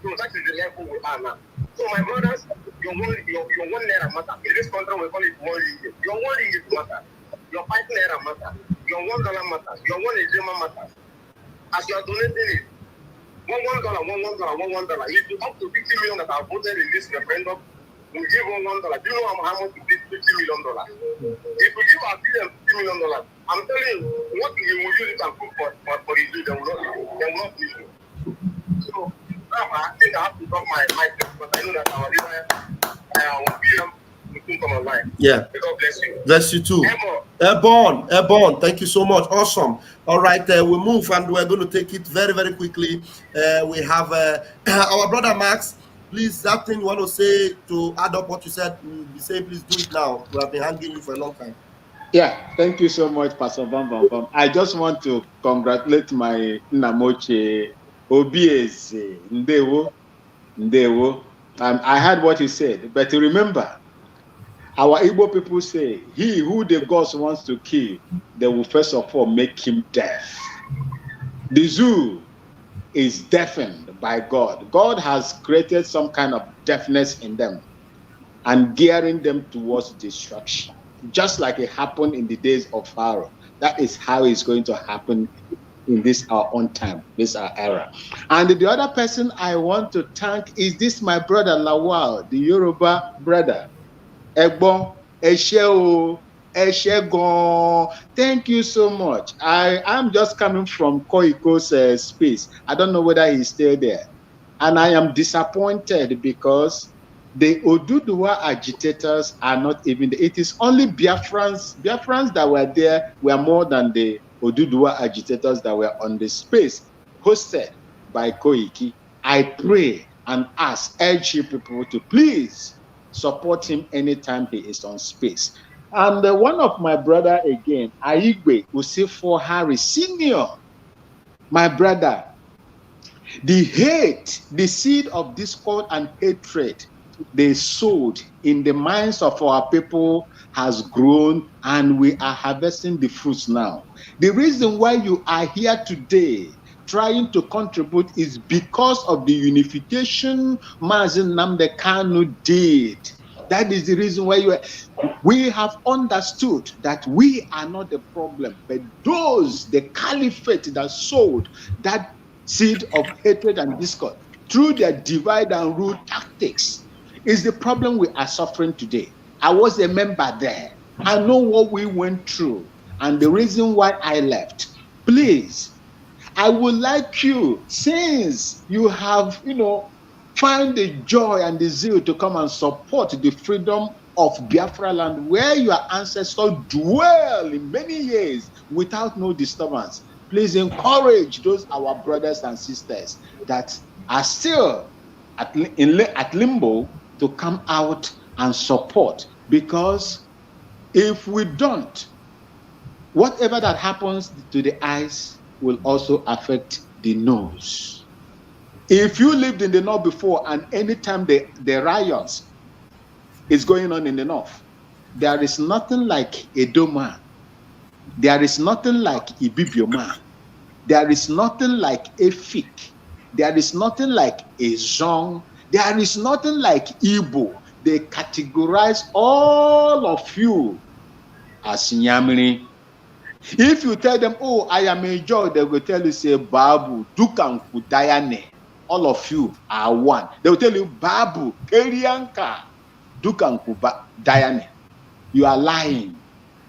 So that is the level we are now. So my brothers, your one naira matter. In this country we call it one ringgit. Your one ringgit matter. Your 5 naira matter. Your $1 matters. Your one Ejima matters. As you are donating it, $1. If you up to 50 million that are voted in this referendum, we give $1. Do you know how much to give $50 million? If we give our children $50 million, I'm telling you, what we will use it and cook for the Jews, they will not need it. So I think I have to drop my mic because I know that our leader will soon come online. Yeah. God bless you. Bless you too. Airborne. Thank you so much. Awesome. All right, we move and we're going to take it very, very quickly. We have our brother Max. Please, that thing you want to say to add up what you said, say please do it now. We have been hanging you for a long time. Yeah, thank you so much, Pastor Bam Bam Bam. I just want to congratulate my Namoche Obieze Ndewo. I heard what he said, but remember, our Igbo people say, he who the gods wants to kill, they will first of all make him deaf. The zoo is deafened by God. God has created some kind of deafness in them and gearing them towards destruction. Just like it happened in the days of Pharaoh. That is how it's going to happen in this our own time, this our era. And the other person I want to thank is this my brother Lawal, the Yoruba brother. Egbon, Esheo, Eshegon. Thank you so much. I'm just coming from Koiko's space. I don't know whether he's still there. And I am disappointed because the Oduduwa agitators are not even there. It is only Biafrans that were there were more than the Oduduwa agitators that were on the space hosted by Koiki. I pray and urge you people to please support him anytime he is on space. And one of my brother again, Aigwe Usifo Harry Sr., my brother, the hate, the seed of discord and hatred they sowed in the minds of our people has grown, and we are harvesting the fruits now. The reason why you are here today trying to contribute is because of the unification Mazen Nnamdi Kanu did. That is the reason why we have understood that we are not the problem, but those, the caliphate that sowed that seed of hatred and discord through their divide and rule tactics is the problem we are suffering today. I was a member there. I know what we went through and the reason why I left. Please, I would like you, since you have, find the joy and the zeal to come and support the freedom of Biafra land where your ancestors dwell in many years without no disturbance. Please encourage those our brothers and sisters that are still at limbo to come out and support, because if we don't, whatever that happens to the eyes will also affect the nose. If you lived in the north before and anytime the riots is going on in the north, there is nothing like Edo man. There is nothing like Ibibio man. There is nothing like Efik. There is nothing like Ezong. There is nothing like Igbo. They categorize all of you as Nyamiri. If you tell them, oh, I am a Joy, they will tell you, say, Babu, Dukan Kudayane. All of you are one. They will tell you, Babu, Kerianka, Dukan Kudayane. You are lying.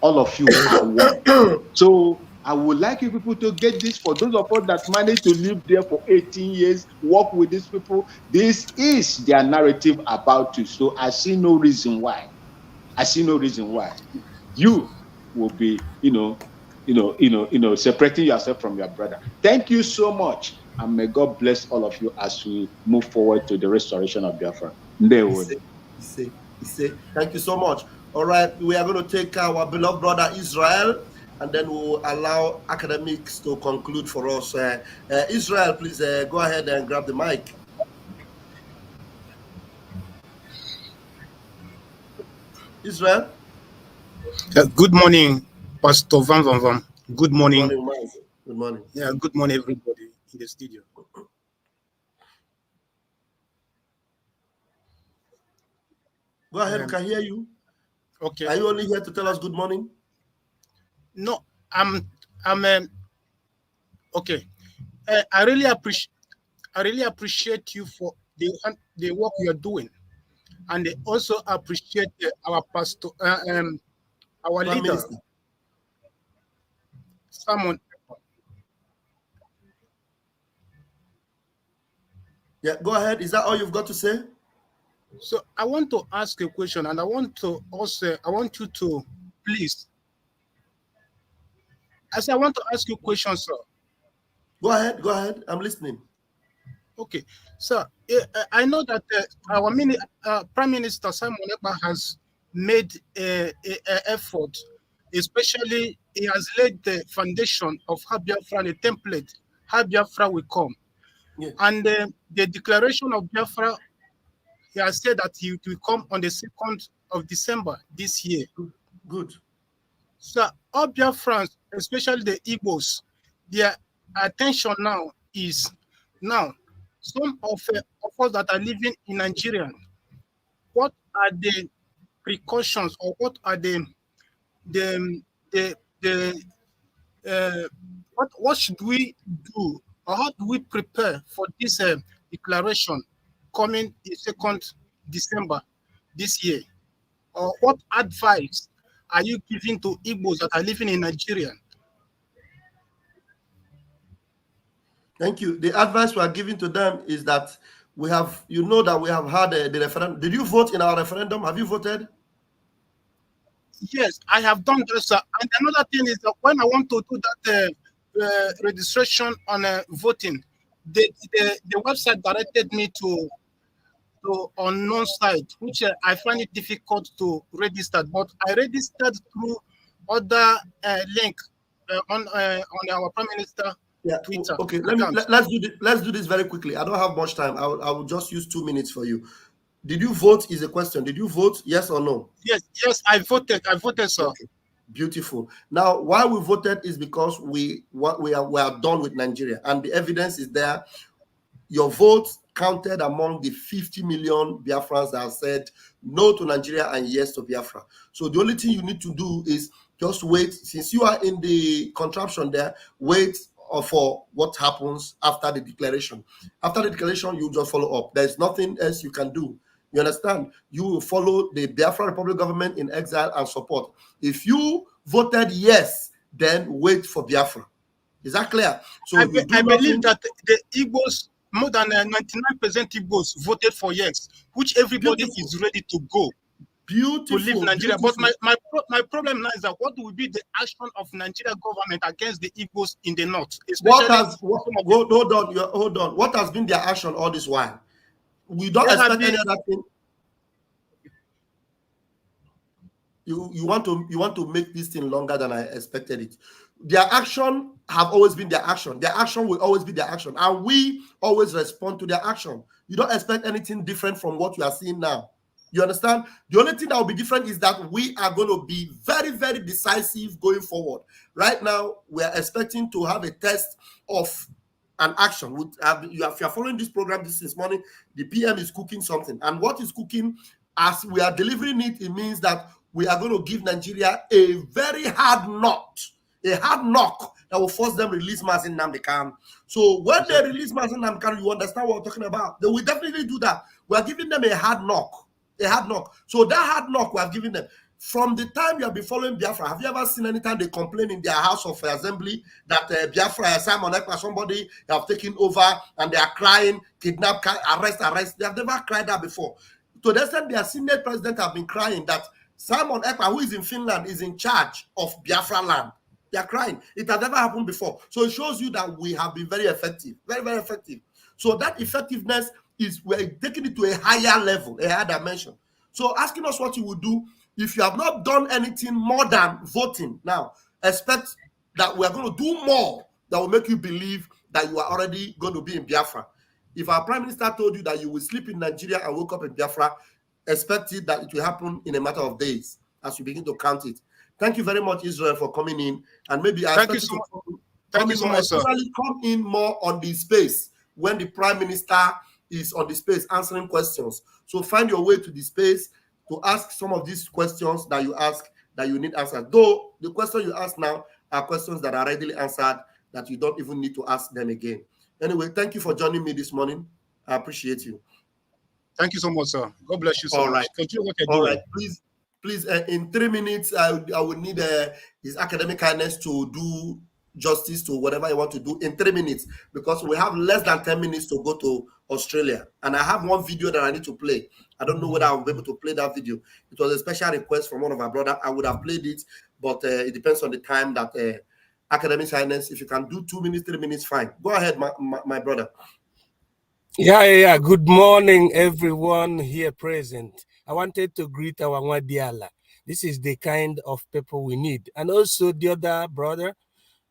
All of you are one. So I would like you people to get this. For those of us that managed to live there for 18 years, work with these people, this is their narrative about you. So I see no reason why. You will be, separating yourself from your brother. Thank you so much. And may God bless all of you as we move forward to the restoration of Biafra. Thank you so much. All right, we are going to take our beloved brother Israel, and then we'll allow academics to conclude for us. Israel, please go ahead and grab the mic. Israel. Good morning, Pastor Van Van Van. Good morning. Good morning, Mike. Good morning. Yeah, good morning, everybody in the studio. Go ahead, we can hear you. Okay. Are you only here to tell us good morning? No, I'm okay. I really appreciate you for the work you're doing, and I also appreciate our pastor, our leader, Minister. Simon. Yeah, go ahead. Is that all you've got to say? So I want to ask a question, and I want you to please. I want to ask you a question, sir. Go ahead. Go ahead. I'm listening. Okay, sir. I know that our Prime Minister Simon Ekpa has made an effort, especially he has laid the foundation of how Biafra, the template, how Biafra will come. Yeah. And the declaration of Biafra, he has said that he will come on the 2nd of December this year. Good. So all Biafrans, especially the Igbos, their attention now is some of us that are living in Nigeria. What are the precautions, or what are what should we do, or how do we prepare for this declaration coming the 2nd December this year? Or what advice are you giving to Igbos that are living in Nigeria? Thank you. The advice we are giving to them is that we have, that we have had the referendum. Did you vote in our referendum? Have you voted? Yes, I have done that, sir. And another thing is that when I want to do that registration on voting, the website directed me to unknown site, which I find it difficult to register. But I registered through other link on our Prime Minister Twitter. Okay, let's do this very quickly. I don't have much time. I will just use 2 minutes for you. Did you vote? Is a question. Did you vote? Yes or no? Yes, I voted. Sir. Okay. Beautiful. Now, why we voted is because we are done with Nigeria, and the evidence is there. Your vote counted among the 50 million Biafrans that have said no to Nigeria and yes to Biafra. So the only thing you need to do is just wait. Since you are in the contraption there, wait for what happens after the declaration. After the declaration, you just follow up. There's nothing else you can do. You understand? You will follow the Biafra Republic government in exile and support. If you voted yes, then wait for Biafra. Is that clear? So I believe that the Igbos, more than 99% Igbos voted for yes, which everybody is ready to go. Beautiful. To leave Nigeria. Beautiful. But my problem now is that what will be the action of Nigeria government against the Igbos in the north? Hold on. What has been their action all this while? We don't expect any other thing. You want to make this thing longer than I expected it. Their action have always been their action. Their action will always be their action, and we always respond to their action. You don't expect anything different from what you are seeing now. You understand? The only thing that will be different is that we are going to be very, very decisive going forward. Right now, we are expecting to have a test of an action. If you are following this program this morning, the PM is cooking something. And what is cooking, as we are delivering it, it means that we are going to give Nigeria a very hard knock that will force them to release Mazin Nnamdi Kanu. So when they release Mazin Nnamdi Kanu, you understand what we're talking about. They will definitely do that. We are giving them a hard knock. So that hard knock we have given them. From the time you have been following Biafra, have you ever seen any time they complain in their house of assembly that Biafra, Simon Ekpa, somebody have taken over and they are crying, kidnap, arrest? They have never cried that before. To the extent their Senate president have been crying that Simon Ekpa, who is in Finland, is in charge of Biafra land. They are crying. It has never happened before. So it shows you that we have been very effective, very, very effective. So that effectiveness is, we're taking it to a higher level, a higher dimension. So asking us what you would do, if you have not done anything more than voting now, expect that we are going to do more that will make you believe that you are already going to be in Biafra. If our Prime Minister told you that you will sleep in Nigeria and wake up in Biafra, expect it that it will happen in a matter of days. as we begin to count it. Thank you very much, Israel, for coming in. And maybe I Thank you so much. Thank you so much, sir. Especially come in more on the space when the Prime Minister is on the space answering questions. So find your way to the space to ask some of these questions that you ask that you need answered. Though the questions you ask now are questions that are readily answered that you don't even need to ask them again. Anyway, thank you for joining me this morning. I appreciate you. Thank you so much, sir. God bless you so much. Continue what you're All doing. right, please, in 3 minutes, I would need His Academic Highness to do justice to whatever I want to do in 3 minutes, because we have less than 10 minutes to go to Australia. And I have one video that I need to play. I don't know whether I'll be able to play that video. It was a special request from one of our brothers. I would have played it, but it depends on the time that Academic Highness, if you can do 2 minutes, 3 minutes, fine. Go ahead, my brother. Yeah. Good morning, everyone here present. I wanted to greet our Nwadiala. This is the kind of people we need. And also the other brother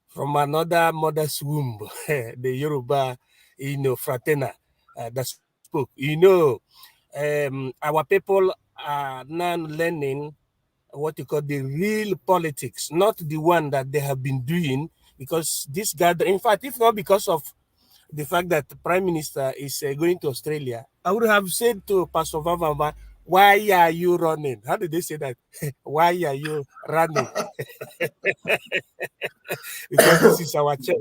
from another mother's womb, the Yoruba, Fratena, that spoke. Our people are now learning what you call the real politics, not the one that they have been doing, because this gathering, in fact, if not because of the fact that the Prime Minister is going to Australia, I would have said to Pastor Vavamba, why are you running? How did they say that? Why are you running? Because this is our church.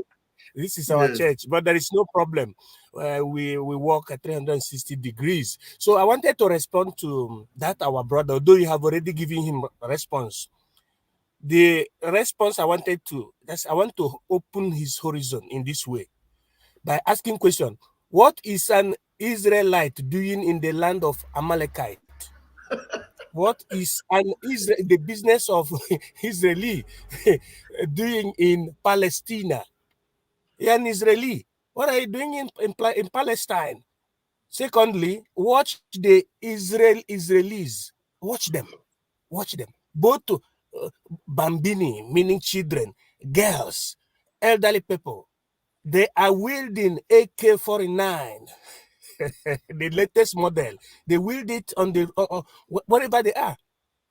This is our church, but there is no problem. We walk at 360 degrees. So I wanted to respond to that, our brother, although you have already given him a response. The response I want to open his horizon in this way by asking question: what is an Israelite doing in the land of Amalekite? What is the business of Israeli doing in Palestine? You're an Israeli. What are you doing in Palestine? Secondly, watch the Israelis. Watch them. Both bambini, meaning children, girls, elderly people. They are wielding AK-49, the latest model. They wield it on the wherever they are,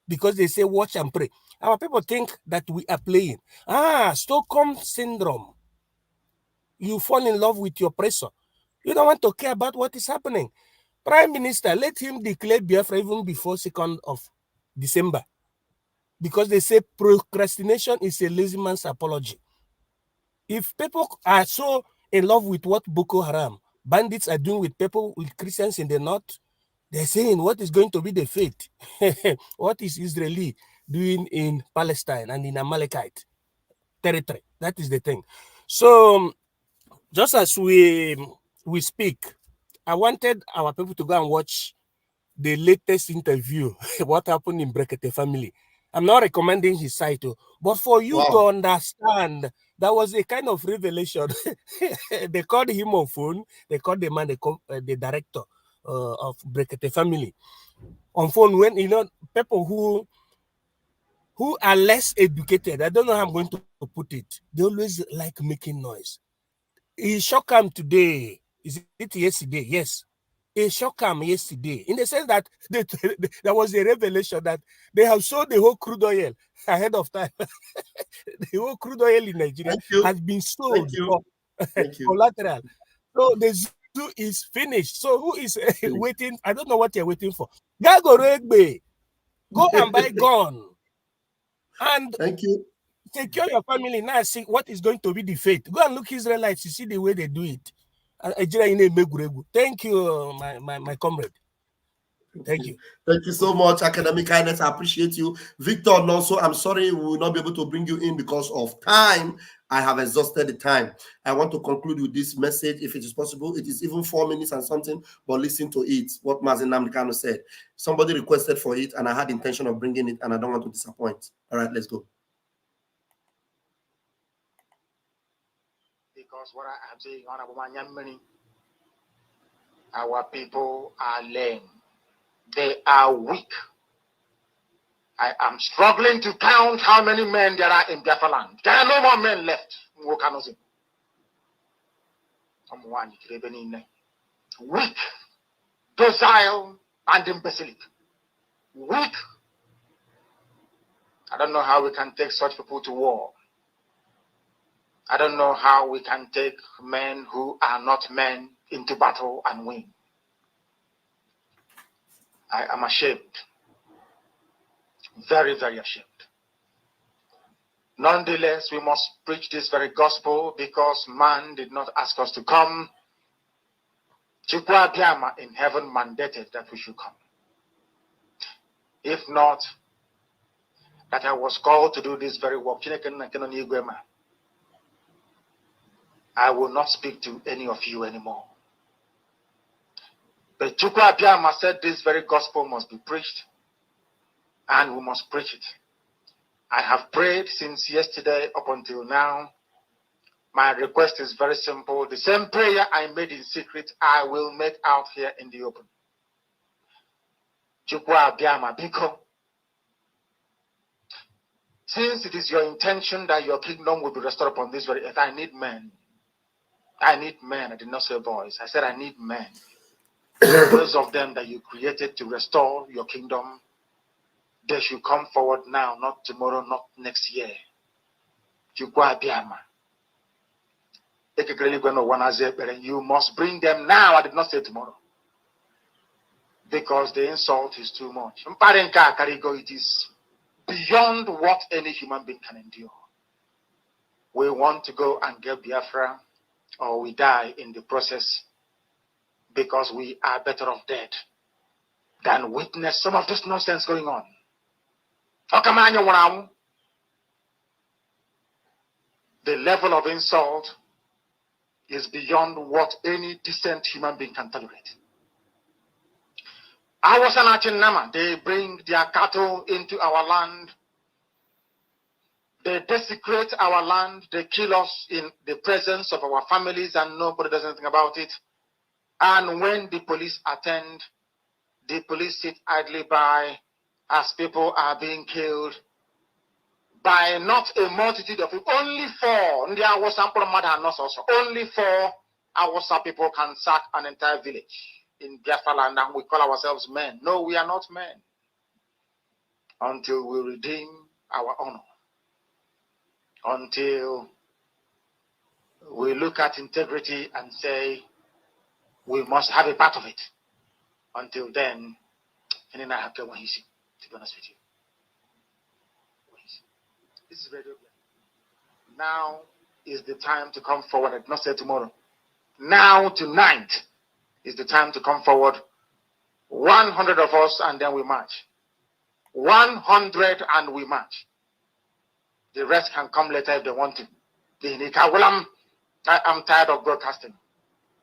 because they say watch and pray. Our people think that we are playing. Stockholm syndrome. You fall in love with your oppressor. You don't want to care about what is happening. Prime Minister, let him declare Biafra even before 2nd of December. Because they say procrastination is a lazy man's apology. If people are so in love with what Boko Haram bandits are doing with people, with Christians in the north, they're saying, what is going to be the fate? What is Israeli doing in Palestine and in Amalekite territory? That is the thing. So just as we speak, I wanted our people to go and watch the latest interview, what happened in Brekete family. I'm not recommending his site, but for you to understand, that was a kind of revelation. They called him on phone. They called the man, the director of Brekete family on phone. When people who are less educated, I don't know how I'm going to put it, they always like making noise. He shocked him today. Is it yesterday? Yes. He shocked him yesterday in the sense that there was a revelation that they have sold the whole crude oil ahead of time. The whole crude oil in Nigeria has been sold for collateral. So the zoo is finished. So who is waiting? I don't know what you're waiting for. Go and buy gun. And secure your family now. See what is going to be the fate. Go and look Israelites. You see the way they do it. Thank you, my comrade. Thank you. Thank you so much, Academic Highness. I appreciate you. Victor, also, I'm sorry we will not be able to bring you in because of time. I have exhausted the time. I want to conclude with this message, if it is possible. It is even 4 minutes and something, but listen to it, what Mazen Namdekano said. Somebody requested for it, and I had intention of bringing it, and I don't want to disappoint. All right, let's go. Because what I am saying, our people are lame. They are weak. I am struggling to count how many men there are in Biafra land. There are no more men left. Weak, docile, and imbecilic. Weak, I don't know how we can take such people to war. I don't know how we can take men who are not men into battle and win. I am ashamed. Very, very ashamed. Nonetheless, we must preach this very gospel because man did not ask us to come. Chukwa Biama in heaven mandated that we should come. If not, that I was called to do this very work, I will not speak to any of you anymore. But Chukwa Biama said this very gospel must be preached, and we must preach it. I have prayed since yesterday up until now. My request is very simple. The same prayer I made in secret, I will make out here in the open. Chukwa Biama Biko. Since it is your intention that your kingdom will be restored upon this very earth, I need men. I need men. I did not say boys. I said I need men. Those of them that you created to restore your kingdom, they should come forward now, not tomorrow, not next year. Chukwa Biama. You must bring them now. I did not say tomorrow. Because the insult is too much. It is beyond what any human being can endure. We want to go and get Biafra, or we die in the process, because we are better off dead than witness some of this nonsense going on. The level of insult is beyond what any decent human being can tolerate. I was an Achinama. They bring their cattle into our land. They desecrate our land. They kill us in the presence of our families, and nobody does anything about it. And when the police attend, the police sit idly by as people are being killed by not a multitude of people. Only 4. Only 4 Awasa people can sack an entire village in Biafra land, and we call ourselves men. No, we are not men until we redeem our honor. Until we look at integrity and say we must have a part of it. Until then, to be honest with you. This is radio. Now is the time to come forward. I did not say tomorrow. Now, tonight is the time to come forward. 100 of us, and then we march. 100 and we march. The rest can come later if they want to. I am tired of broadcasting.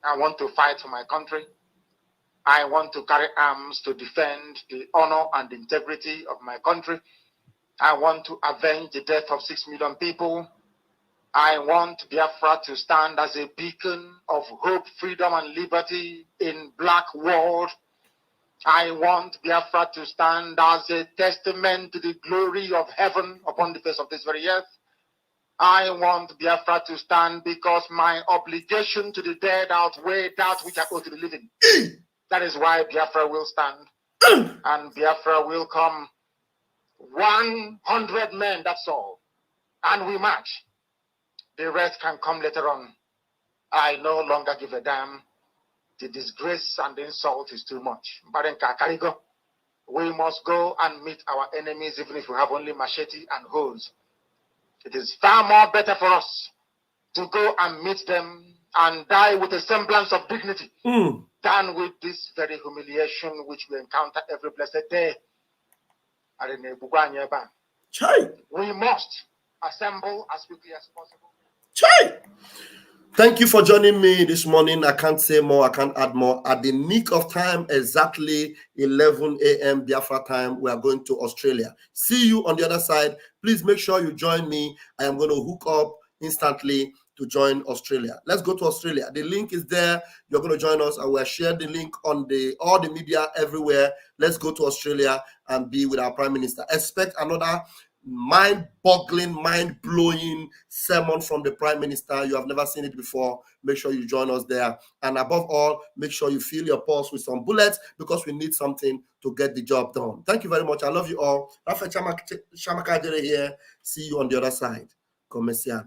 I want to fight for my country. I want to carry arms to defend the honor and integrity of my country. I want to avenge the death of 6 million people. I want Biafra to stand as a beacon of hope, freedom, and liberty in black world. I want Biafra to stand as a testament to the glory of heaven upon the face of this very earth. I want Biafra to stand because my obligation to the dead outweigh that which I owe to the living. That is why Biafra will stand. And Biafra will come. 100 men, that's all. And we march. The rest can come later on. I no longer give a damn. The disgrace and the insult is too much. We must go and meet our enemies, even if we have only machete and hoes. It is far more better for us to go and meet them and die with a semblance of dignity than with this very humiliation which we encounter every blessed day. We must assemble as quickly as possible. Thank you for joining me this morning. I can't say more. I can't add more. At the nick of time, exactly 11 a.m. Biafra time, we are going to Australia. See you on the other side. Please make sure you join me. I am going to hook up instantly to join Australia. Let's go to Australia. The link is there. You're going to join us. I will share the link on all the media everywhere. Let's go to Australia and be with our Prime Minister. Expect another mind-boggling, mind-blowing sermon from the Prime Minister. You have never seen it before. Make sure you join us there. And above all, make sure you fill your pulse with some bullets, because we need something to get the job done. Thank you very much. I love you all. Rafa Shamakajere here. See you on the other side. Commercial.